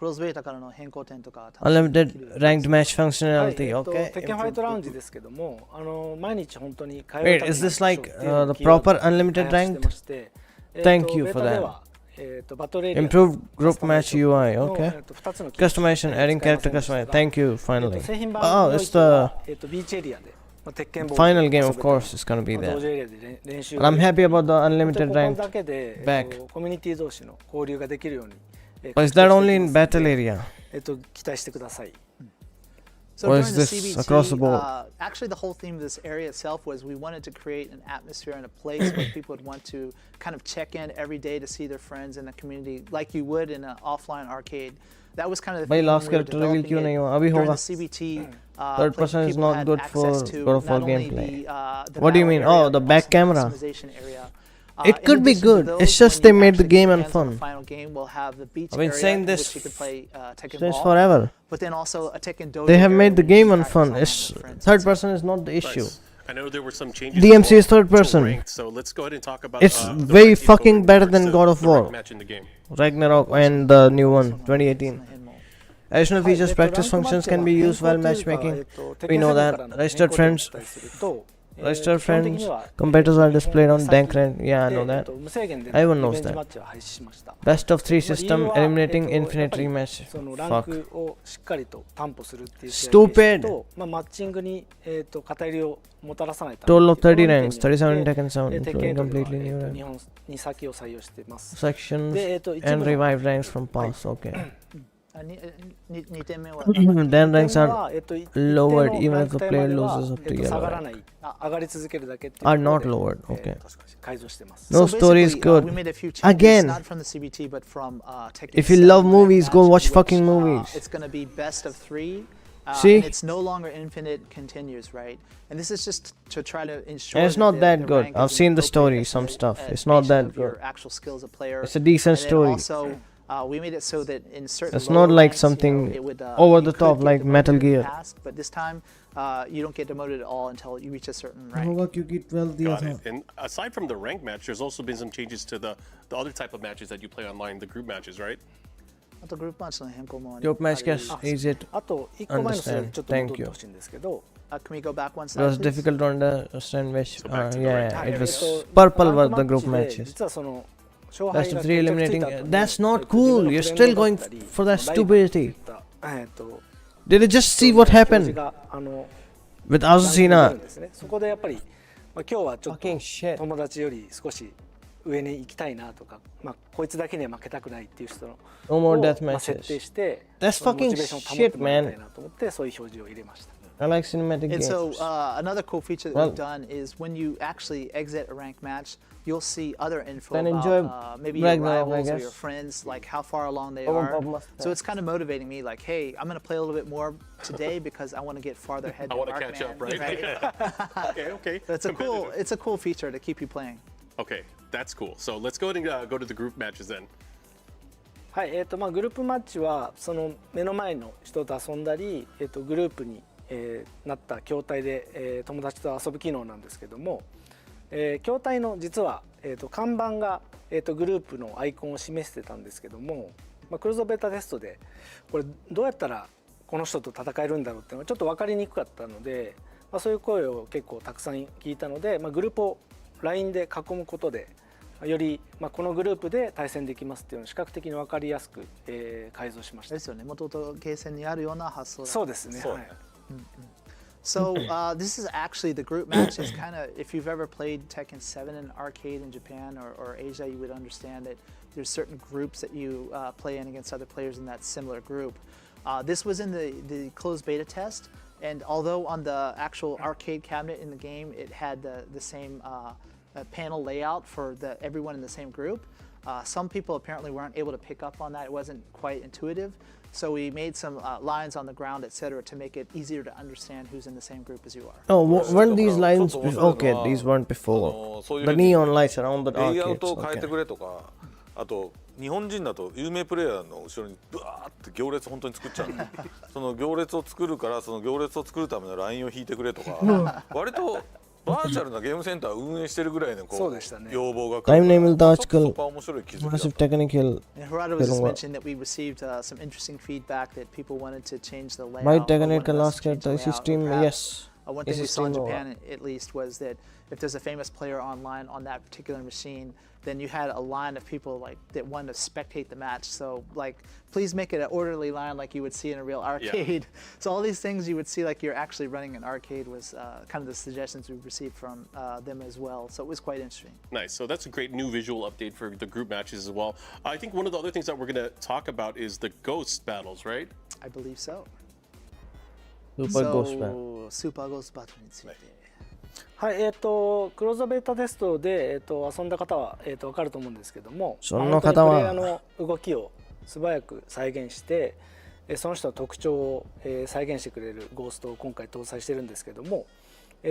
Unlimited ranked match functionality, okay? テッケンファイトラウンジですけども、毎日本当に通う Wait, is this like the proper unlimited ranked? Thank you for that. Improved group match UI, okay? Customization, adding character customization. Thank you, finally. Oh, it's the final game, of course, it's gonna be there. And I'm happy about the unlimited ranked back. コミュニティ同士の交流ができるように But is that only in battle area? 期待してください。 So Or during is the this CBT, across the board? Actually, the whole theme of this area itself was we wanted to create an atmosphere and a place where people would want to kind of check in every day to see their friends in the community, like you would in an offline arcade. That was kind of the Bhai, theme last when we were character reveal developing kyun nahi it. hua? Abhi During hoga. the CBT, Third person is people not had good for access to God of War not only gameplay. the What do you battle mean? area, Oh, the but back also camera. customization area. It In could be addition to good. those, It's just when they you made the actually game get and hands on the fun. final game, we'll have the beach I've been area saying in this which you could play Tekken since Ball, forever. but then also a Tekken Dojo They have area made the where you game can and practice fun. online It's with friends. third person is not the issue. I know there were some changes. DMC is third to person. ranked, so let's go ahead and talk about. It's the way ranked fucking info better rewards, than God of the ranked War. match in the game. Ragnarok and the new one, 2018. Additional features, practice functions can be used while matchmaking. We know that. Registered friends. Registered friends, competitors are displayed on Dankren. Yeah, I know that. Everyone knows that. Best of 3 system, eliminating infinite rematch. そのラン Fuck. クをしっかりと担保するっていう Stupid. と、マッチングに偏りをもたらさないた Total of 30 め ranks, 37 in Tekken 7, テッケン including という completely new のは ranks. 日本に先を採用しています。 Sections で、一 and 部の revived ranks from past. Okay. 2点目は Then ranks は are lowered even if the player loses up to 下 yellow がら rank. ない上がり続けるだけっていう Are と not ころ lowered. で Okay. 改造してます No So story is basically, good. we made a few changes, Again. not from the CBT, but from Tekken If you 7 love rank movies, go match, watch which, fucking movies. It's going to be best of 3. See? And it's no longer infinite continues, right? And this is just to try to ensure And it's that not the that good. rank I've is seen the appropriate story, some stuff. It's not estimation that of your good. actual skills of player. It's a decent And then story. Also, We made it so that in certain It's lower not like ranks, something it would, over you the could top get like demoted Metal in the Gear. past, but this time you don't get demoted at all until you reach a certain rank. होगा क्योंकि 12 दिया Got था. it. And aside from the rank match, there's also been some changes to the other type of matches that you play online, the group matches, right? あとグループマッチの変更もあり Group match あり is easy to あと1個前のスライド understand. ちょっと Thank 戻って you. ほしいんですけど、Can we go back one It slide, was please? difficult to understand which. back to the Yeah, right. it was ラ purple ン were ク the マ group ッチで matches. 実はその勝 Best 敗 of が three 決着つい eliminating. た後に That's not 自分 cool. の You're フレン still ドだ going ったり for that ライバルってい stupidity. った Did they just see what 表示 happened が with ランクにな Azucena? るんですね。そこでやっぱり、今日はちょっと友達より少し上に行きたいなとか、こいつだけには負けたくないっていう人の No more を death 設定 matches. して、 That's そのモ fucking チベーションを保って shit, もらいたい man. なと思ってそういう表示を入れました。 I like cinematic And so games. another cool feature that Well- we've done is when you actually exit a ranked match, you'll see other info Then about enjoy maybe your Ragnarok, I rivals or guess. your friends, like how far along they Oh, are. Bob must So it's kind of motivating me, like, hey, I'm going to play a little bit more today because I want to get farther ahead. I than want to Markman, catch up, right? Okay. So it's a cool feature to keep you playing. Okay, that's cool. So let's go ahead and go to the group matches then. はい、グループマッチはその目の前の人と遊んだり、グループに、なった筐体で、友達と遊ぶ機能なんですけども、筐体の実は、看板が、グループのアイコンを示してたんですけども、クローズドベータテストでこれどうやったらこの人と戦えるんだろうっていうのはちょっと分かりにくかったので、そういう声を結構たくさん聞いたので、グループを LINE で囲むことでより、このグループで対戦できますっていうのを視覚的に分かりやすく、改造しました。ですよね。元々ゲーセンにあるような発想だ。そうですね。はい。So this is actually the group match. Is kind of, if you've ever played Tekken 7 in arcade in Japan or Asia, you would understand that there's certain groups that you play in against other players in that similar group. This was in the closed beta test, and although on the actual arcade cabinet in the game it had the same panel layout for everyone in the same group, some people apparently weren't able to pick up on that. It wasn't quite intuitive. So we made some lines on the ground, etc., to make it easier to understand who's in the same group as you are. Oh, weren't these lines? Okay, these weren't before. The neon lights around the arcades. Okay. あと日本人だと有名プレイヤーの後ろにブワーって行列本当に作っちゃうその行列を作るからその行列を作るためのラインを引いてくれとか割とバーチャルなゲームセンターを運営してるぐらいのこう要望が来る Time name will article massive technical. Harada was just mentioning that we received some interesting feedback that people wanted to change the layout. Might Tekken can last get the system. Yes. One thing we saw in Japan, at least, was that if there's a famous player online on that particular machine, then you had a line of people like that wanted to spectate the match. So, like, please make it an orderly line like you would see in a real arcade. Yeah. So all these things you would see like you're actually running an arcade was kind of the suggestions we received from them as well. So it was quite interesting. Nice. So that's a great new visual update for the group matches as well. I think one of the other things that we're going to talk about is the ghost battles, right? I believe so. Super Ghost Battle. Super Ghost Battle について。はい、クローズドベータテストで、遊んだ方は、分かると思うんですけども、その方はプレイヤーの動きを素早く再現して、その人の特徴を、再現してくれるゴーストを今回搭載してるんですけども、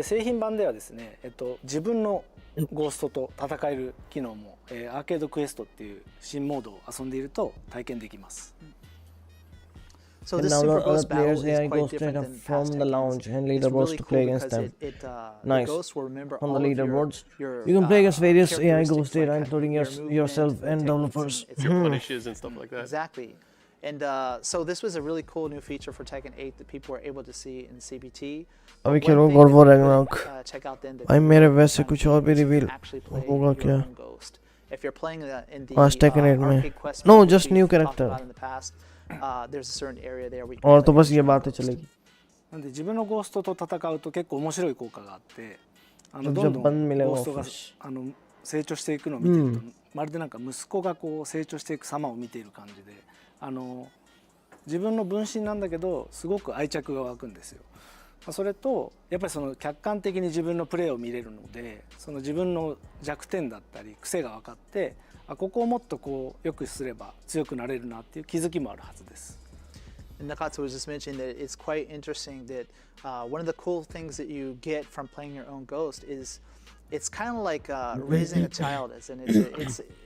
製品版ではですね、自分のゴーストと戦える機能も、アーケードクエストっていう新モードを遊んでいると体験できます。So and this now Super other Ghost battle players is AI quite go straight different up than from past the Tekkens. lounge and It's leaderboards really to play cool against because them. the Nice. ghosts will remember On the all of leaderboards, your you can play against various AI characteristics, ghost data, like including your movement, yourself and techniques, developers. Your punishes and stuff like that. Exactly. And so this was a really cool new feature for Tekken 8 that people were able to see in CBT. अभी खेलो God of War Ragnarok. Check out then भाई मेरे वैसे कुछ और भी reveal actually play होगा your क्या? own ghost. If you're playing in the Watch Tekken 8 में. arcade quest No, mode, which just new we've talked character. about in the past, there's a certain area there where you और can तो play बस ये बातें चलेगी. なんで自分のゴーストと戦うと結構面白い効果があって、どん जब ど बंद ん मिलेगा ゴーストが office. 成長していくのを見てると、まるでなんか息子がこう成長していく様を見ている感じで、自分の分身なんだけどすごく愛着が湧くんですよ。それとやっぱりその客観的に自分のプレーを見れるので、その自分の弱点だったり癖が分かって、ここをもっとこう良くすれば強くなれるなっていう気づきもあるはずです。And Nakatsu was just mentioning that it's quite interesting that one of the cool things that you get from playing your own ghost is it's kind of like raising a child, as in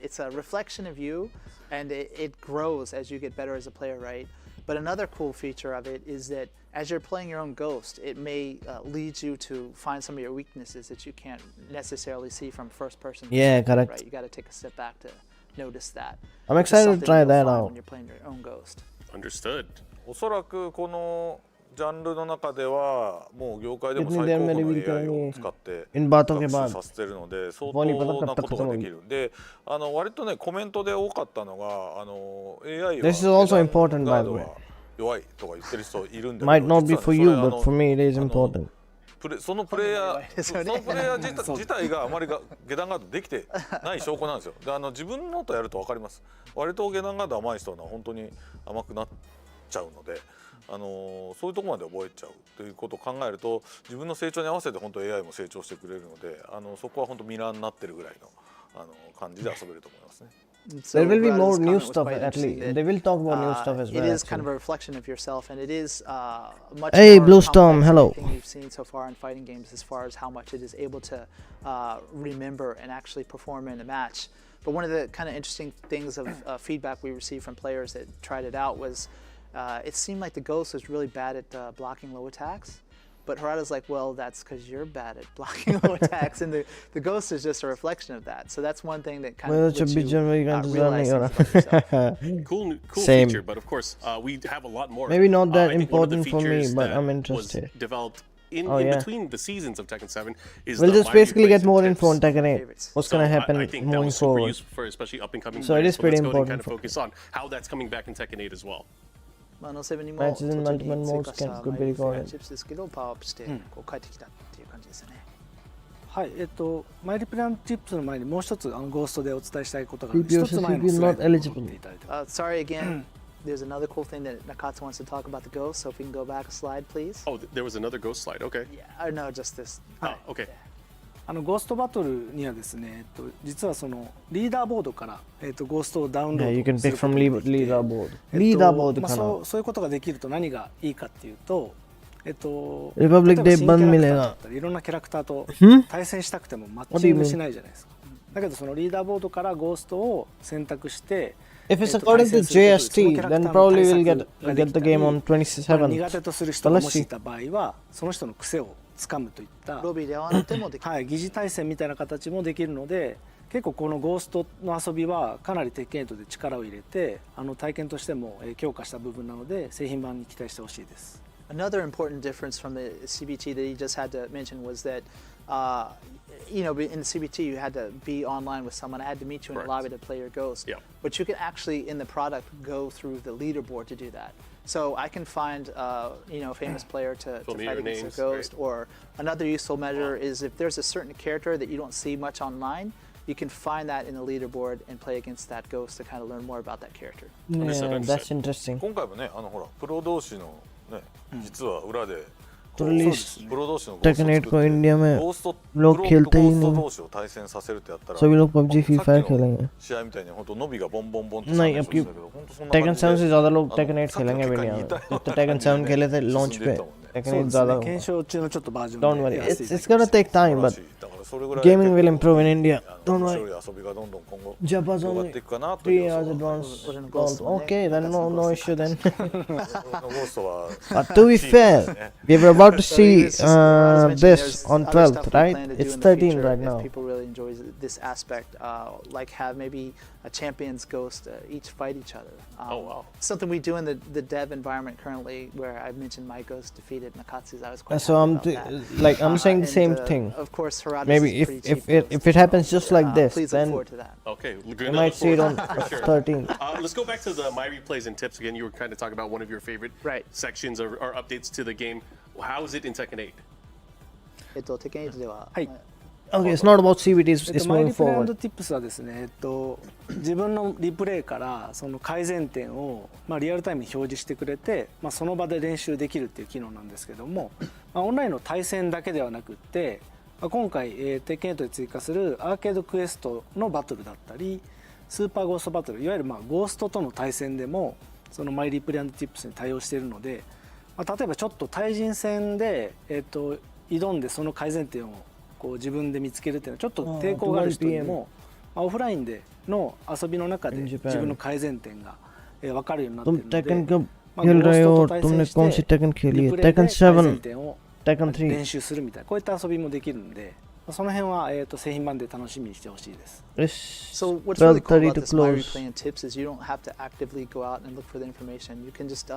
it's a reflection of you, and it grows as you get better as a player, right? But another cool feature of it is that as you're playing your own Ghost, it may lead you to find some of your weaknesses that you can't necessarily see from first person. Yeah, correct. Right, you got to take a step back to notice that. I'm excited to try that out. When you're playing your own Ghost. Understood. おそらくこのジャンルの中ではもう業界でも最高峰の AI を使って学習させてるので相当なことができる。で、割とねコメントで多かったのがAI は This is also important, by the way. 弱いとか言ってる人いるんで。Might not be for you, but for me it is important. そのプレイヤー自体があまり下段ガードできてない証拠なんですよ。で自分のとやると分かります。割と下段ガード甘い人は本当に甘くなっちゃうので。そういうところまで覚えちゃうということを考えると自分の成長に合わせて本当 AI も成長してくれるのでそこは本当ミラーになってるぐらいの感じで遊べると思いますね。There will be more new stuff at least. They will talk about new stuff as well. It is kind of a reflection of yourself, and it is much Hey, more Blue Storm, complex hello. than anything you've seen so far in fighting games as far as how much it is able to remember and actually perform in a match. But one of the kind of interesting things of feedback we received from players that tried it out was it seemed like the Ghost was really bad at blocking low attacks. But Harada's like, well, that's because you're bad at blocking low attacks, and the Ghost is just a reflection of that. So that's one thing that kind of lets you realize things about yourself. Cool Same. feature, but of course we have a lot more. Maybe not that I think one of the important for me, features but that I'm was interested. Developed in yeah. between the seasons of Tekken 7 is We'll the just live basically replays get and more tips. info on Tekken 8. What's So gonna happen I think that moving was super forward. useful for especially up and coming So it players. is pretty Let's go ahead and kind important of focus on how that's coming back in Tekken 8 as well. Matches in multiple modes could be recorded. はい、マイリプランチップスの前にもう一つゴーストでお伝えしたいことが CPU 一つ前の is スライ not ドに eligible. 戻っていただいて Sorry again. There's another cool thing that Nakatsu wants to talk about the Ghost. So if we can go back a slide, please. Oh, there was another ghost slide. Okay. Yeah, no, just this. Oh, okay. ゴーストバトルにはですね、実はそのリーダーボードから、ゴーストをダウンロ Yeah, you ー can ドす pick ること from ができて、 leaderboard. Leaderboard かな。そういうことができると何がいいかっていうと、Republic Day 版見れが。いろんなキャラクターと Hmm? 対戦したくてもマッチングしないじゃないですか。だけどそのリーダーボードからゴーストを選択して、If it's according to JST, then probably we'll get the game on 27th. 苦手とする人がもしいた場合は、その人の癖をつかむといったロビーで会わなくてもできる。はい、疑似対戦みたいな形もできるので、結構このゴーストの遊びはかなり鉄拳8で力を入れて、体験としても強化した部分なので、製品版に期待してほしいです。Another important difference from the CBT that you just had to mention was that, you know, in the CBT you had to be online with someone. I had to meet you in the lobby to play your Ghost. Yeah. But you can actually, in the product, go through the leaderboard to do that. So I can find, you know, a famous player to fight against a Ghost. Or another useful measure is if there's a certain character that you don't see much online, you can find that in the leaderboard and play against that Ghost to kind of learn more about that character. Yeah, that's interesting. 今回もね、ほらプロ同士のね、実は裏で To release プロ同士の Tekken 8 को India में ゴースト लोग खेलते ही 同 नहीं. 士を対戦させるってやったら सभी लोग PUBG Free Fire खेलेंगे. 試合みたいに本当ノビがボンボンボンって नहीं अब की Tekken 7 से ज़्यादा लोग Tekken 8 खेलेंगे भी नहीं आए. तो Tekken 7 खेले थे launch पे. Tekken 8 ज़्यादा. 検証中のちょっとバージョン Don't worry, it's gonna take time, but gaming will improve in India. Don't worry. 遊びがどんどん今後 Japan's 広が only っていくかなという 3 hours advance. Okay, then no issue then. ゴーストは But to be fair, we were about to see this on 12th, right? It's 13 right now. People really enjoy this aspect, like have maybe a champion's Ghost each fight each other. Oh wow! Something we do in the dev environment currently, where I mentioned my Ghost defeated Nakatsu's. I was quite So happy about that. I'm saying the same And, thing. Of course, Harada's Maybe is pretty cheap if it happens just like this, please look then forward to that. Okay, you might see it on 13. Let's go back to the My Replays and Tips again. You were kind of talking about one of your favorite sections or updates to the game. How is it in Tekken 8? Tekken 8では、Okay, it's not about CVTs, it's マイ moving リプレイ forward. ティップスはですね、自分のリプレイからその改善点を、リアルタイムに表示してくれて、その場で練習できるっていう機能なんですけども、オンラインの対戦だけではなくって、今回、テッケン8で追加するアーケードクエストのバトルだったり、スーパーゴーストバトル、いわゆるゴーストとの対戦でもそのマイリプレイティップスに対応しているので、例えばちょっと対人戦で、挑んでその改善点をこう自分で見つけるっていうのはちょっと抵抗がある人にも、オフラインでの遊びの中で自分の改善点が分かるようになっているので、खेल रहे हो और तुमने कौन सी taken खेली है? Taken 7, taken 3. 練習するみたいなこういった遊びもできるので、その辺は製品版で楽しみにしてほしいです。So what's really cool about this My Replay and Tips is you don't have to actively go out and look for the information. You can just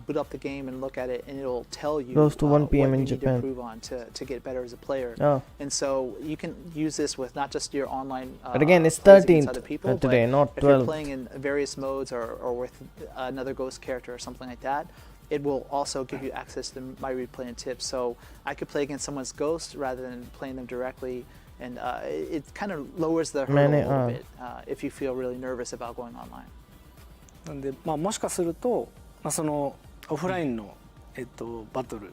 boot up the game and look at it, and it'll tell you Close to 1 p.m. what in you need to Japan. improve on to get better as a player. Oh. And so you can use this with not just your online But again, it's plays against 13th other people, today, but not if you're 12th. playing in various modes or with another ghost character or something like that, it will also give you access to My Replay and Tips. So I could play against someone's ghost rather than playing them directly, and it kind of lowers the hurdle a little bit if you feel really nervous about going online. なんで、もしかすると、そのオフラインのバトル、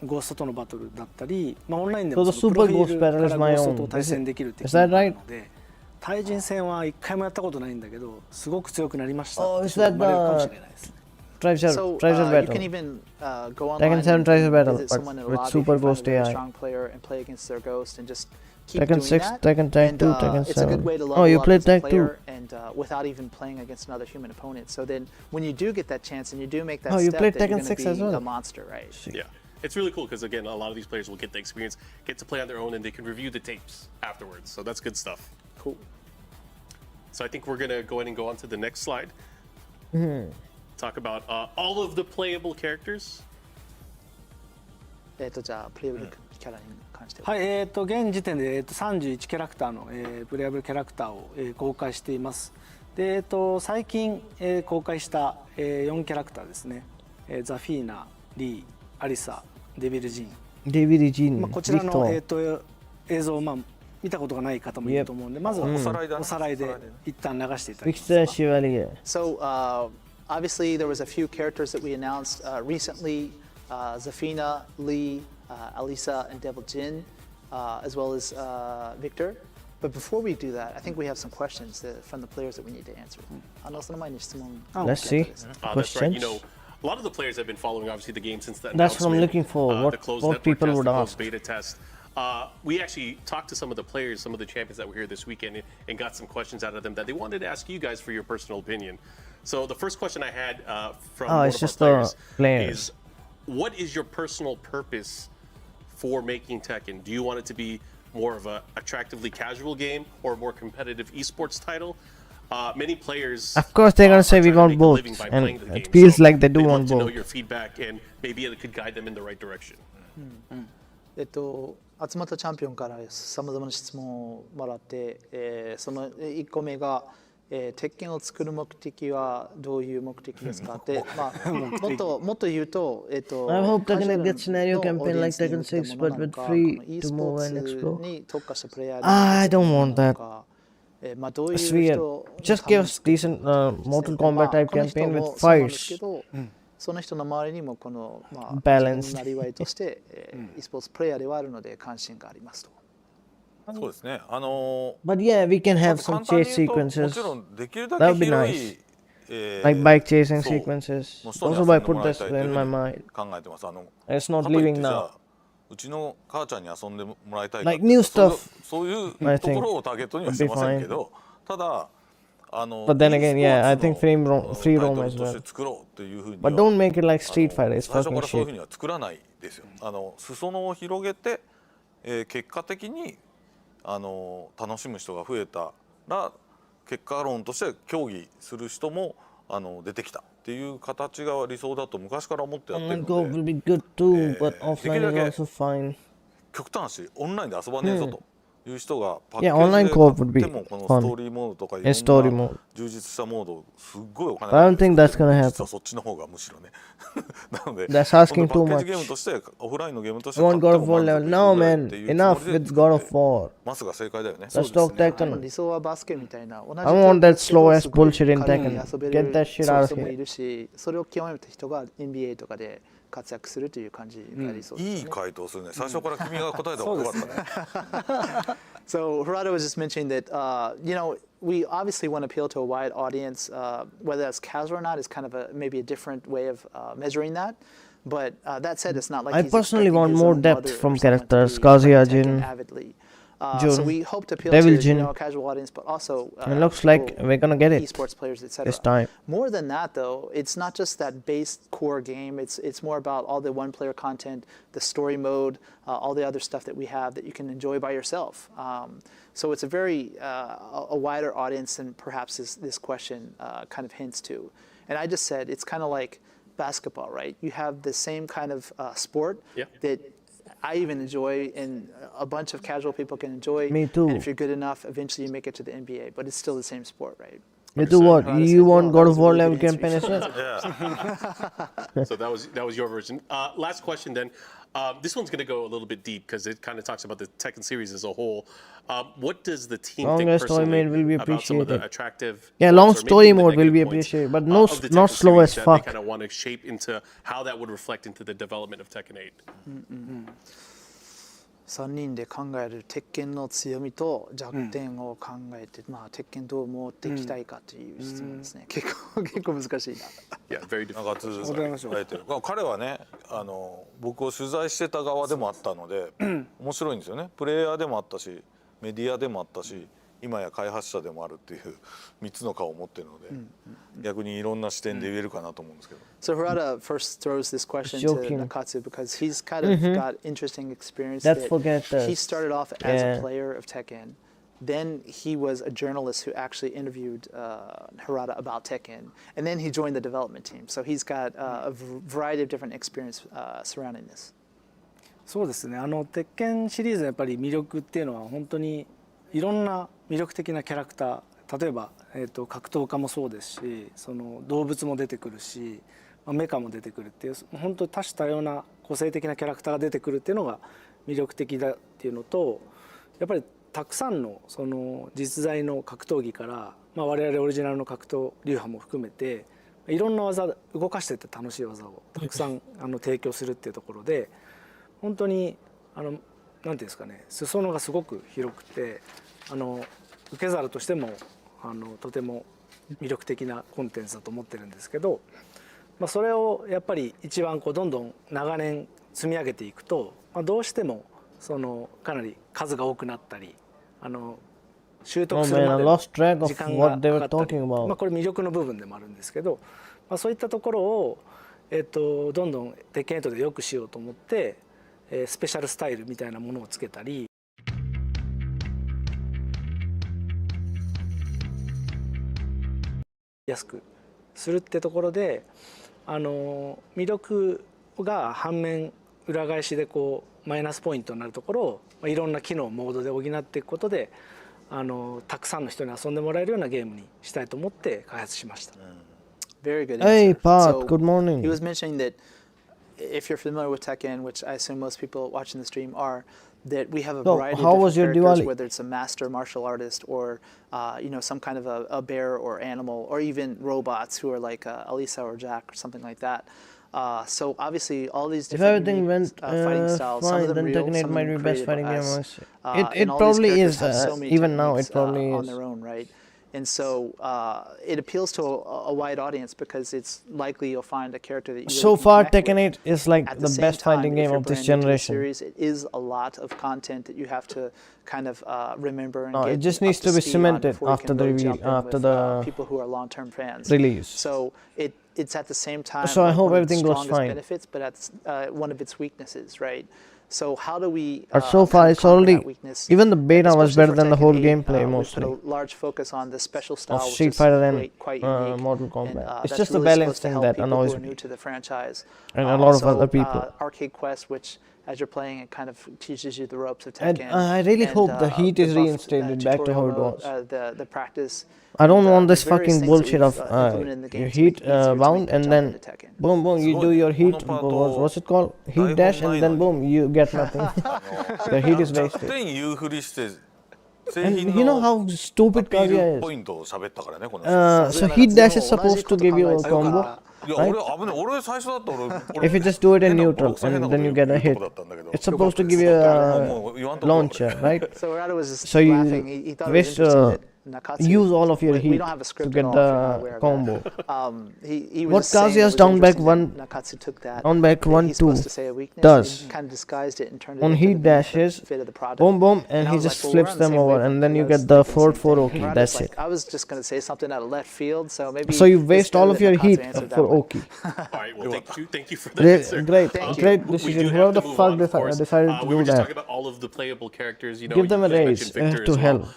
ゴーストとのバトルだったり、オンラインでもそのプロフィールからゴーストと対戦できるっていうのがあるので、対人戦は一回もやったことないんだけど、すごく強くなりましたって人が生まれるかもしれないです。So you can even go online and visit someone in a lobby if you find a very strong player and play against their ghost and just keep Tekken doing 6, that. Tekken 10, 2, Tekken It's a good 7. way to Oh, level you up played as a Tekken 2. player and without even playing against another human opponent. So then when you do get that chance and you do make that Oh, you step, played then you're Tekken going to 6 as be well? a monster, right? Yeah. It's really cool because, again, a lot of these players will get the experience, get to play on their own, and they can review the tapes afterwards. So that's good stuff. Cool. So I think we're going to go ahead and go on to the next slide. Talk about all of the playable characters. じゃあプレイブルキャラに関しては。はい、現時点で31キャラクターのプレイアブルキャラクターを公開しています。で、最近公開した4キャラクターですね。ザフィーナ、リー、アリサ、デビルジーン。デビルジーン。こちらの映像を見たことがない方もいると思うんで、まずはおさらいで一旦流していただきます。So obviously there was a few characters that we announced recently, Zafina, Lee, Alisa, and Devil Jin, as well as Victor. But before we do that, I think we have some questions from the players that we need to answer. Let's see. That's right. You know, a lot of the players have been following, obviously, the game since the That's what I'm looking for. What people would ask. Beta test. We actually talked to some of the players, some of the champions that were here this weekend, and got some questions out of them that they wanted to ask you guys for your personal opinion. So the first question I had from one of our players is, what is your personal purpose for making Tekken? Do you want it to be more of a attractively casual game or a more competitive esports title? Many players, of course, they're gonna say we want both, and it feels like they do want both. To know your feedback, and maybe it could guide them in the right direction. 集まったチャンピオンからさまざまな質問をもらって、その1個目が、鉄拳を作る目的はどういう目的ですかって、もっと言うと、I hope Tekken gets scenario campaign like Tekken 6 but with free to move and explore. I don't want that. It's weird. Just give us decent Mortal Kombat type campaign with fights. その人の周りにもこのBalanced. なりわいとして、e スポーツプレイヤーではあるので関心がありますと。そうですね。But yeah, we can have some chase sequences. That would be nice. Like bike chasing sequences. Also, I put this in my mind. It's not leaving now. うちの母ちゃんに遊んでもらいたい。Like new stuff. そういうところをターゲットにはしてませんけど、ただ。But then again, yeah, I think free roam as well. But don't make it like Street Fighter. It's fucking shit. 最初からそういうふうには作らないですよ。裾野を広げて、結果的に楽しむ人が増えたら、結果論として競技する人も出てきたっていう形が理想だと昔から思ってやってるので。Online will be good too, but offline is also fine. 極端しオンラインで遊ばねえぞと。いう人がパッケージで買ってもこのストーリーモードとかいろんな充実したモードすっごいお金がかかる。実はそっちの方がむしろね。なので、パッケージゲームとしてオフラインのゲームとして買っても満足できるっていうつもりでマスが正解だよね。Let's talk Tekken. 理想はバスケみたいな。I want that slow ass bullshit in Tekken. Get that shit out of 人もいるし、それを極めた人が NBA とかで活躍するという感じがありそうですね。いい回答するね。最初から君が答えた方がよかったね。So Harada was just mentioning that you know, we obviously want to appeal to a wide audience. Whether that's casual or not is kind of maybe a different way of measuring that. But that said, it's not like I he's personally expecting want his more own depth mother or from someone to characters. be playing Kazuya, Tekken Jin, avidly. Jun, So we hope to appeal Devil to Jin. a casual audience, but also It looks like we're gonna get it esports players, etc. this time. More than that, though, it's not just that base core game. It's more about all the one-player content, the story mode, all the other stuff that we have that you can enjoy by yourself. So it's a very a wider audience than perhaps this question kind of hints to. And I just said it's kind of like basketball, right? You have the same kind of sport that I even enjoy, and a bunch of casual people can enjoy. Me too. And if you're good enough, eventually you make it to the NBA. But it's still the same sport, right? You do what? You want God of War level campaign as well? So that was your version. Last question then. This one's going to go a little bit deep because it kind of talks about the Tekken series as a whole. What does the team think Longer story personally mode will be about some of the appreciated. attractive Yeah, points long or maybe story even the mode will be negative points, appreciated, but of the not Tekken slow series as that fuck. They kind of want to shape into how that would reflect into the development of Tekken 8. 3人で考える鉄拳の強みと弱点を考えて、鉄拳どう持っていきたいかという質問ですね。結構難しいな。長津彼はね、僕を取材してた側でもあったので面白いんですよね。プレイヤーでもあったし、メディアでもあったし、今や開発者でもあるっていう3つの顔を持ってるので、逆にいろんな視点で言えるかなと思うんですけど。So Harada first throws this question to Nakatsu because he's kind of got interesting experience. That he started off as a player of Tekken. Then he was a journalist who actually interviewed Harada about Tekken. And then he joined the development team. So he's got a variety of different experience surrounding this. そうですね。鉄拳シリーズのやっぱり魅力っていうのは本当にいろんな魅力的なキャラクター、例えば、格闘家もそうですし、その動物も出てくるし、メカも出てくるっていう本当に多種多様な個性的なキャラクターが出てくるっていうのが魅力的だっていうのと、やっぱりたくさんのその実在の格闘技から、我々オリジナルの格闘流派も含めていろんな技動かしてて楽しい技をたくさん提供するっていうところで本当になんていうんですかね、裾野がすごく広くて受け皿としてもとても魅力的なコンテンツだと思ってるんですけど、それをやっぱり一番どんどん長年積み上げていくと、どうしてもかなり数が多くなったり習得するまでの時間がかかったり、これ魅力の部分でもあるんですけど、そういったところをどんどん鉄拳8で良くしようと思ってスペシャルスタイルみたいなものをつけたり。安くするってところで魅力が反面裏返しでマイナスポイントになるところをいろんな機能モードで補っていくことでたくさんの人に遊んでもらえるようなゲームにしたいと思って開発しました。Very good answer. Hey, Pat, so good morning. He was mentioning that if you're familiar with Tekken, which I assume most people watching the stream are, that we have a variety of different characters, whether it's a master martial artist or some kind of a bear or animal, or even robots who are like Alisa or Jack or something like that. So obviously all these different fighting styles, some of them real, some of them created by us. It probably is, even now it probably is. On their own, right? And so it appeals to a wide audience because it's likely you'll find a character that you so far Tekken 8 is like the best fighting game of this generation. It is a lot of content that you have to kind of remember and no, get it just needs to be cemented after the reveal, after the people who are long-term fans release. So it's at the same time so I hope everything goes fine. Benefits, but that's one of its weaknesses, right? So how do we? But so far, it's already even the beta was better than the whole gameplay mostly. We put a large focus on the special style, of Street Fighter and quite unique. Mortal Kombat. And, it's just the balance thing that annoys me. New to the franchise. And a lot of other people. Arcade Quest, which as you're playing, it kind of teaches you the ropes of Tekken. And I really hope the heat is reinstated back to how it was. The practice. I don't want this fucking bullshit of your heat bound and then boom boom you do your heat what's it called heat dash and then boom you get nothing. The heat is wasted. And you know how stupid Kaguya is. So heat dash is supposed to give you a combo. Right? If you just do it in neutral and then you get a hit, it's supposed to give you a launcher, right? So Rado was just so you laughing. He thought waste it was Nakatsu, use all of your we heat don't have a to script get at all, if you're not aware the of combo. that. He What was saying it Kazuya's was down back interesting that one, Nakatsu took that. down back that 1 he's 2 supposed to say a weakness, does. and kind of disguised it and turned it On into heat the benefit dashes, fit of the product. boom boom, and I he was just like, well, we're flips on the them same over, wavelength, and then because you I was get the thinking the same forward 4 thing. Oki. Murata's That's like, it. I was just going to say something out of left field, so maybe. So you it's waste better all of that your Nakatsu heat answered that for one. Oki. All right, well, thank you for that Great, answer. great, Thank you. great We decision. do Whoever have the to move fuck on, of course. decided to We were do just that. talking about all of the playable characters. You know, Give them you a raise, mentioned Victor to as well. hell.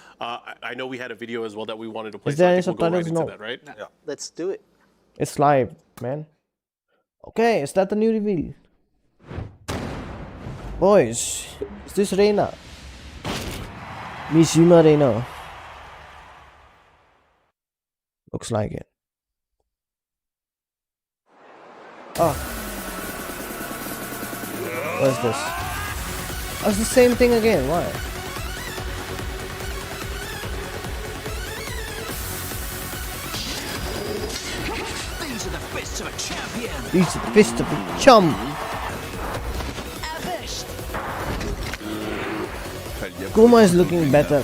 I know we had a video as well that we wanted to play, Is so there I any think we'll go right subtitles? into No. that, right? Yeah, let's do it. It's live, man. Okay, is that the new reveal? Boys, is this Reina? Mishima Reina. Looks like it. Oh. What's this? Oh, it's the same thing again. Why? These are the fists of a champion. These are the fist of a chum. Kuma is looking better.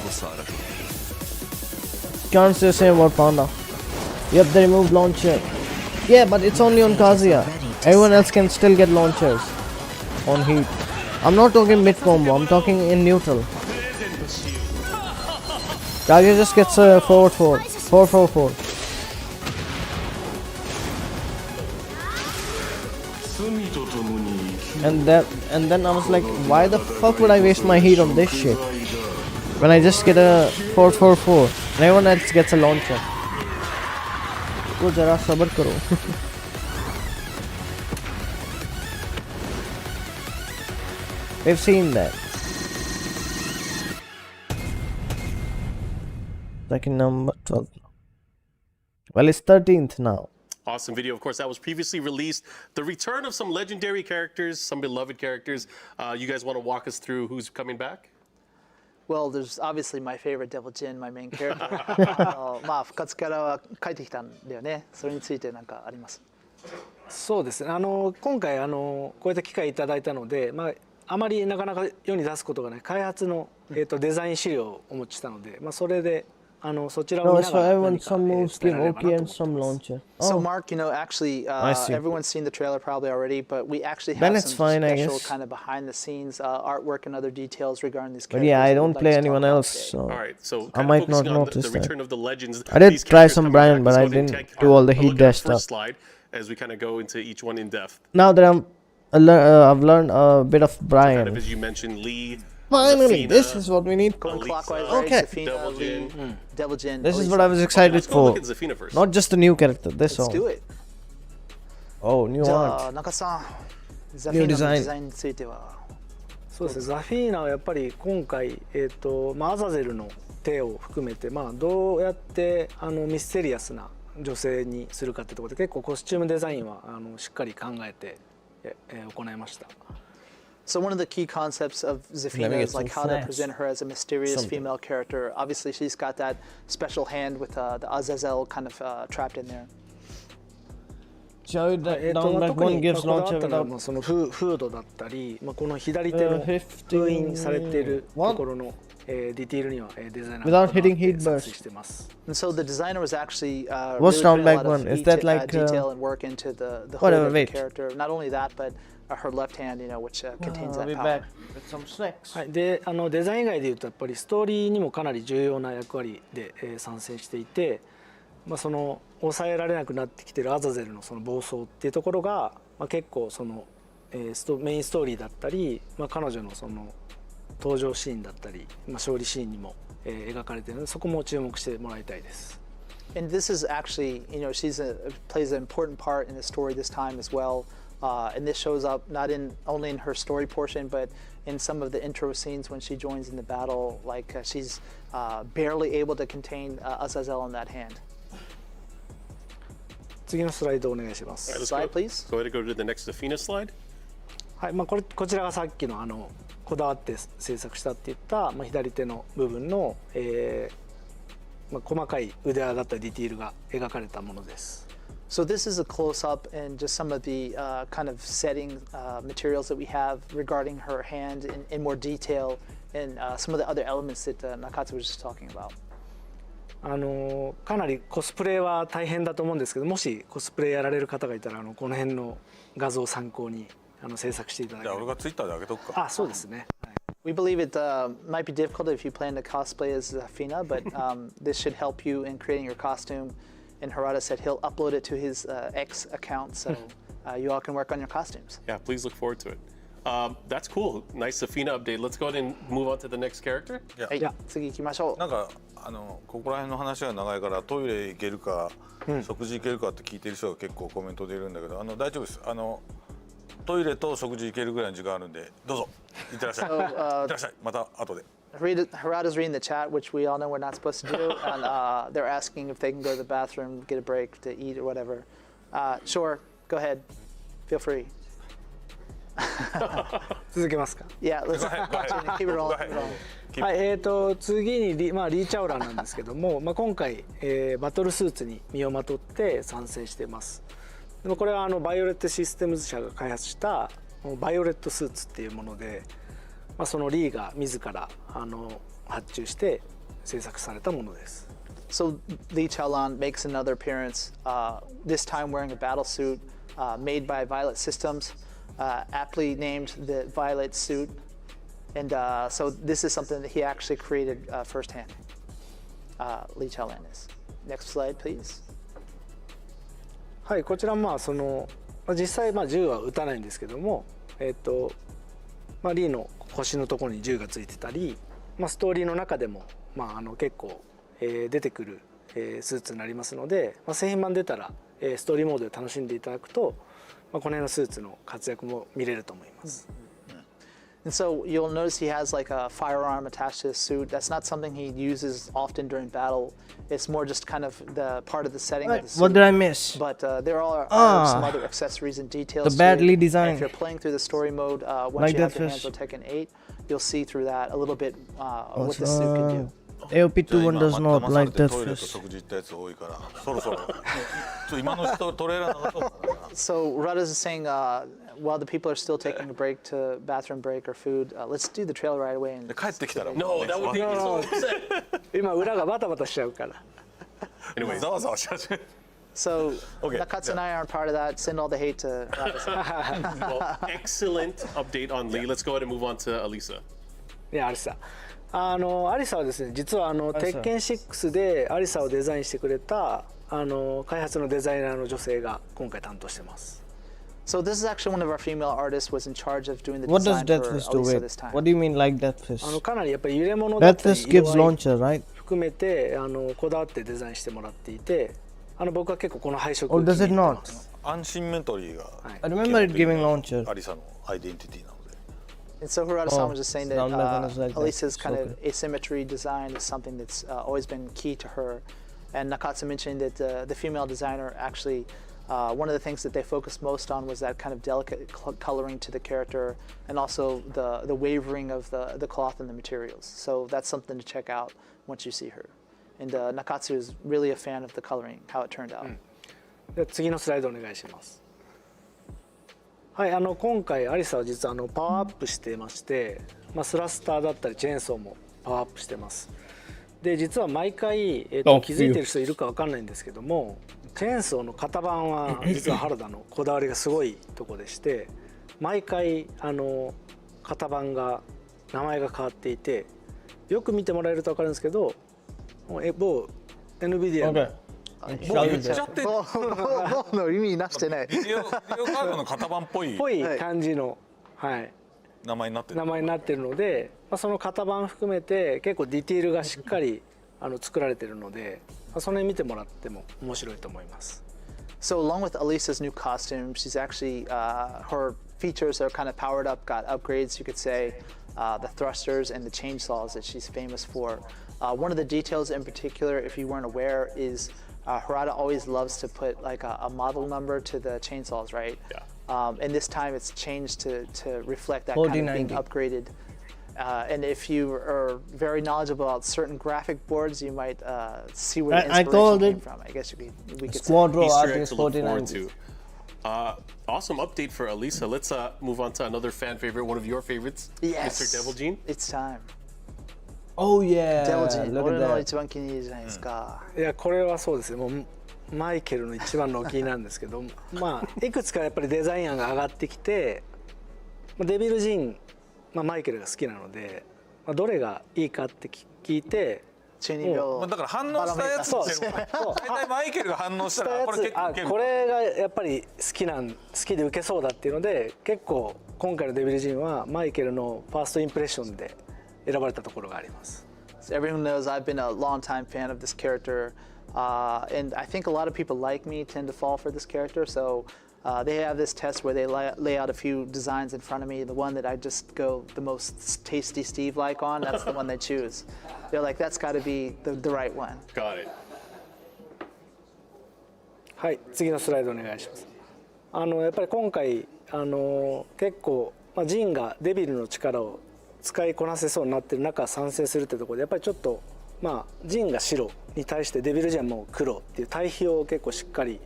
Can't say the same about Panda. Yep, they removed launcher. Yeah, but it's only on Kazuya. Everyone else can still get launchers on heat. I'm not talking mid combo, I'm talking in neutral. Kazuya just gets a forward 4. 4-4-4. And then I was like, why the fuck would I waste my heat on this shit when I just get a 4-4-4 and everyone else gets a launcher? Go jara sabar karo. We've seen that. Second number 12. Well, it's 13th now. Awesome video. Of course, that was previously released. The return of some legendary characters, some beloved characters. You guys want to walk us through who's coming back? Well, there's obviously my favorite Devil Jin, my main character. まあ復活キャラは帰ってきたんだよね。それについて何かあります？そうですね。今回こういった機会いただいたので、あまりなかなか世に出すことがない開発のデザイン資料をお持ちしたので、それでそちらを No, 見 it's な for がら everyone. Some moves give Oki and some launcher. So Oh, Mark, you know, actually, I see. everyone's seen the trailer probably already, but we actually Then have it's some fine, I special guess. kind of behind-the-scenes artwork and other details regarding these but characters. yeah, I that don't we'd like play to talk anyone about else, today. so All right, so I kind might of not focusing on notice the that. return of the legends. I did These try characters some coming Brian, back. but Let's I go ahead and didn't take do all the a heat look at our dash first stuff. slide as we kind of go into each one in depth. Now that I've learned a bit of Kind of Brian. as you mentioned, Lee. Finally, Zafina, this is what we need. Going Alisa, clockwise, right? Okay. Zafina, Devil Lee, Jin. Devil Jin. This is Alisa. what I was excited Let's go for. look at Zafina first. Not just a new character. This Let's one. do it. Oh, new じゃ art. あ中さん、ザフィ New ーナのデ design. ザインについては。そうですね。ザフィーナはやっぱり今回アザゼルの手を含めてどうやってミステリアスな女性にするかってところで結構コスチュームデザインはしっかり考えて行いました。So one of the key concepts of Let me Zafina get is like some how to snacks. present her as a mysterious Something. female character. Obviously, she's got that special hand with the Azazel kind of trapped in there. Show that down back 特 one に gives こだわ launcher ったのは without そのフードだったり、この左手の封印されているところのディティールにはデザイナー without hitting heat 作 burst. 成してます And so the designer was actually What's really down putting a back lot of one? Is heat, that like, detail and work into the whatever, whole of the wait. character. Not only that, but her left hand, you know, which contains I'll that be power. back with some snacks. はい、でデザイン以外でいうとやっぱりストーリーにもかなり重要な役割で、参戦していて、その抑えられなくなってきているアザゼルのその暴走っていうところが、結構その、メインストーリーだったり、彼女のその登場シーンだったり、勝利シーンにも、描かれているのでそこも注目してもらいたいです。And this is actually, you know, plays an important part in the story this time as well. And this shows up not only in her story portion, but in some of the intro scenes when she joins in the battle. Like she's barely able to contain Azazel in that hand. 次のスライドお願いします。 Slide, please. Go ahead and go to the next Zafina slide. はい、こちらがさっきのこだわって制作したっていった、左手の部分の、細かい腕輪だったディティールが描かれたものです。So this is a close-up and just some of the kind of setting materials that we have regarding her hand in more detail and some of the other elements that Nakatsu was just talking about. かなりコスプレは大変だと思うんですけど、もしコスプレやられる方がいたらこの辺の画像を参考に制作していただければ。じゃあ俺がツイッターで上げとくか。あ、そうですね。We believe it might be difficult if you plan to cosplay as Fina, but this should help you in creating your costume. And Harada said he'll upload it to his X account, so you all can work on your costumes. Yeah, please look forward to it. That's cool. Nice Safina update. Let's go ahead and move on to the next character. はい、次行きましょう。なんかここら辺の話が長いからトイレ行けるか、食事行けるかって聞いてる人が結構コメントでいるんだけど、大丈夫です。トイレと食事行けるぐらいの時間あるんで、どうぞ行ってらっしゃい。行ってらっしゃい。また後で。Harada's reading the chat, which we all know we're not supposed to do, and they're asking if they can go to the bathroom, get a break to eat or whatever. Sure, go ahead. Feel free. 続けますか。Yeah, let's keep it rolling. はい、次にリーチャオランなんですけども、今回、バトルスーツに身をまとって参戦しています。でもこれはバイオレットシステムズ社が開発したバイオレットスーツっていうもので、そのリーが自ら発注して制作されたものです。So Lee Chaolan makes another appearance, this time wearing a battle suit made by Violet Systems, aptly named the Violet suit. And so this is something that he actually created firsthand. Lee Chaolan is. Next slide, please. はい、こちら実際銃は撃たないんですけども、リーの腰のところに銃がついてたり、ストーリーの中でも結構出てくるスーツになりますので、製品版出たらストーリーモードで楽しんでいただくと、この辺のスーツの活躍も見れると思います。And so you'll notice he has like a firearm attached to his suit. That's not something he uses often during battle. It's more just kind of the part of the setting of the suit. What did I miss? But there are some other accessories and details. The badly designed. And if you're playing through the story mode, once you have your hands on Tekken 8, you'll see through that a little bit what the suit can do. AOP2 one does not like that fist. So Rudders is saying while the people are still taking a break to bathroom break or food, let's do the trail right away. And No, that would be so upset. 今裏がバタバタしちゃうから。Anyway, So Nakatsu and I aren't part of that. Send all the hate to Rudders. Well, excellent update on Lee. Let's go ahead and move on to Alisa. いや、アリサ。アリサはですね、実は鉄拳6でアリサをデザインしてくれた開発のデザイナーの女性が今回担当してます。So this is actually one of our female artists was in charge of doing the What does design Death for Fist do? Alisa Wait, this time. what do you mean like Death Fist? かなりやっぱり揺れ物だったり Death Fist gives launcher, right? 含めてこだわってデザインしてもらっていて、僕は結構この配色 Or does it not? アンシンメトリーが I remember it giving launcher. アリサのアイデンティティなので。 And so Harada-san was just saying that is like Alisa's that. kind Okay. of asymmetry design is something that's always been key to her. And Nakatsu mentioned that the female designer actually, one of the things that they focused most on was that kind of delicate coloring to the character and also the wavering of the cloth and the materials. So that's something to check out once you see her. And Nakatsu is really a fan of the coloring, how it turned out. で次のスライドお願いします。はい、今回アリサは実はパワーアップしてまして、スラスターだったりチェーンソーもパワーアップしてます。で実は毎回、気づいてる人いるかわかんないんですけども、チェーンソーの型番は実は原田のこだわりがすごいとこでして、毎回型番が名前が変わっていて、よく見てもらえるとわかるんですけど、某 NVIDIA のもう言っちゃって。の意味なしてない。ビデオカードの型番っぽい感じの、はい、名前になってる。名前になってるので、その型番含めて結構ディティールがしっかり作られてるので、その辺見てもらっても面白いと思います。So along with Alisa's new costume, she's actually her features are kind of powered up, got upgrades, you could say, the thrusters and the chainsaws that she's famous for. One of the details in particular, if you weren't aware, is Harada always loves to put like a model number to the chainsaws, right? Yeah. And this time it's changed to reflect that kind of being upgraded. And if you are very knowledgeable about certain graphic boards, you might see where the inspiration came from. I guess we could Squadro Easter egg RTX to look forward 4090. to. Awesome update for Alisa. Let's move on to another fan favorite, one of your favorites, Yes. Mr. Devil Gene. It's time. Oh yeah. デボジン、 Look 俺 at の that. 一番気に入りじゃないですか。いやこれはそうですね。もうマイケルの一番のお気に入りなんですけど、まあいくつかやっぱりデザイン案が上がってきて、デビルジン、マイケルが好きなので、どれがいいかって聞いて。だから反応したやつって大体マイケルが反応したらこれ結構受ける。これがやっぱり好きで受けそうだっていうので、結構今回のデビルジンはマイケルのファーストインプレッションで選ばれたところがあります。So everyone knows I've been a long-time fan of this character, and I think a lot of people like me tend to fall for this character. So they have this test where they lay out a few designs in front of me. The one that I just go the most tasty Steve-like on, that's the one they choose. They're like, that's got to be the right one. Got it. はい、次のスライドお願いします。やっぱり今回結構、ジンがデビルの力を使いこなせそうになってる中参戦するってところでやっぱりちょっとジンが白に対してデビルジンはもう黒っていう対比を結構しっかり、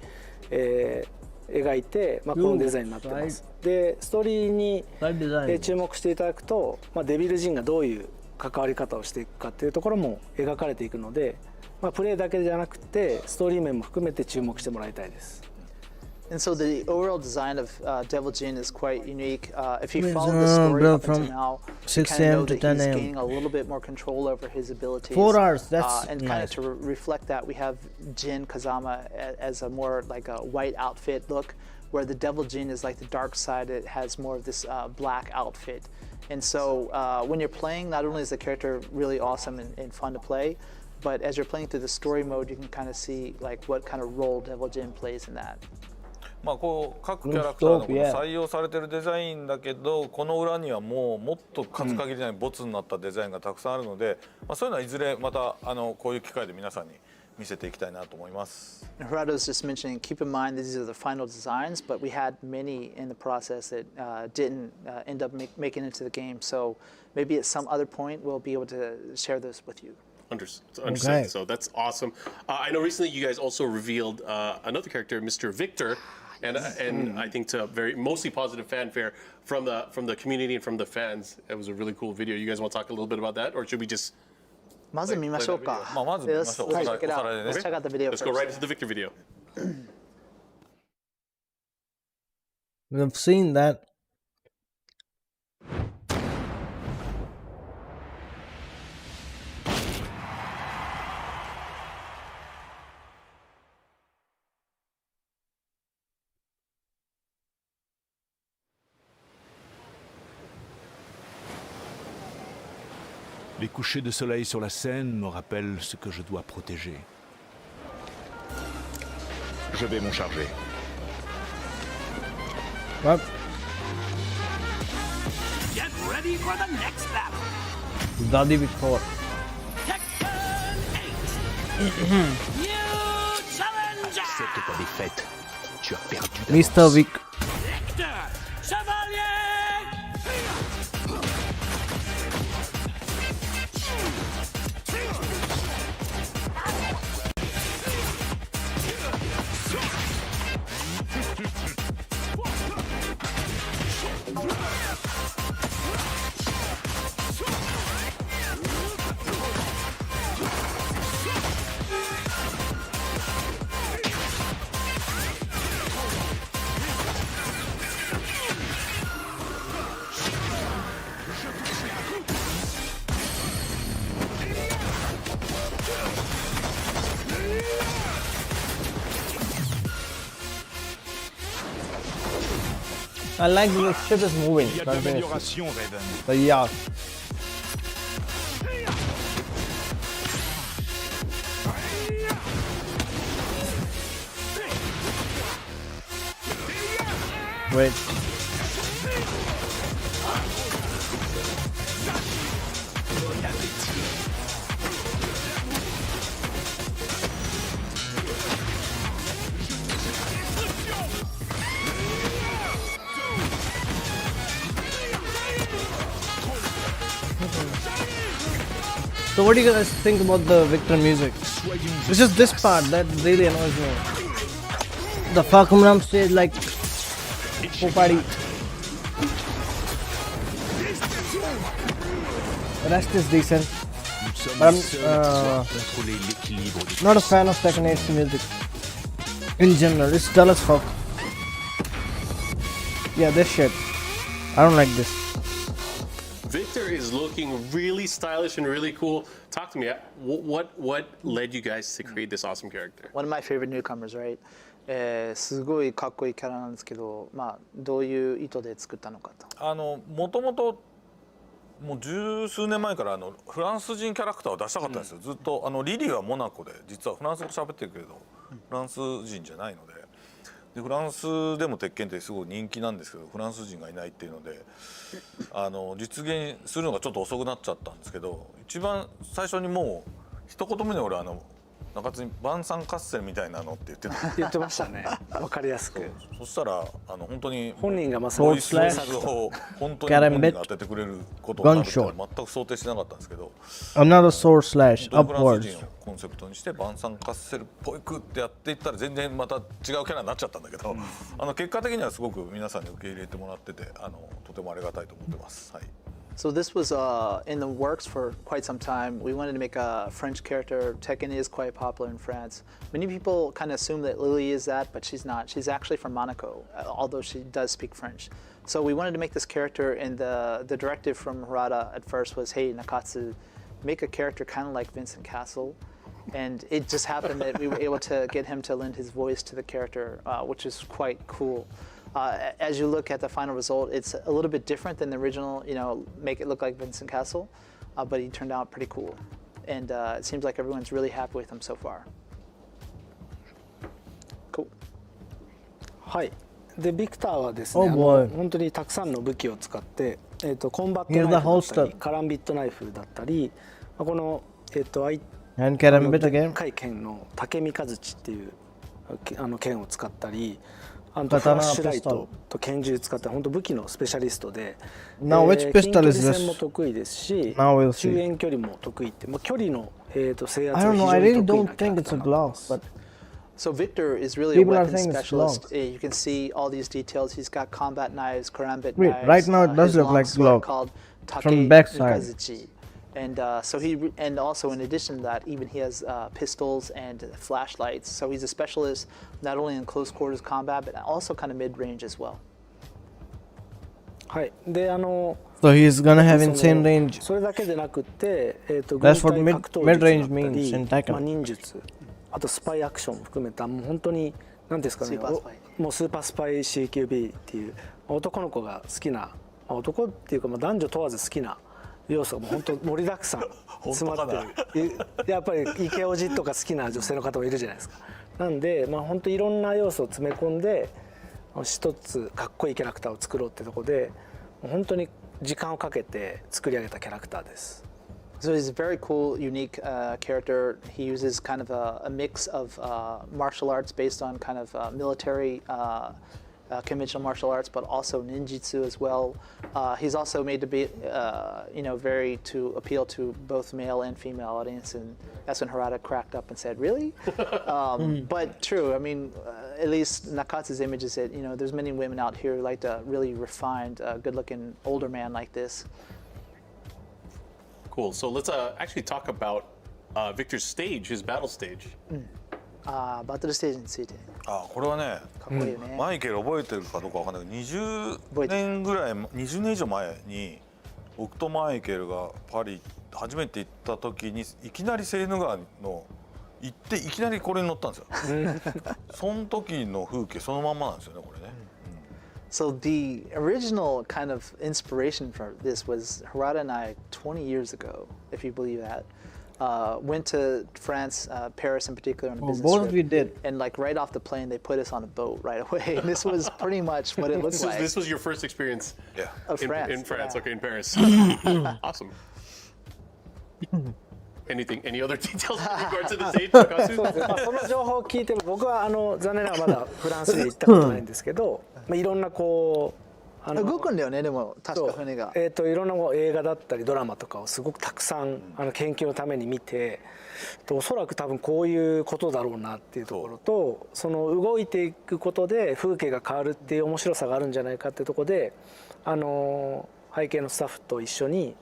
描いて、このデザインになってます。でストーリーに、注目していただくと、デビルジンがどういう関わり方をしていくかっていうところも描かれていくので、プレイだけじゃなくてストーリー面も含めて注目してもらいたいです。And so the overall design of Devil Jin is quite unique. If you follow the story up until now, you kind of know that he's gaining a little bit more control over his abilities. 4 hours, that's and nice. kind of to reflect that, we have Jin Kazama as a more like a white outfit look, where the Devil Jin is like the dark side. It has more of this black outfit. And so when you're playing, not only is the character really awesome and fun to play, but as you're playing through the story mode, you can kind of see like what kind of role Devil Jin plays in that. こう各キャラクターのこの採用されてるデザインだけど、この裏にはもっと数限りないボツになったデザインがたくさんあるので、そういうのはいずれまたこういう機会で皆さんに見せていきたいなと思います。Gerardo's just mentioning, keep in mind these are the final designs, but we had many in the process that didn't end up making it into the game. So maybe at some other point we'll be able to share this with you. Understood. Okay. So that's awesome. I know recently you guys also revealed another character, Mr. Victor, and I think to very mostly positive fanfare from the community and from the fans. It was a really cool video. You guys want to talk a little bit about that, or should we just? まず見ましょうか。まず見ましょう。 Let's check it out. Let's check out the video Let's first. go right into the Victor video. We've seen that. Les couchers de soleil sur la Seine me rappellent ce que je dois protéger. Je vais m'en charger. What? Get ready for the next battle. Daddy Victor. Tekken 8. New challenger. Accepte ta défaite. Tu as perdu Mr. Vic. Victor Chevalier. I like the ship is moving. Il y a de l'amélioration, Raven. The yacht. Wait. So what do you guys think about the Victor music? It's just this part that really annoys me. The Fakumram stage like party. The rest is decent. But I'm not a fan of Tekken 8's music in general. It's dull as fuck. Yeah, this shit. I don't like this. Victor is looking really stylish and really cool. Talk to me. What led you guys to create this awesome character? One of my favorite newcomers, right? すごいかっこいいキャラなんですけど、まあどういう意図で作ったのかと。もともともう十数年前からフランス人キャラクターを出したかったんですよ。ずっとリリーはモナコで実はフランス語喋ってるけれどフランス人じゃないので。でフランスでも鉄拳ってすごい人気なんですけどフランス人がいないっていうので実現するのがちょっと遅くなっちゃったんですけど一番最初にもう一言目で俺中津に晩餐合戦みたいなのって言ってましたね。わかりやすく。そしたら本当に本人がまさにそういう質を本当に本人が当ててくれることになるって全く想定してなかったんですけど Another sword slash フランス upwards 人をコンセプトにして晩餐合戦っぽいくってやっていったら全然また違うキャラになっちゃったんだけど結果的にはすごく皆さんに受け入れてもらっててとてもありがたいと思ってます。はい。So this was in the works for quite some time. We wanted to make a French character. Tekken is quite popular in France. Many people kind of assume that Lily is that, but she's not. She's actually from Monaco, although she does speak French. So we wanted to make this character, and the directive from Harada at first was, hey, Nakatsu, make a character kind of like Vincent Castle. And it just happened that we were able to get him to lend his voice to the character, which is quite cool. As you look at the final result, it's a little bit different than the original, make it look like Vincent Castle, but he turned out pretty cool. And it seems like everyone's really happy with him so far. Cool. はい。で、ビクターはですね、本当にたくさんの武器を使って、コンバットナイフだったり、カランビットナイフだったり、この、海剣の竹三日槌っていう剣を使ったり、フラッシュライトと拳銃使った本当武器のスペシャリストで、近距離戦も得意ですし、中遠距離も得意って、距離の制圧が非常に得意なキャラクターなんです。So Victor is really a weapons specialist. You can see all these details. He's got combat knives, karambit knives. Right now it does look like glove from backside. And and also in addition to that, even he has pistols and flashlights. So he's a specialist not only in close quarters combat, but also kind of mid-range as well. はい。で、So he's gonna have insane range. それだけでなくて、That's what mid-range means in Tekken. 忍術、あとスパイアクションも含めたもう本当に何ですかね、もうスーパースパイ CQB っていう男の子が好きな、男っていうか男女問わず好きな。要素がもう本当盛りだくさん詰まってるやっぱりイケオジとか好きな女性の方もいるじゃないですか。なんで本当いろんな要素を詰め込んで一つかっこいいキャラクターを作ろうってとこで本当に時間をかけて作り上げたキャラクターです。So he's a very cool, unique character. He uses kind of a mix of martial arts based on kind of military conventional martial arts, but also ninjutsu as well. He's also made to be, very to appeal to both male and female audience, and that's when Harada cracked up and said, "Really?" But true. I mean, at least Nakatsu's image is that there's many women out here who like a really refined, good-looking older man like this. Cool. So let's actually talk about Victor's stage, his battle stage. バトルステージについて。これはね、マイケル覚えてるかどうかわかんないけど、20年以上前に僕とマイケルがパリ初めて行った時にいきなりセーヌ川の行っていきなりこれに乗ったんですよ。その時の風景そのまんまなんですよね、これね。So the original kind of inspiration for this was Harada and I 20 years ago, if you believe that. Went to France, Paris in particular, on a business trip. Both of you did. And like right off the plane, they put us on a boat right away. And this was pretty much what it looked like. This was your first experience of France. In France, okay, in Paris. Awesome. Any other details in regard to the stage? その情報を聞いても僕は残念ながらまだフランスに行ったことないんですけど、いろんな動くんだよね、でも確か船が。いろんな映画だったりドラマとかをすごくたくさん研究のために見て、おそらく多分こういうことだろうなっていうところと、その動いていくことで風景が変わるっていう面白さがあるんじゃないかっていうところで、背景のスタッフと一緒に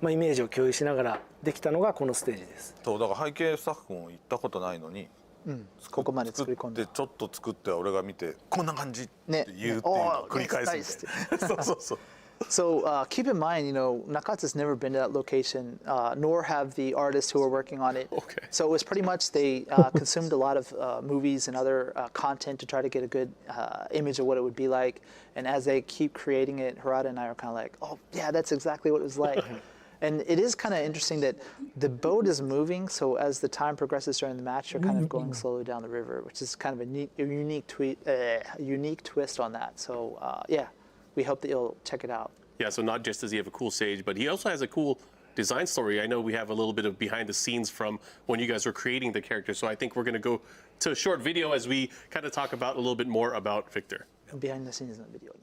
イメージを共有しながらできたのがこのステージです。そうだから背景スタッフも行ったことないのに、ここまで作り込んでちょっと作って俺が見てこんな感じって言うっていうのを繰り返すみたいな。そうそうそう。So keep in mind, Nakatsu's never been to that location, nor have the artists who are working on it. Okay. So it was pretty much they consumed a lot of movies and other content to try to get a good image of what it would be like. And as they keep creating it, Harada and I are kind of like, oh yeah, that's exactly what it was like. And it is kind of interesting that the boat is moving, so as the time progresses during the match, you're kind of going slowly down the river, which is kind of a unique twist on that. So yeah. We hope that you'll check it out. Yeah, so not just does he have a cool stage, but he also has a cool design story. I know we have a little bit of behind the scenes from when you guys were creating the character, so I think we're going to go to a short video as we kind of talk about a little bit more about Victor. Behind the scenes のビデオに。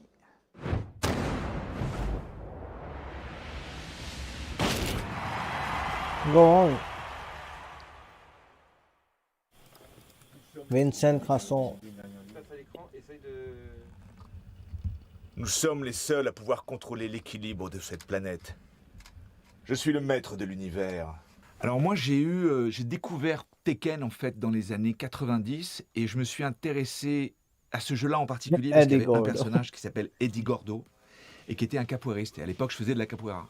Go on. Vincent Casson. Nous sommes les seuls à pouvoir contrôler l'équilibre de cette planète. Je suis le maître de l'univers. Alors moi j'ai découvert Tekken en fait dans les années 90 et je me suis intéressé à ce jeu-là en particulier parce qu'il y avait un personnage qui s'appelle Eddie Gordo et qui était un capoeiriste. Et à l'époque je faisais de la capoeira.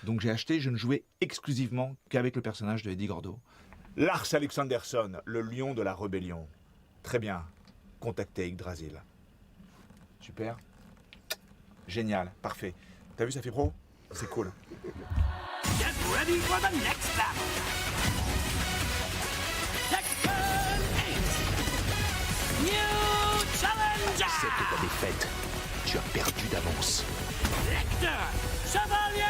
Donc j'ai acheté, je ne jouais exclusivement qu'avec le personnage de Eddie Gordo. Lars Alexandersson, le lion de la rébellion. Très bien, contactez Yggdrasil. Super. Génial, parfait. T'as vu, ça fait pro? C'est cool. Get ready for the next battle. Tekken 8. New challenger. Accepte ta défaite. Tu as perdu d'avance. Victor Chevalier.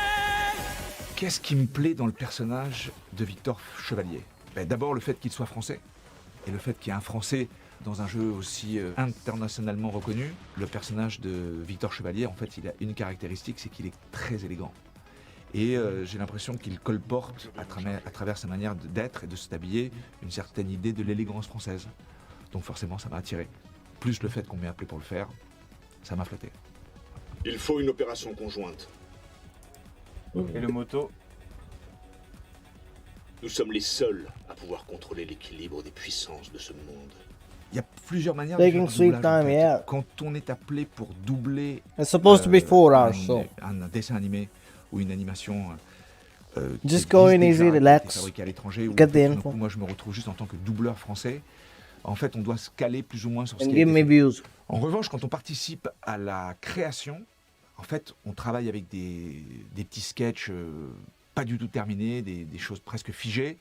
Qu'est-ce qui me plaît dans le personnage de Victor Chevalier? D'abord le fait qu'il soit français et le fait qu'il y ait un français dans un jeu aussi internationalement reconnu. Le personnage de Victor Chevalier, en fait, il a une caractéristique, c'est qu'il est très élégant. Et j'ai l'impression qu'il colporte, à travers sa manière d'être et de s'habiller, une certaine idée de l'élégance française. Donc forcément, ça m'a attiré. Plus le fait qu'on m'ait appelé pour le faire, ça m'a flatté. Il faut une opération conjointe. Et le moto? Nous sommes les seuls à pouvoir contrôler l'équilibre des puissances de ce monde. Il y a plusieurs manières de Taking faire sweet doublage, en time, fait. yeah. Quand on est appelé pour doubler It's supposed to be 4 hours, so un dessin animé ou une animation just go in easy, relax, fabriqué à l'étranger, get où the tout d'un info. coup, moi je me retrouve juste en tant que doubleur français. En fait, on doit se caler plus ou moins sur ce And qui a give été me fait. views. En revanche, quand on participe à la création, en fait, on travaille avec des petits sketchs pas du tout terminés, des choses presque figées.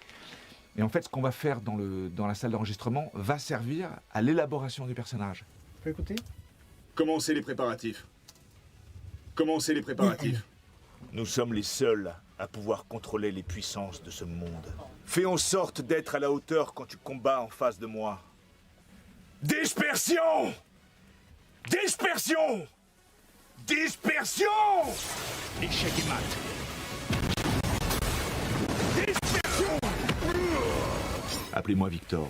Et en fait, ce qu'on va faire dans la salle d'enregistrement va servir à l'élaboration du personnage. Tu peux écouter? Commencez les préparatifs. Commencez les préparatifs. Nous sommes les seuls à pouvoir contrôler les puissances de ce monde. Fais en sorte d'être à la hauteur quand tu combats en face de moi. Dispersion! Dispersion! Dispersion! Échec et mat. Dispersion! Appelez-moi Victor.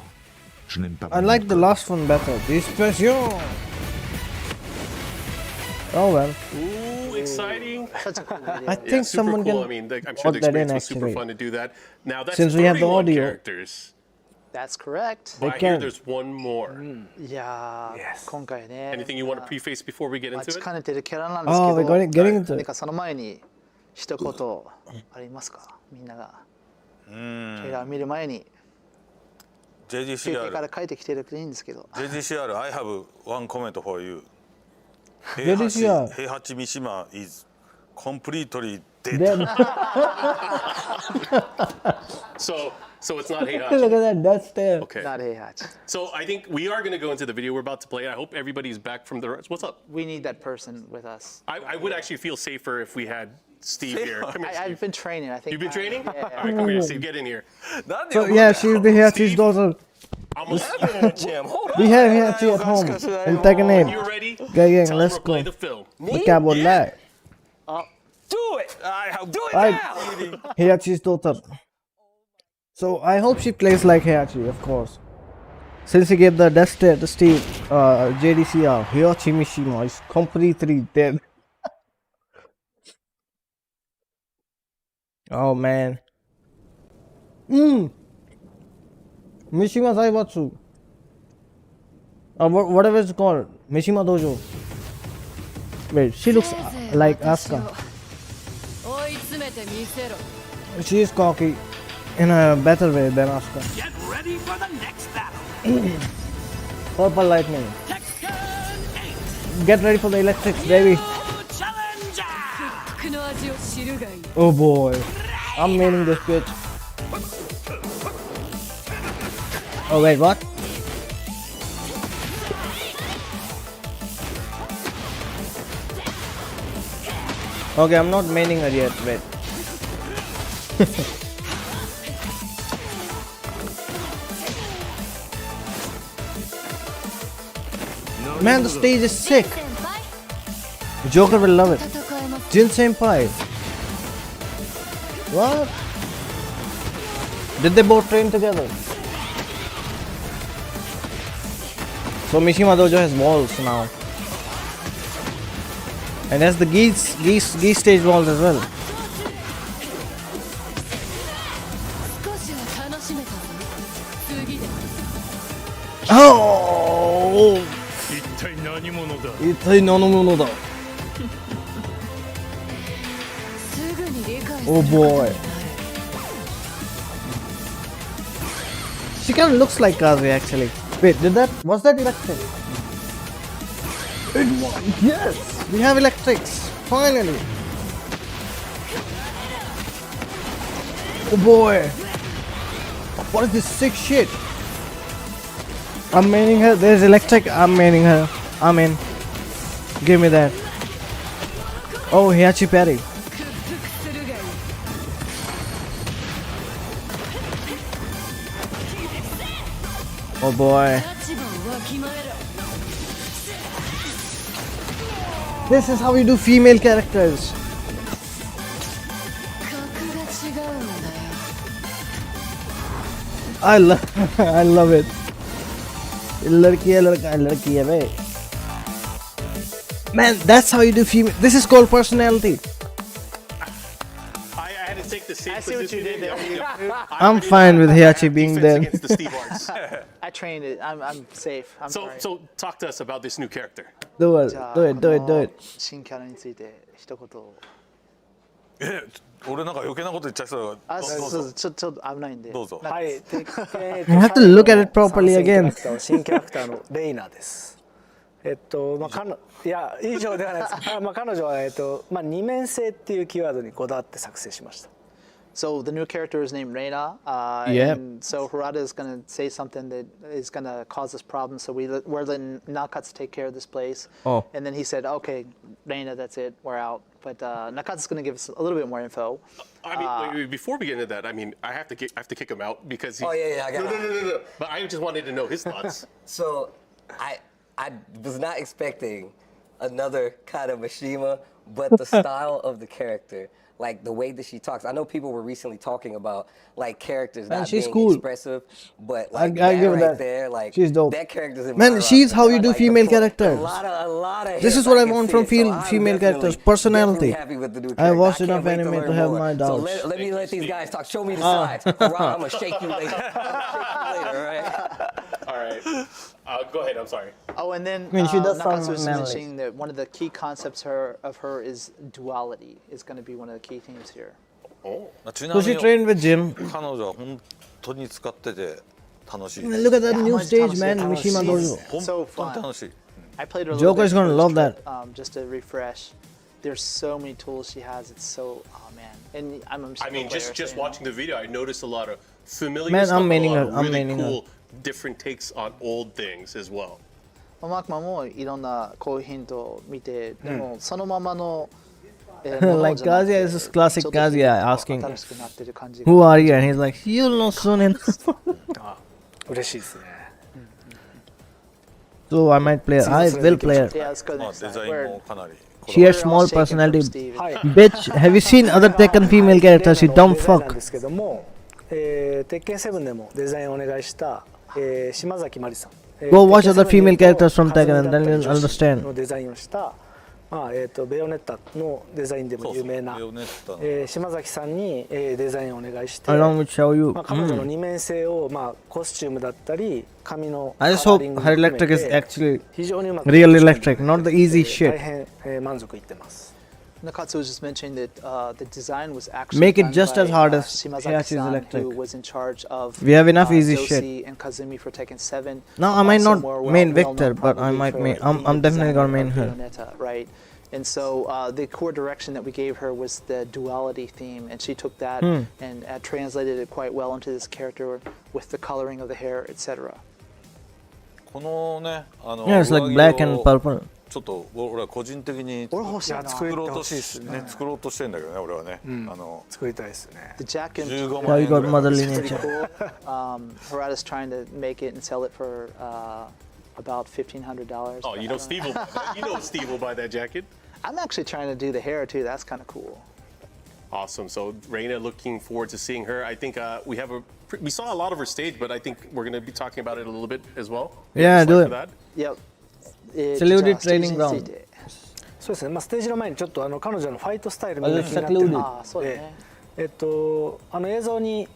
Je n'aime pas. I like the last one better. Dispersion. Oh well. Ooh, exciting. I think super someone cool. can I mean, I'm sure the put that in experience was super actually. fun to do that. Now that's Since we have the 31 audio. characters. That's correct. I hear there's one more. いやー、今回ね。 Anything you want to preface before we get 待 into ち it? かねてるキャラなんですけど、 Oh, we're getting into it. 何かその前に一言ありますか？みんながトレーラー見る前に。休憩か JDCR ら帰ってきてるといいんですけど。 JDCR I have one comment for you. JDCR. Heihachi Mishima is completely dead. Dead. So it's not Heihachi. Look at that death stare. Okay. Not Heihachi. So I think we are going to go into the video we're about to play. I hope everybody's back from the. What's up? We need that person with us. I would actually feel safer if we had Steve here. Come here, Steve. I've been training. I think. You've been training? Yeah. All right, come here, Steve. Get in here. So yeah, she's the Heihachi's daughter. We have Heihachi at home in Tekken 8. You ready? Gang, let's go. Look at what that. Do it! Do it Right. now! Heihachi's daughter. So I hope she plays like Heihachi, of course. Since he gave the death stare to Steve, JDCR, Heihachi Mishima is completely dead. Oh man. Mishima Zaibatsu. Or whatever it's called. Mishima Dojo. Wait, she looks like Asuka. She is cocky in a better way than Asuka. Get ready for the next battle. Purple lightning. Get ready for the electrics, baby. Oh boy. I'm maining this bitch. Oh wait, what? Okay, I'm not maining her yet, wait. Man, the stage is sick. Joker will love it. Jin Senpai. What? Did they both train together? So Mishima Dojo has walls now. And has the geese stage walls as well. Oh! Oh boy. She kind of looks like Kaze actually. Wait, was that electric? It was, yes! We have electrics, finally! Oh boy! What is this sick shit? I'm maining her, there's electric, I'm maining her. I'm in. Give me that. Oh, Hiachi parry. Oh boy. This is how you do female characters. I love it. लड़की है लड़की है भाई. Man, that's how you do female. This is called personality. I had to take the same I see what you did there. I'm fine with Hiachi being there. Against the Steve Arts. I trained it. I'm safe. I'm sorry. So talk to us about this new character. Do it. 新キャラについて一言。俺なんか余計なこと言っちゃいそうだから。ちょっと危ないんで。どうぞ。はい。You have to look at it properly again. 新キャラクターのレイナです。いや以上ではないです。彼女は二面性っていうキーワードにこだわって作成しました。So the new character is named Reina, Yep. and so Harada is going to say something that is going to cause us problems. So we're letting Nakatsu take care of this place. Oh. And then he said, "Okay, Reina, that's it. We're out." But Nakatsu's going to give us a little bit more info. I mean, before we get into that, I mean, I have to kick him out because he. Oh yeah, I got it. No. But I just wanted to know his thoughts. So, I was not expecting another kind of Mishima, but the style of the character, like the way that she talks. I know people were recently talking about like characters Man, not she's being cool. expressive, but like I give her right that. there, like She's dope. that character's in Man, my she's roster. how you do Like, female a characters. lot of This hits, is what I can want see from it. So I'm female characters. definitely Personality. happy with the new I character. watched can't enough wait anime learn to have more. my So doubts. let me let these guys talk. Show me the sides. I'm gonna shake you later. All right. Go ahead. I'm sorry. Oh, and then I mean, she does Nakatsu sound was manly. mentioning that one of the key concepts of her is duality is going to be one of the key themes here. ちな So み she に trained with Jim. 彼女は本当に使ってて楽しい。 Look at that new stage, man. Mishima Dojo. So 本当 fun. に楽しい。 I played her a little Joker bit is gonna for love this that. trip, just to refresh. There's so many tools she has. It's so, oh man. And I'm a I mean, player, just so, you know. watching the video, I noticed a lot of familiar Man, stuff, I'm but a maining lot her. of I'm really maining her. cool, different takes on old things as well. マークマンもいろんなこういうヒントを見て、でもそのままの Like Kazuya is this classic Kazuya asking, 新しくなってる感じが "Who are you?" And he's like, "You'll know soon enough." 嬉しいですね。 So I might play her. I will play her. Yeah, let's go まあ next デザ time. イン We're- もかなり。 She has small personality. Steve. Bitch, have you seen other Tekken female characters? You dumb デザインなん fuck. ですけども、鉄拳7でもデザインをお願いした、島崎まりさん。 Go watch other female characters from Tekken and then you'll understand. のデザインをした、ベヨネッタのデザインでも有名な島崎さんにデザインをお願いして、Along with Xiaoyu. 彼女の二面性をコスチュームだったり髪の I カ just ラー hope リング her も含め electric is て actually 非常にうまく real electric, not the easy 大 shit. 変満足いってます。 Nakatsu was just mentioning that the design was actually Make it done just by, as hard as Shimazaki-san, electric. who was in charge of We have enough easy Josie shit. and Kazumi for Tekken 7. Now I might Also not more main well-known Victor, but I probably might for main. being I'm the definitely gonna designer main of her. Bayonetta, right? And so the core direction that we gave her was the duality theme, and she took that and translated it quite well into this character with the coloring of the hair, etc. このね、Yeah, it's like black and purple. ちょっと俺は個人的に作ろうとしてんだけどね、俺はね。作りたいですね。The jacket. 15万円ぐらい。 motherly It's pretty nature. cool. Harada's trying to make it and sell it for about $1,500. Oh, you know Steve will buy that. You know Steve will buy that jacket. I'm actually trying to do the hair too. That's kind of cool. Awesome. So Reina, looking forward to seeing her. I think we saw a lot of her stage, but I think we're going to be talking about it a little bit as well. Yeah, do it. Yep. Secluded training ground. そうですね。ステージの前にちょっと彼女のファイトスタイルみんな気になってるので、映像に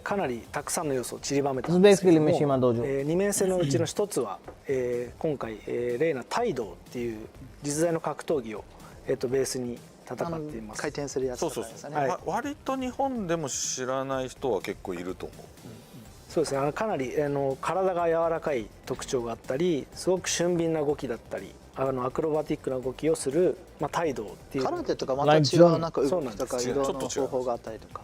かなりたくさんの要素を散りばめたんですけども、二面性のうちの一つは今回レイナタイドっていう実在の格闘技をベースに戦っています。回転するやつとかですね。割と日本でも知らない人は結構いると思う。そうですね。かなり体が柔らかい特徴があったり、すごく俊敏な動きだったり、アクロバティックな動きをするタイドっていう。空手とかまた違うなんか動きとか移動の方法があったりとか。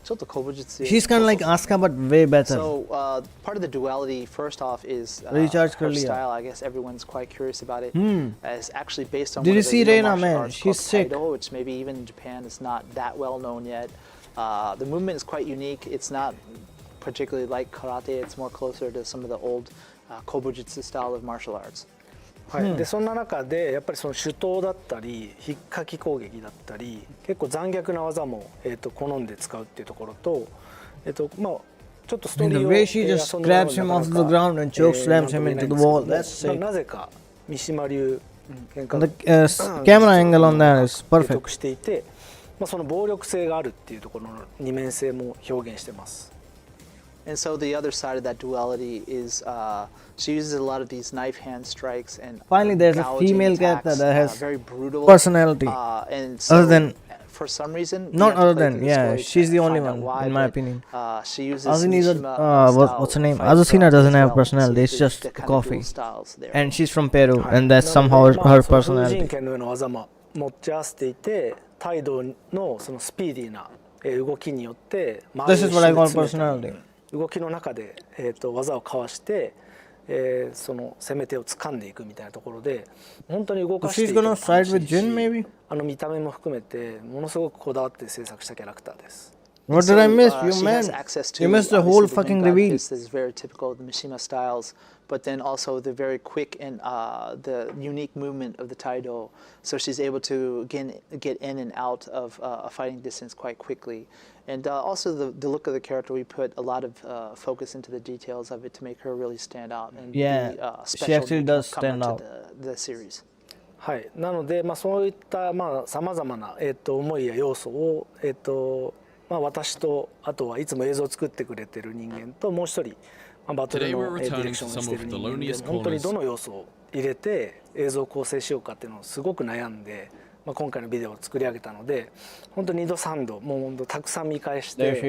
ちょっと古武術。She's kind of like Asuka but way better. So part of the duality, first off, is her style. I guess everyone's quite curious about it. It's actually based on. Did you see Reina, man? Arts She's sick. Taido, which maybe even in Japan is not that well known yet. The movement is quite unique. It's not particularly like karate. It's more closer to some of the old kobujutsu style of martial arts. はい、でそんな中でやっぱりその手刀だったり引っかき攻撃だったり結構残虐な技も好んで使うっていうところとまあちょっとストーリーを The way she just grabs him off the ground and choke slams him into the wall. That's sick. なぜか三島流喧嘩 The camera angle on that is perfect. していて、まあその暴力性があるっていうところの二面性も表現してます。And so the other side of that duality is she uses a lot of these knife hand strikes and finally there's a female character that has very brutal personality. And so other than for some reason not other than she's the only one in my opinion. She uses what's her name? Azusina doesn't have personality. It's just coffee. And she's from Peru, and that's somehow her personality. 人権のような技も持ち合わせていて、態度のそのスピーディーな動きによって、This is what I call personality. 動きの中で技をかわして、その攻め手を掴んでいくみたいなところで、本当に動かしていくのが楽しいし、見た目も含めてものすごくこだわって制作したキャラクターです。What did I miss? You man, you missed the whole fucking reveal. This is very typical of the Mishima styles, but then also the very quick and the unique movement of the Taido. So she's able to get in and out of a fighting distance quite quickly. And also the look of the character, we put a lot of focus into the details of it to make her really stand out and be special. She actually does stand out. The series. はい。なのでそういったさまざまな思いや要素を私とあとはいつも映像を作ってくれてる人間ともう一人バトルのディレクションをしてる人間で本当にどの要素を入れて映像を構成しようかっていうのをすごく悩んで。今回のビデオを作り上げたので本当に2度3度もう本当たくさん見返してリ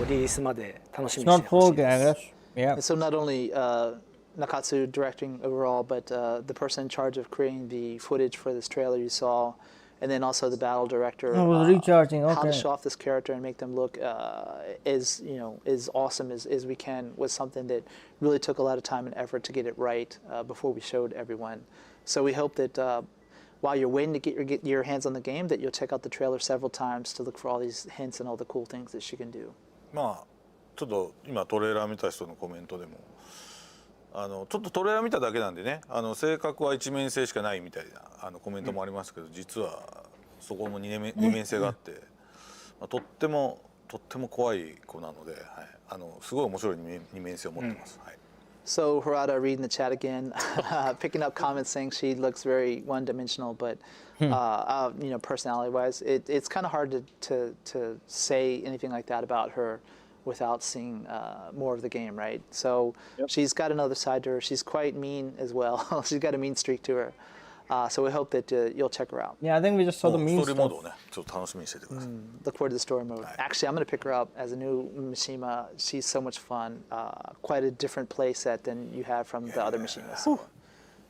リースまで楽しみにしてほしいです。So not only Nakatsu directing overall, but the person in charge of creating the footage for this trailer you saw, and then also the battle director. Recharging. Okay. How to show off this character and make them look as awesome as we can was something that really took a lot of time and effort to get it right before we showed everyone. So we hope that. While you're waiting to get your hands on the game, that you'll check out the trailer several times to look for all these hints and all the cool things that she can do. まあちょっと今トレーラー見た人のコメントでもちょっとトレーラー見ただけなんでね性格は一面性しかないみたいなコメントもありますけど、実はそこも二面性があって、とっても怖い子なので、すごい面白い二面性を持ってます。はい。So Harada reading the chat again, picking up comments saying she looks very one-dimensional, but personality-wise, it's kind of hard to say anything like that about her without seeing more of the game, right? So she's got another side to her. She's quite mean as well. She's got a mean streak to her. So we hope that you'll check her out. Yeah, I think we just saw the mean stuff. Look forward to the story mode. Actually, I'm going to pick her up as a new Mishima. She's so much fun. Quite a different play set than you have from the other Mishimas.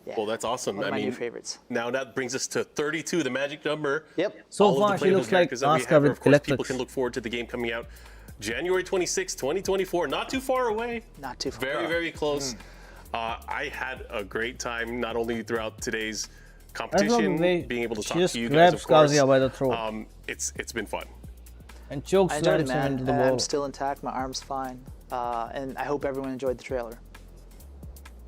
Yeah. Well, that's awesome. One of my new favorites. Now that brings us to 32, the magic number. Yep. So far, she looks like Asuka with Of course, people electrics. can look forward to the game coming out January 26, 2024. Not too far away. Not too far. Very, very close. I had a great time, not only throughout today's competition, being able to talk to you guys, of course. By the throat. It's been fun. And chokes I enjoyed it, him man. into the I'm wall. still intact. My arm's fine. And I hope everyone enjoyed the trailer.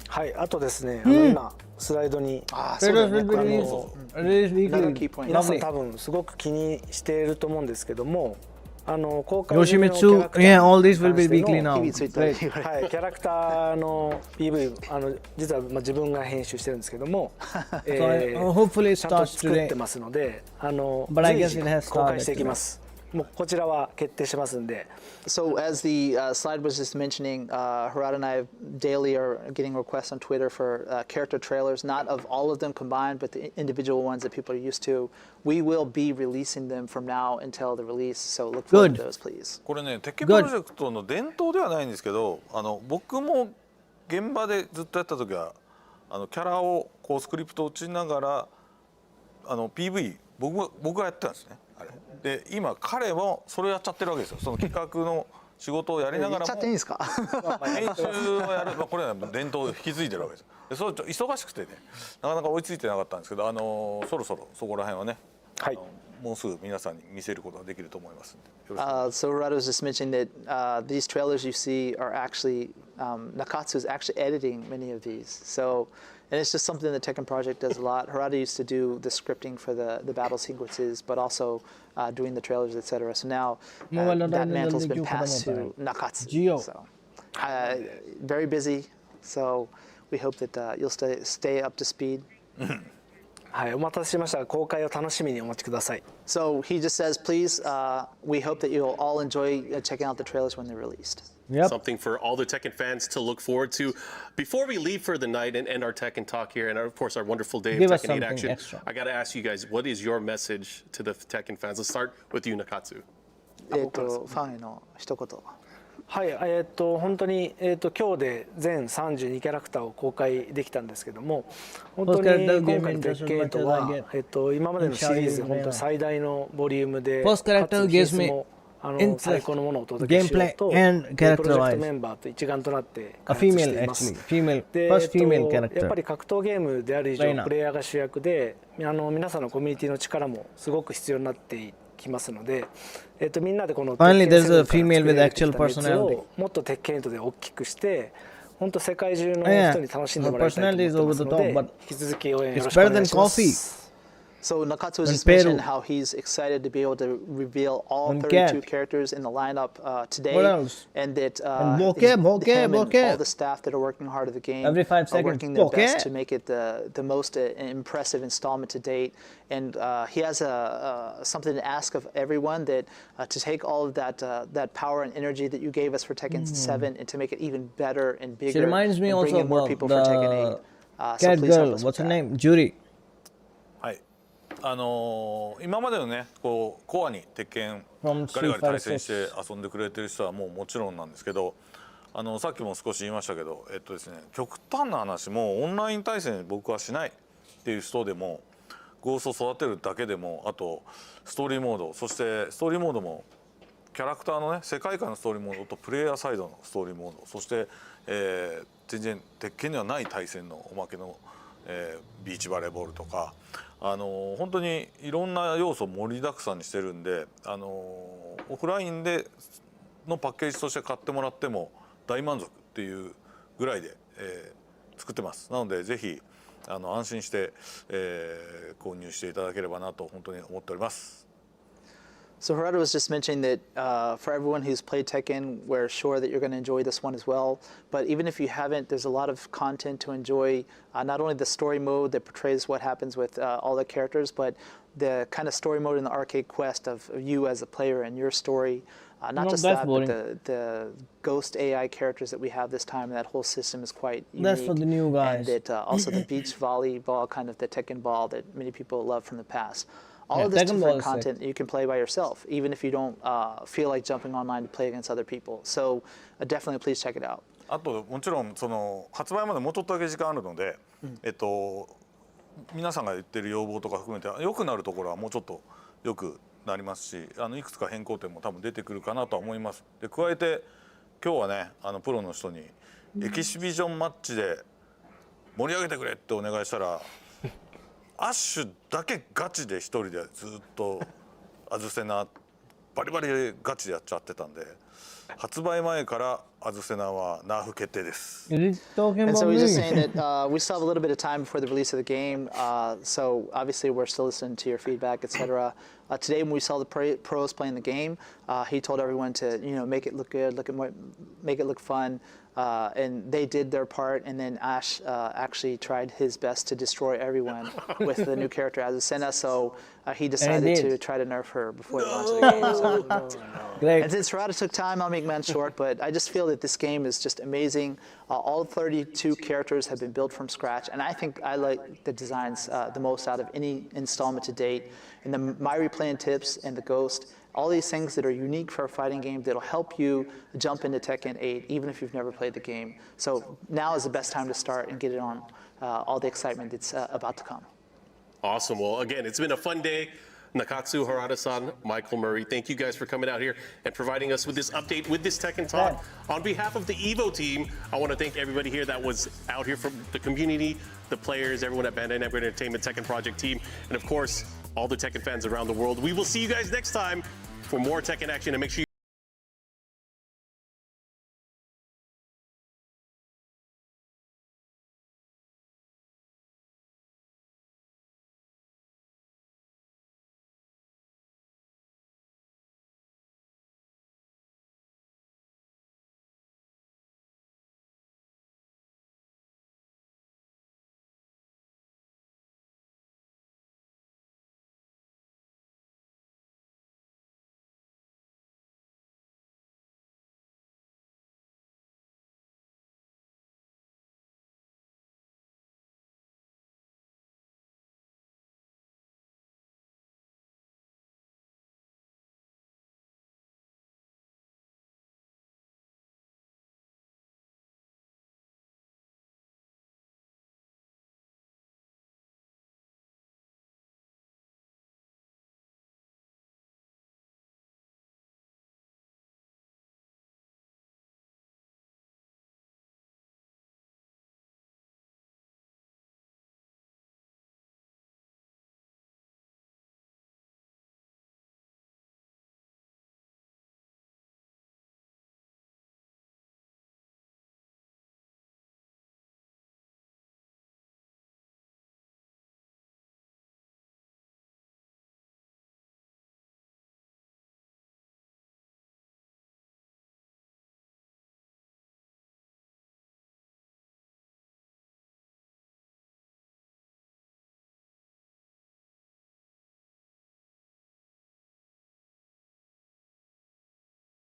はい、あとですね、今スライドに皆さん多分すごく気にしていると思うんですけども、公開済みのキャラクター yeah, all these will be weekly now. はい、キャラクターの PV 実は自分が編集してるんですけども、hopefully it ちゃんと starts 作って today. ますので、 But I 随 guess 時 it has 公開 started していきます。もうこちらは決定してますんで。 So as the slide was just mentioning, Harada and I daily are getting requests on Twitter for character trailers, not of all of them combined, but the individual ones that people are used to. We will be releasing them from now until the release, so look forward to those, please. これね、テッケンプロジェクトの伝統ではないんですけど、僕も現場でずっとやった時はキャラをこうスクリプトを打ちながらPV 僕がやってたんですね。あれで今彼もそれをやっちゃってるわけですよ。その企画の仕事をやりながらも編集をやる、これは伝統を引き継いでるわけです。でそれ忙しくてね、なかなか追いついてなかったんですけど、そろそろそこら辺はね、もうすぐ皆さんに見せることができると思いますんで。So Harada was just mentioning that these trailers you see are actually Nakatsu is actually editing many of these. So. And it's just something the Tekken project does a lot. Harada used to do the scripting for the battle sequences, but also doing the trailers, etc. So now that mantle's been passed to Nakatsu. So very busy. So we hope that you'll stay up to speed. はい、お待たせしました。公開を楽しみにお待ちください。 So he just says, please, we hope that you'll all enjoy checking out the trailers when they're released. Something for all the Tekken fans to look forward to. Before we leave for the night and end our Tekken talk here, and of course our wonderful day of Tekken 8 action, extra. I got to ask you guys, what is your message to the Tekken fans? Let's start with you, Nakatsu. ファンへの一言。はい、本当に今日で全32キャラクターを公開できたんですけども、本当に今回の鉄拳8は今までのシリーズで本当に最大のボリュームで、かつ品質も最高のものをお届けしようと、プロジェクトメンバーと一丸となって開発しています。で、やっぱり格闘ゲームである以上、プレイヤーが主役で、皆さんのコミュニティの力もすごく必要になってきますので、みんなでこのFinally, there's a female with actual personality. もっと鉄拳8で大きくして、本当世界中の人に楽しんでもらいたいと思ってますので、引き続き応援よろしくお願いします。 So Nakatsu was just mentioning how he's excited to be able to reveal all 32 characters in the lineup today, and that him and all the staff that are working hard at the game every 5 seconds. Are working their best to make it the most impressive installment to date. And he has something to ask of everyone, that to take all of that power and energy that you gave us for Tekken 7 and to make it even better and bigger. She reminds me and also bring in more of people for Tekken 8. cat girl. What's her name? Jury. 今までのねこうコアに鉄拳ガリガリ対戦して遊んでくれてる人はもちろんなんですけど、さっきも少し言いましたけど、ですね、極端な話もオンライン対戦僕はしないっていう人でも、ゴーストを育てるだけでも、あとストーリーモード、そしてストーリーモードもキャラクターのね世界観のストーリーモードとプレイヤーサイドのストーリーモード、そして、全然鉄拳にはない対戦のおまけの、ビーチバレーボールとか。本当にいろんな要素を盛りだくさんにしてるんで、オフラインでのパッケージとして買ってもらっても大満足っていうぐらいで、作ってます。なのでぜひ安心して、購入していただければなと本当に思っております。So Harada was just mentioning that for everyone who's played Tekken, we're sure that you're going to enjoy this one as well. But even if you haven't, there's a lot of content to enjoy. Not only the story mode that portrays what happens with all the characters, but the kind of story mode in the arcade quest of you as a player and your story. Not No, just that's that, boring. but the ghost AI characters that we have this time. That whole system is quite unique. That's for the new guys. And also the beach volleyball, kind of the Tekken ball that many people love from the past. All Yeah, of this Tekken ball different is sick. content you can play by yourself, even if you don't feel like jumping online to play against other people. So definitely please check it out. あともちろんその発売までもうちょっとだけ時間あるので、皆さんが言ってる要望とか含めて良くなるところはもうちょっと良くなりますし、いくつか変更点も多分出てくるかなとは思います。で加えて今日はねプロの人にエキシビジョンマッチで盛り上げてくれってお願いしたら、アッシュだけガチで一人でずっとアズセナバリバリガチでやっちゃってたんで、発売前からアズセナはナーフ決定です。Is he talking And about so he's just me? saying that we still have a little bit of time before the release of the game. So obviously we're still listening to your feedback, etc. Today when we saw the pros playing the game, he told everyone to make it look good, make it look fun. And they did their part, and then Ash actually tried his best to destroy everyone with the new character Azucena, so he decided to try to nerf her before the launch of the game. So. Great. And since Harada took time, I'll make mine short, but I just feel that this game is just amazing. All 32 characters have been built from scratch, and I think I like the designs the most out of any installment to date. And the My Replaying tips and the Ghost, all these things that are unique for a fighting game that'll help you jump into Tekken 8, even if you've never played the game. So now is the best time to start and get it on all the excitement that's about to come. Awesome. Well, again, it's been a fun day. Nakatsu, Harada-san, Michael Murray, thank you guys for coming out here and providing us with this update, with this Tekken Talk. On behalf of the EVO team, I want to thank everybody here that was out here from the community, the players, everyone at Bandai Namco Entertainment Tekken Project team, and of course, all the Tekken fans around the world. We will see you guys next time for more Tekken action, and make sure you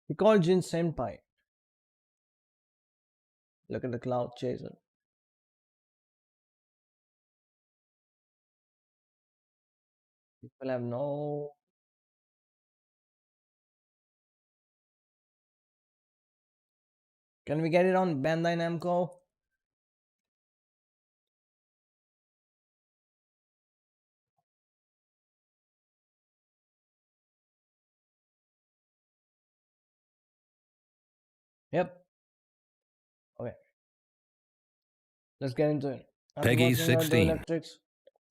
He called Jin Senpai. Look at the cloud chaser. People have no. Can we get it on Bandai Namco? Yep. Okay. Let's get into it. Peggy 16. Electrics.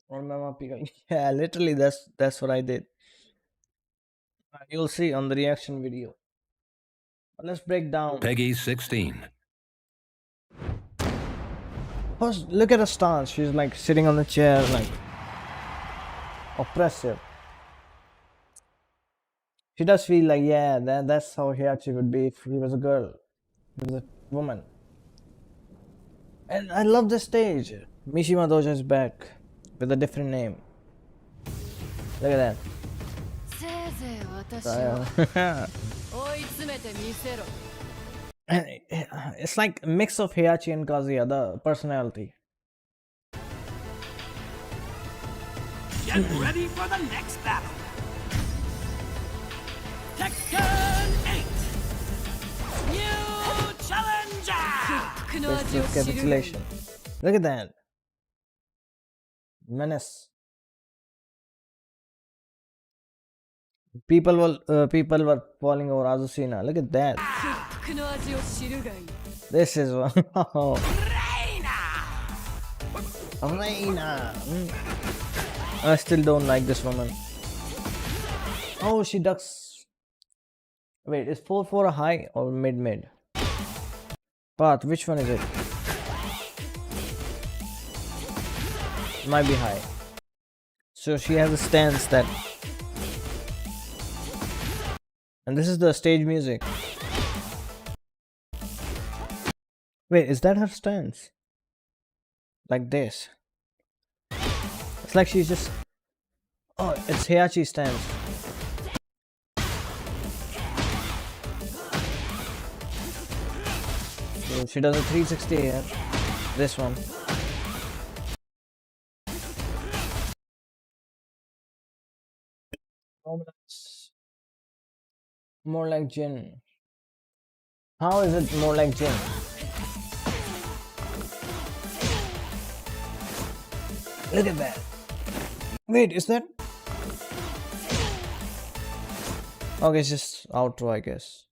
Or Mama Pika. Yeah, literally that's what I did. You'll see on the reaction video. But let's break down. Peggy 16. First, look at her stance. She's like sitting on the chair, like oppressive. She does feel like, yeah, that's how Heihachi would be if he was a girl. If he was a woman. And I love this stage. Mishima Dojo is back with a different name. Look at that. And it's like a mix of Heihachi and Kazuya, the personality. Get ready for the next battle. Tekken 8. New challenger. This is capitulation. Look at that. Menace. People were falling over Azucena. Look at that. This is one. Reina. I still don't like this woman. Oh, she ducks. Wait, is 4-4 a high or mid? Path, which one is it? Might be high. So she has a stance that. And this is the stage music. Wait, is that her stance? Like this. It's like she's just. Oh, it's Heihachi's stance. So she does a 360 here. This one. Oh, that's more like Jin. How is it more like Jin? Look at that. Wait, is that? Okay, it's just outro, I guess.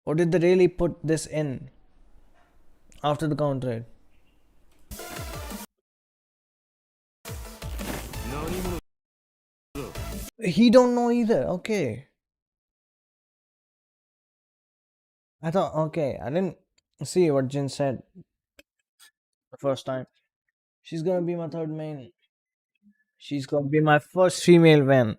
Or did they really put this in after the counter? He don't know either. Okay. I thought, okay, I didn't see what Jin said the first time. She's gonna be my third main. She's gonna be my first female main.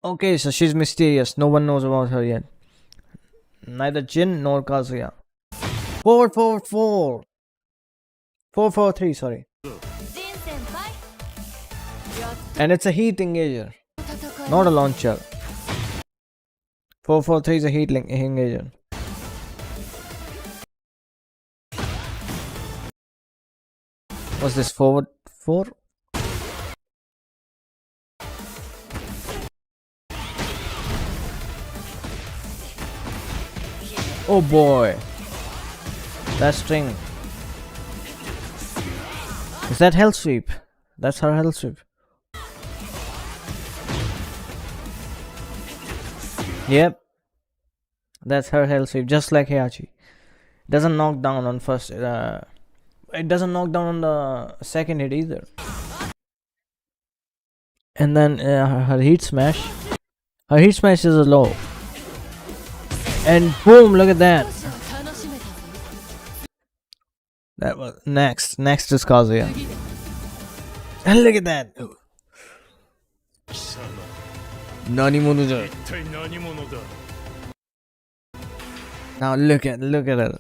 Okay, so she's mysterious. No one knows about her yet. Neither Jin nor Kazuya. 4-4-4. 4-4-3, sorry. And it's a heat engager, not a launcher. 4-4-3 is a heat engager. What's this, forward 4? Oh boy. That string. Is that hell sweep? That's her hell sweep. Yep. That's her hell sweep, just like Heihachi. Doesn't knock down on first. It doesn't knock down on the second hit either. And then her heat smash. Her heat smash is a low. And boom, look at that. That was next. Next is Kazuya. And look at that. Nanimono da. Now look at her.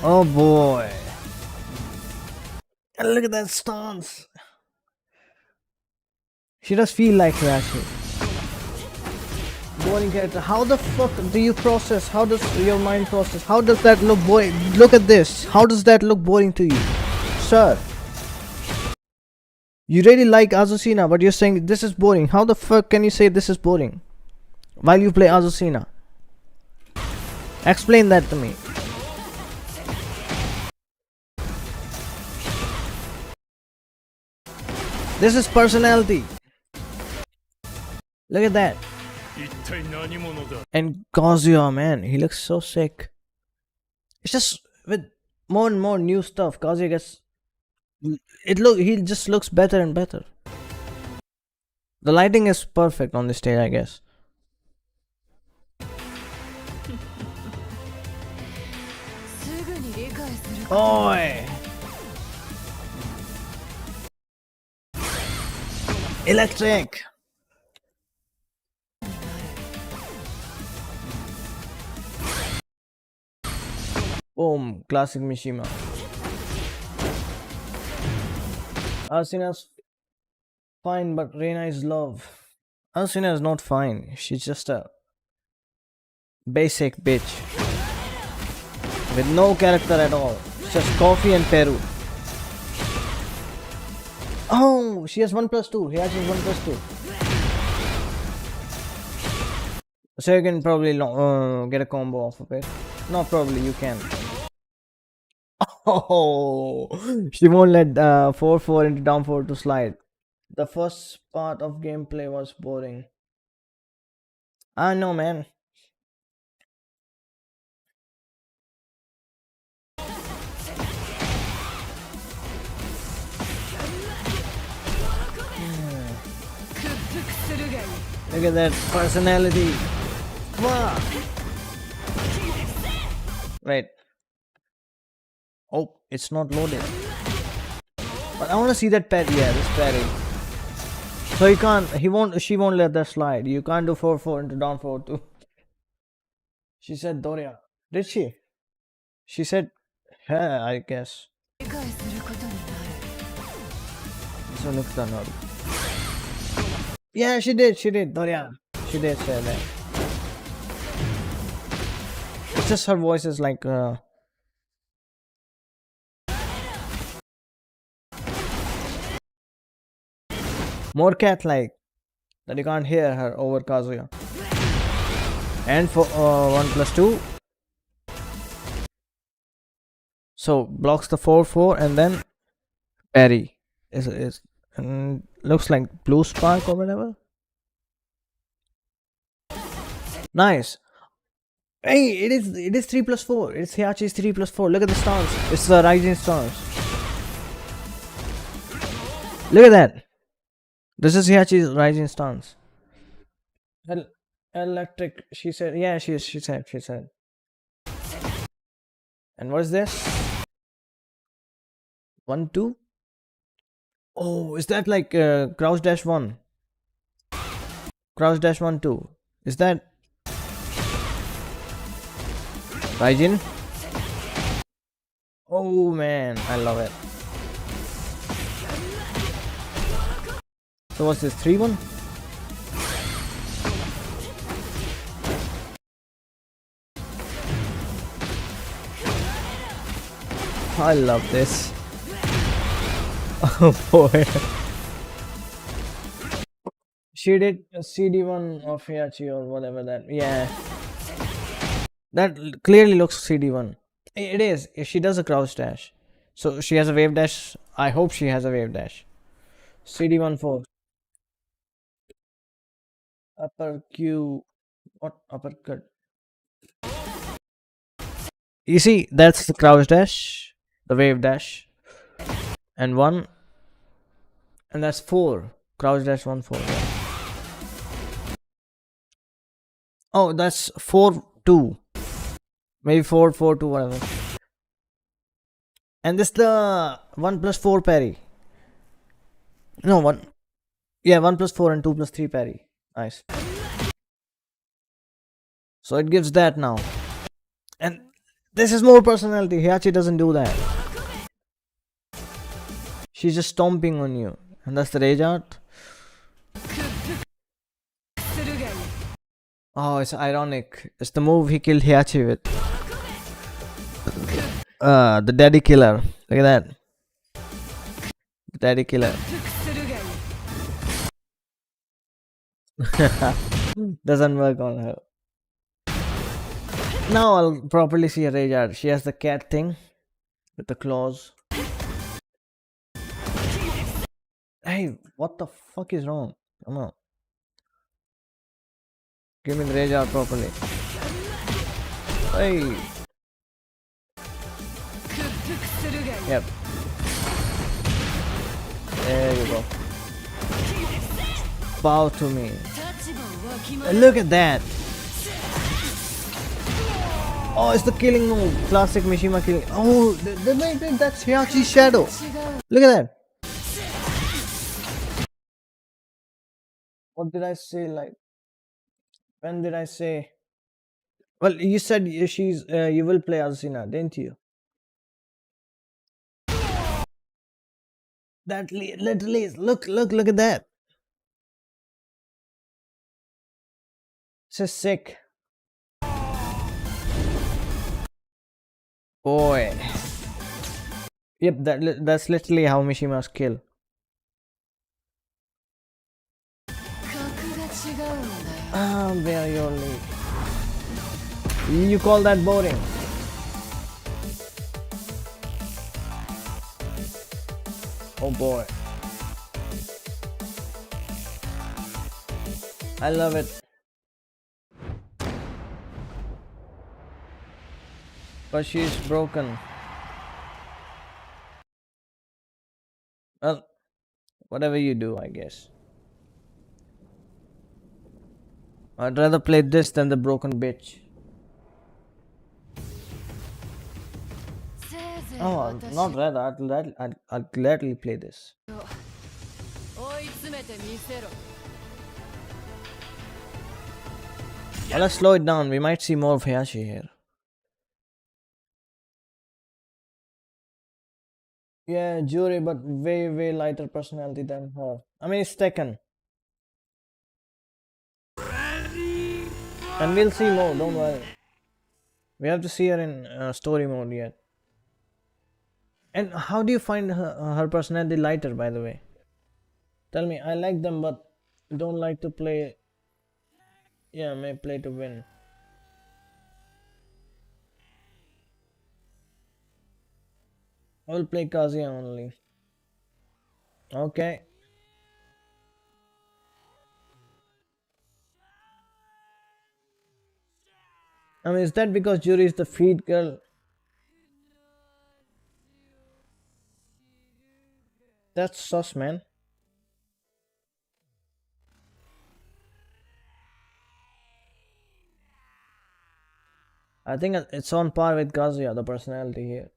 Oh boy. And look at that stance. She does feel like her actually. Boring character. How the fuck do you process? How does your mind process? How does that look boring? Look at this. How does that look boring to you? Sir. You really like Azucena, but you're saying this is boring. How the fuck can you say this is boring while you play Azucena? Explain that to me. This is personality. Look at that. And Kazuya, man, he looks so sick. It's just with more and more new stuff, Kazuya gets he just looks better and better. The lighting is perfect on this stage, I guess. Oi! Electric! Boom, classic Mishima. Arsina's fine, but Reina is love. Arsina is not fine. She's just a basic bitch with no character at all. Just coffee and Peru. Oh, she has 1+2. He has 1+2. So you can probably get a combo off of it. Not probably, you can. Oh, she won't let 4-4 into down 4 to slide. The first part of gameplay was boring. I know, man. Look at that personality. Wow. Right. Oh, it's not loaded. But I want to see that parry. Yeah, this parry. So you can't. She won't let that slide. You can't do 4-4 into down 4-2. She said Doria. Did she? She said, yeah, I guess. So look at that. Yeah, she did. She did. Doria. She did say that. It's just her voice is like. More cat-like that you can't hear her over Kazuya. And for 1+2, so blocks the 4-4 and then parry is and looks like blue spark or whatever. Nice. Hey, it is 3+4. It's Heihachi's 3+4. Look at the stance. It's the rising stance. Look at that. This is Heihachi's rising stance. Electric, she said. Yeah, she said. And what is this? 1-2. Oh, is that like crouch dash 1? Crouch dash 1-2. Is that Raijin? Oh man, I love it. So what's this, 3-1? I love this. Oh boy. She did CD1 of Heihachi or whatever that. Yeah. That clearly looks CD1. It is. If she does a crouch dash. So she has a wave dash. I hope she has a wave dash. CD1-4. Upper Q. What uppercut? You see, that's the crouch dash, the wave dash, and 1, and that's 4. Crouch dash 1-4. Yeah. Oh, that's 4-2. Maybe 4-4-2, whatever. And this the 1+4 parry. No, 1. Yeah, 1+4 and 2+3 parry. Nice. So it gives that now. And this is more personality. Heihachi doesn't do that. She's just stomping on you. And that's the rage art. Oh, it's ironic. It's the move he killed Heihachi with. The daddy killer. Look at that. The daddy killer. Doesn't work on her. Now I'll properly see a rage art. She has the cat thing with the claws. Hey, what the fuck is wrong? Come on. Give me the rage art properly. Hey. Yep. There you go. Bow to me. Look at that. Oh, it's the killing move. Classic Mishima killing. Oh, that's Hyachi's shadow. Look at that. What did I say? Like, when did I say? Well, you said you will play Asuna, didn't you? That literally is. Look at that. This is sick. Boy. Yep, that's literally how Mishima's kill. Very only. You call that boring? Oh boy. I love it. But she's broken. Well, whatever you do, I guess. I'd rather play this than the broken bitch. Oh, not rather. I'd gladly play this. Well, let's slow it down. We might see more of Hayashi here. Yeah, Jury, but way lighter personality than her. I mean, it's Tekken. And we'll see more, don't worry. We have to see her in story mode yet. And how do you find her personality lighter, by the way? Tell me. I like them, but don't like to play. Yeah, may play to win. I will play Kazuya only. Okay. I mean, is that because Jury is the feed girl? That's sus, man. I think it's on par with Kazuya, the personality here.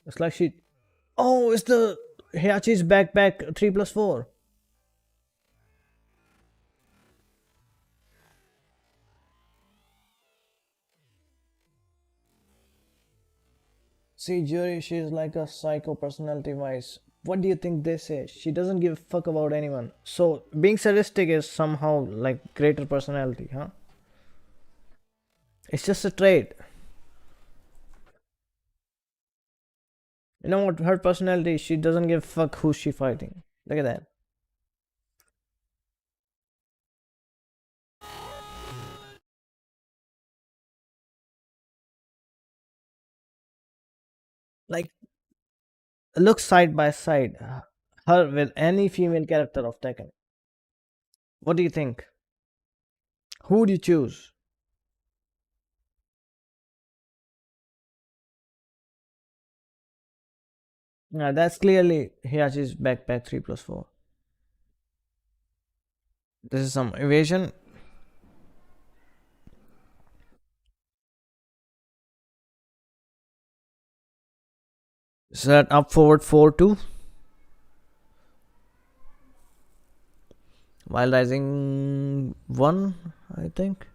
It's like she... Oh, it's the Hayachi's backpack 3+4. See, Jury, she's like a psycho personality wise. What do you think they say? She doesn't give a fuck about anyone. So, being sadistic is somehow like greater personality, huh? It's just a trait. You know what? Her personality, she doesn't give a fuck who's she fighting. Look at that. Like, look side by side. Her with any female character of Tekken. What do you think? Who would you choose? Yeah, that's clearly Hayachi's backpack 3+4. This is some evasion. Is that up forward 4-2? While rising 1, I think.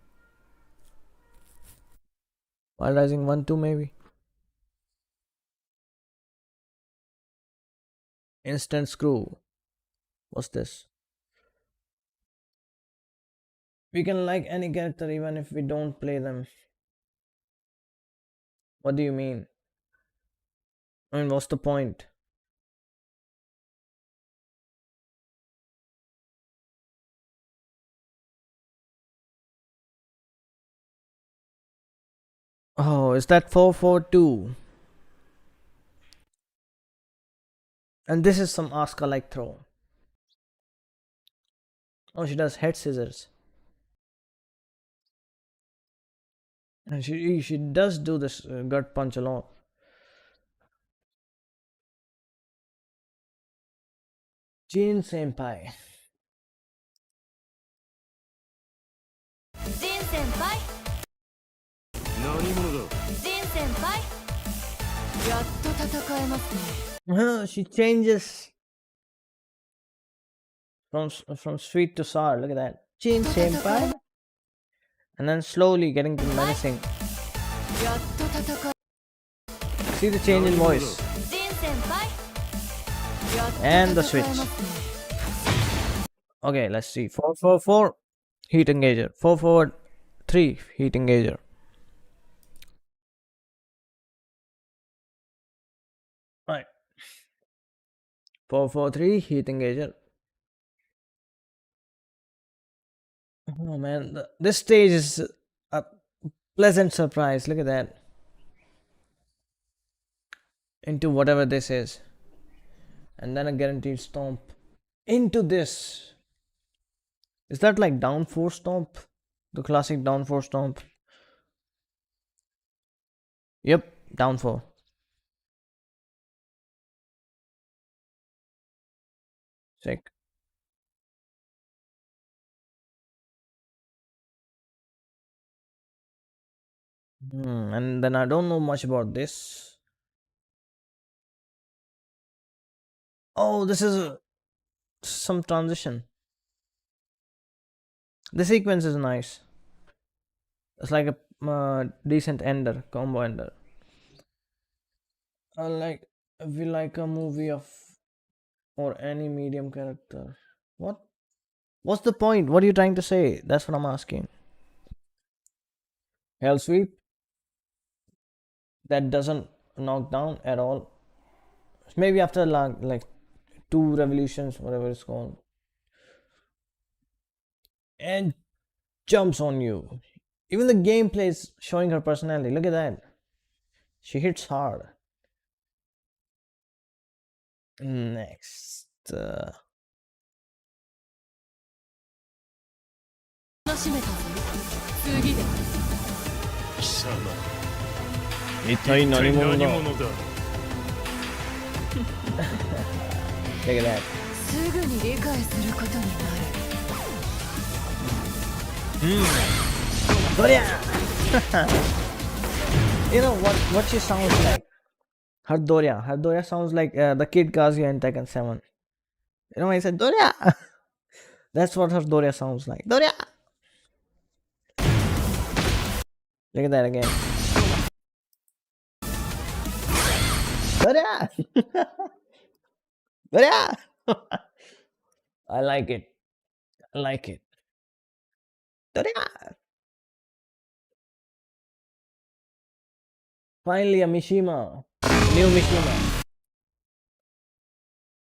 While rising 1-2 maybe. Instant screw. What's this? We can like any character even if we don't play them. What do you mean? I mean, what's the point? Oh, is that 4-4-2? And this is some Asuka like throw. Oh, she does head scissors. And she does do this gut punch a lot. Jin Senpai. Jin Senpai, She changes from sweet to sour. Look at that. Chin senpai. And then slowly getting to menacing. See the change in voice. And the switch. Okay, let's see. 4-4-4 heat engager. 4-4-3 heat engager. Right. 4-4-3 heat engager. Oh man, this stage is a pleasant surprise. Look at that. Into whatever this is. And then a guaranteed stomp into this. Is that like down 4 stomp? The classic down 4 stomp. Yep, down 4. Sick. And then I don't know much about this. Oh, this is some transition. The sequence is nice. It's like a decent ender, combo ender. If you like a movie of or any medium character. What? What's the point? What are you trying to say? That's what I'm asking. Hell sweep. That doesn't knock down at all. Maybe after like 2 revolutions, whatever it's called. And jumps on you. Even the gameplay is showing her personality. Look at that. She hits hard. Next. Look at that. You know what she sounds like? Her Doria. Her Doria sounds like the kid Kazuya in Tekken 7. You know when I said Doria? That's what her Doria sounds like. Doria! Look at that again. Doria! Doria! I like it. I like it. Doria! Finally a Mishima. New Mishima.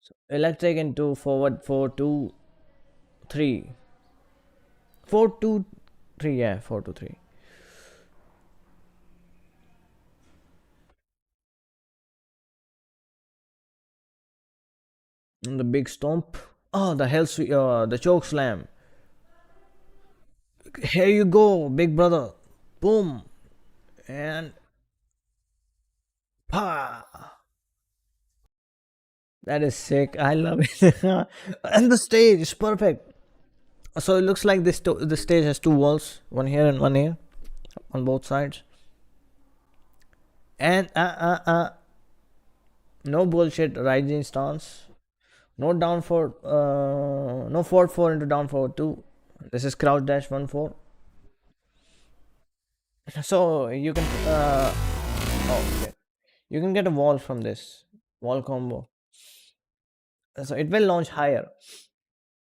So electric into forward 4-2-3. 4-2-3, yeah, 4-2-3. And the big stomp. Oh, the hell sweep, the choke slam. Here you go, big brother. Boom. And pa. That is sick. I love it. And the stage is perfect. So it looks like this the stage has 2 walls, one here and one here, on both sides. And no bullshit rising stance. No down 4, no forward 4 into down forward 2. This is crouch dash 1-4. So you can okay. You can get a wall from this wall combo. So it will launch higher.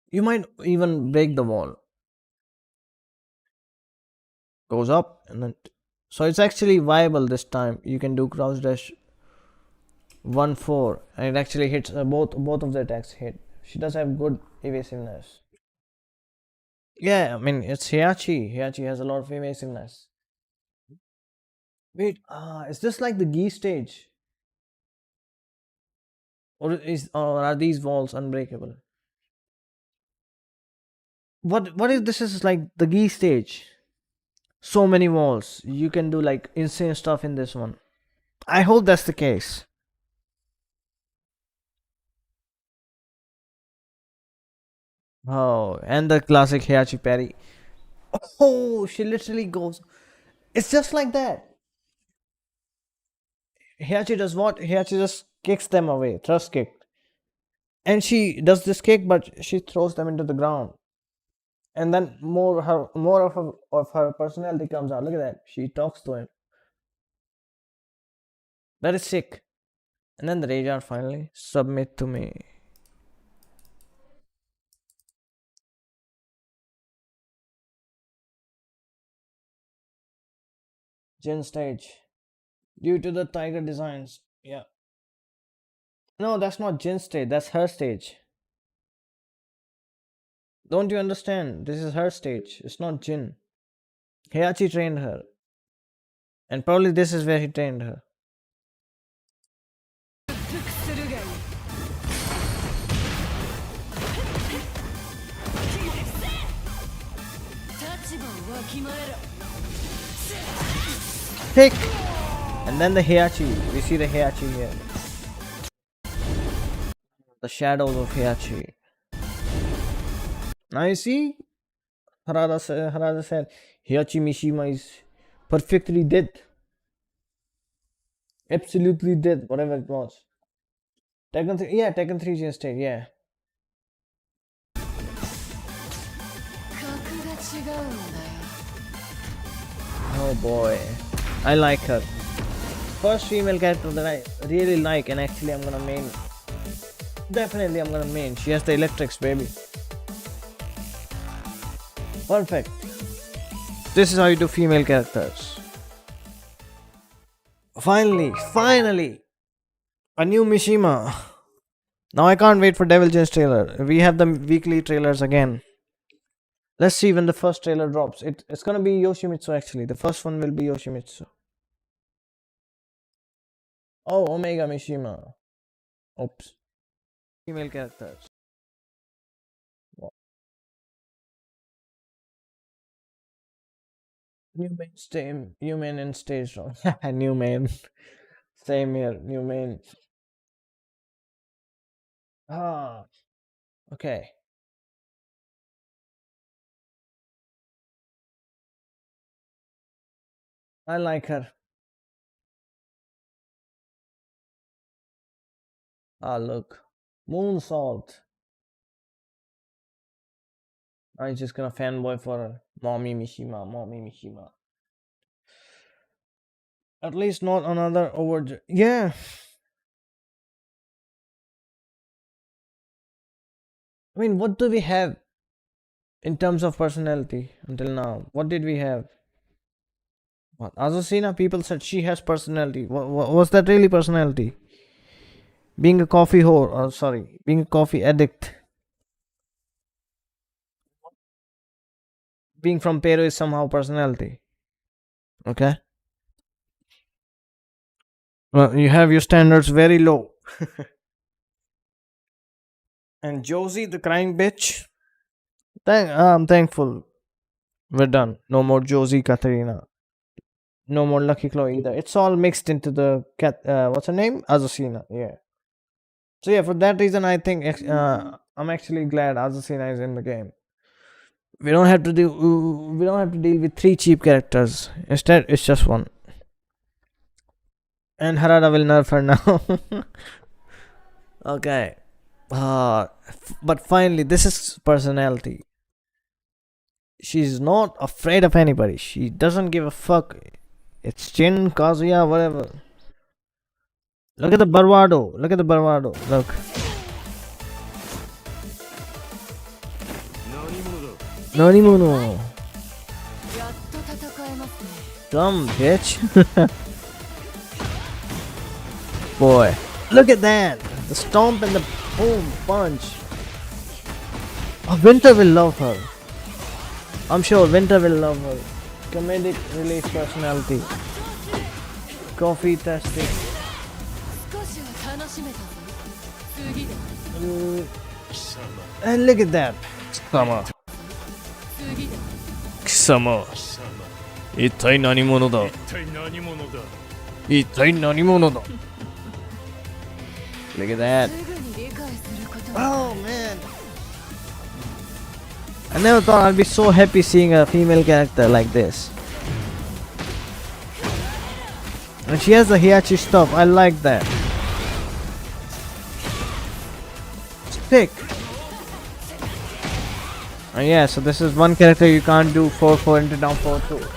You might even break the wall. Goes up and then so it's actually viable this time. You can do crouch dash 1-4 and it actually hits both of the attacks hit. She does have good evasiveness. Yeah, I mean it's Heihachi. Heihachi has a lot of evasiveness. Wait, is this like the Gi stage? Or are these walls unbreakable? What if this is like the Gi stage? So many walls. You can do like insane stuff in this one. I hope that's the case. Oh, and the classic Heihachi parry. Oh, she literally goes. It's just like that. Heihachi does what? Heihachi just kicks them away, thrust kick. And she does this kick, but she throws them into the ground. And then more of her personality comes out. Look at that. She talks to him. That is sick. And then the rage art finally. Submit to me. Jin stage. Due to the tiger designs. Yeah. No, that's not Jin's stage. That's her stage. Don't you understand? This is her stage. It's not Jin. Heihachi trained her. And probably this is where he trained her. Pick! And then the Heihachi. We see the Heihachi here. The shadows of Heihachi. Now you see? Harada said Heihachi Mishima is perfectly dead. Absolutely dead, whatever it was. Tekken 3, yeah, Tekken 3 Jin stage, yeah. Oh boy, I like her. First female character that I really like, and actually I'm gonna main. Definitely I'm gonna main. She has the electrics, baby. Perfect. This is how you do female characters. Finally, a new Mishima. Now I can't wait for Devil Jin's trailer. We have the weekly trailers again. Let's see when the first trailer drops. It's gonna be Yoshimitsu actually. The first one will be Yoshimitsu. Oh, Omega Mishima. Oops. Female characters. New main and stage strong. New main. Same here, new main. Ah, okay. I like her. Ah, look. Moonsault. I'm just gonna fanboy for her. Mommy Mishima. At least not another over. Yeah. I mean, what do we have in terms of personality until now? What did we have? What? Azucena, people said she has personality. Was that really personality? Being a coffee whore, or sorry, being a coffee addict. Being from Peru is somehow personality. Okay. Well, you have your standards very low. And Josie, the crying bitch. I'm thankful. We're done. No more Josie Katarina. No more Lucky Chloe either. It's all mixed into the cat. What's her name? Azucena. Yeah. So yeah, for that reason, I think I'm actually glad Azucena is in the game. We don't have to deal with 3 cheap characters. Instead, it's just one. And Harada will nerf her now. Okay. But finally, this is personality. She's not afraid of anybody. She doesn't give a fuck. It's Jin, Kazuya, whatever. Look at the bravado. Look. Nanimuno. Dumb bitch. Boy, look at that. The stomp and the boom punch. Oh, Winter will love her. I'm sure Winter will love her. Comedic relief personality. Coffee testing. And look at that. Sama. 貴様一体何者だ Look at that. Oh man, I never thought I'd be so happy seeing a female character like this. And she has the Hiachi stuff. I like that. Sick. And yeah, so this is one character you can't do 4-4 into down 4-2.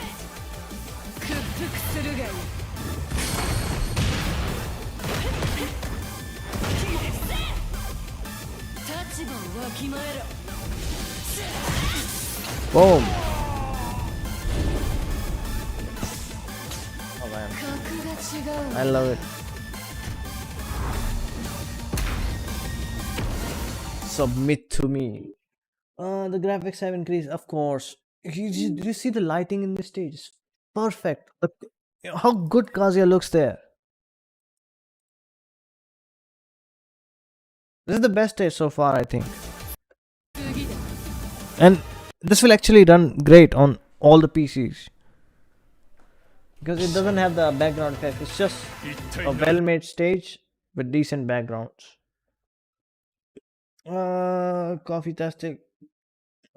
Boom. Oh man. I love it. Submit to me. The graphics have increased, of course. Did you see the lighting in this stage? It's perfect. How good Kazuya looks there. This is the best stage so far, I think. And this will actually run great on all the PCs. Because it doesn't have the background effect. It's just a well-made stage with decent backgrounds. Coffee tastic.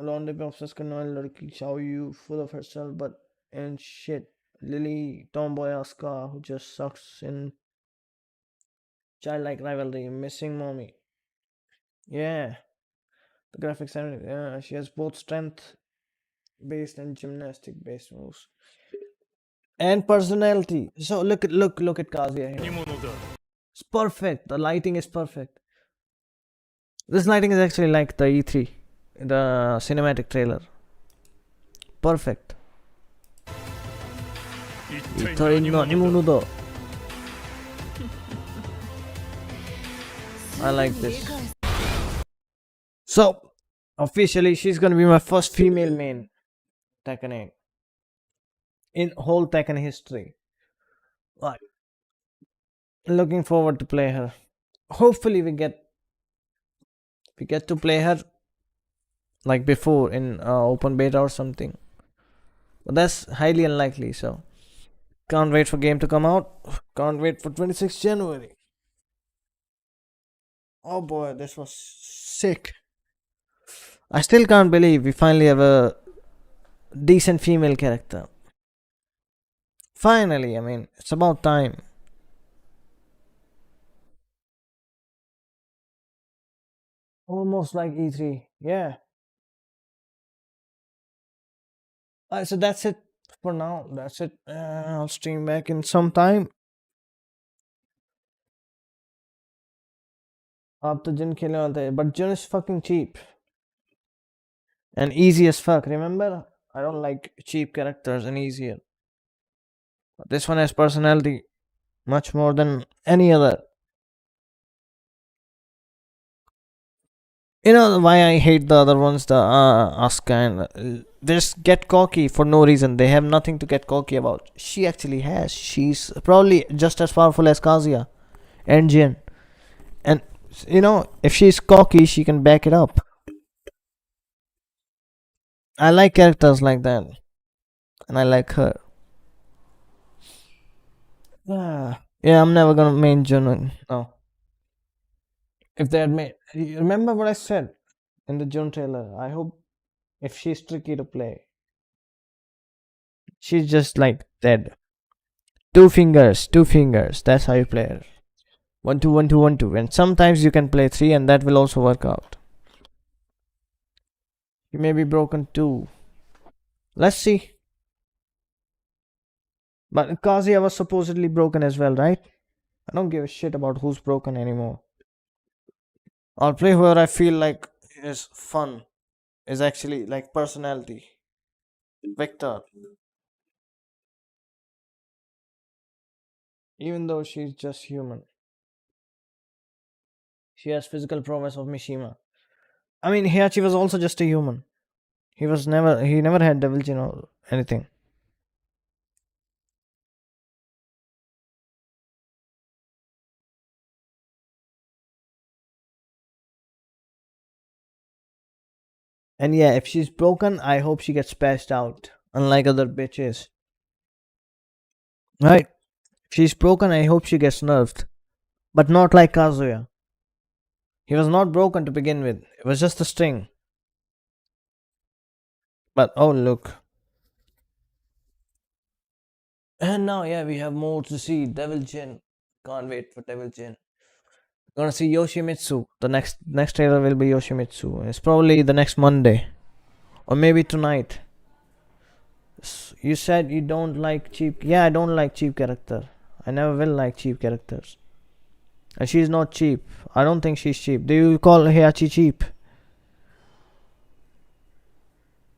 Alonde पे obsessed करने वाली लड़की Xiao Yu, full of herself, but and shit. Lily, tomboy Asuka, who just sucks in childlike rivalry, missing mommy. Yeah, the graphics are, yeah, she has both strength based and gymnastic based moves. And personality. So look at Kazuya here. It's perfect. The lighting is perfect. This lighting is actually like the E3, the cinematic trailer. Perfect. I like this. So officially she's gonna be my first female main Tekken 8 in whole Tekken history. Like, looking forward to play her. Hopefully we get to play her like before in open beta or something, but that's highly unlikely. So can't wait for game to come out. Can't wait for 26th January. Oh boy, this was sick. I still can't believe we finally have a decent female character. Finally, I mean, it's about time. Almost like E3, yeah. So that's it for now. That's it. I'll stream back in some time. आप तो जिन खेलने वाले थे, but Jin is fucking cheap and easy as fuck. Remember, I don't like cheap characters and easier. But this one has personality much more than any other. You know why I hate the other ones, the Asuka and they just get cocky for no reason. They have nothing to get cocky about. She actually has. She's probably just as powerful as Kazuya and Jin. And you know, if she's cocky, she can back it up. I like characters like that. And I like her. Yeah, I'm never gonna main Jun. No. If they had made, remember what I said in the June trailer? I hope if she's tricky to play, she's just like dead. Two fingers. That's how you play her. 1 2 1 2 1 2, and sometimes you can play 3, and that will also work out. You may be broken too. Let's see. But Kazuya was supposedly broken as well, right? I don't give a shit about who's broken anymore. I'll play whoever I feel like is fun, is actually like personality. Victor. Even though she's just human. She has physical prowess of Mishima. I mean, Heihachi was also just a human. He never had devil chin or anything. And yeah, if she's broken, I hope she gets patched out, unlike other bitches. Right? If she's broken, I hope she gets nerfed. But not like Kazuya. He was not broken to begin with. It was just a string. But oh look. And And now, yeah, we have more to see. Devil Jin. Can't wait for Devil Jin. Gonna see Yoshimitsu. The next trailer will be Yoshimitsu. It's probably the next Monday, or maybe tonight. You said you don't like cheap. Yeah, I don't like cheap character. I never will like cheap characters. And she's not cheap. I don't think she's cheap. Do you call Heihachi cheap?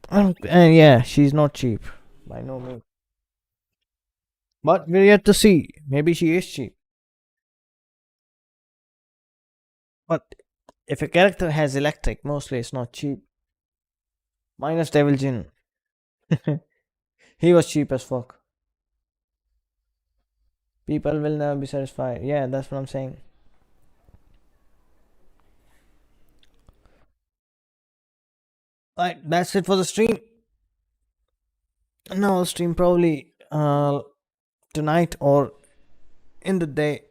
And yeah, she's not cheap. By no means. But we're yet to see. Maybe she is cheap. But if a character has electric, mostly it's not cheap. Minus Devil Jin. He was cheap as fuck. People will never be satisfied. Yeah, that's what I'm saying. Alright, that's it for the stream. Now I'll stream probably tonight or in the day.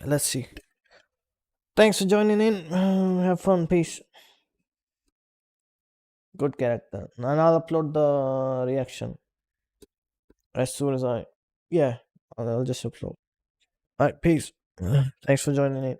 Let's see. Thanks for joining in. Have fun. Peace. Good character. And I'll upload the reaction as soon as I'll just upload. Alright, peace. Thanks for joining in.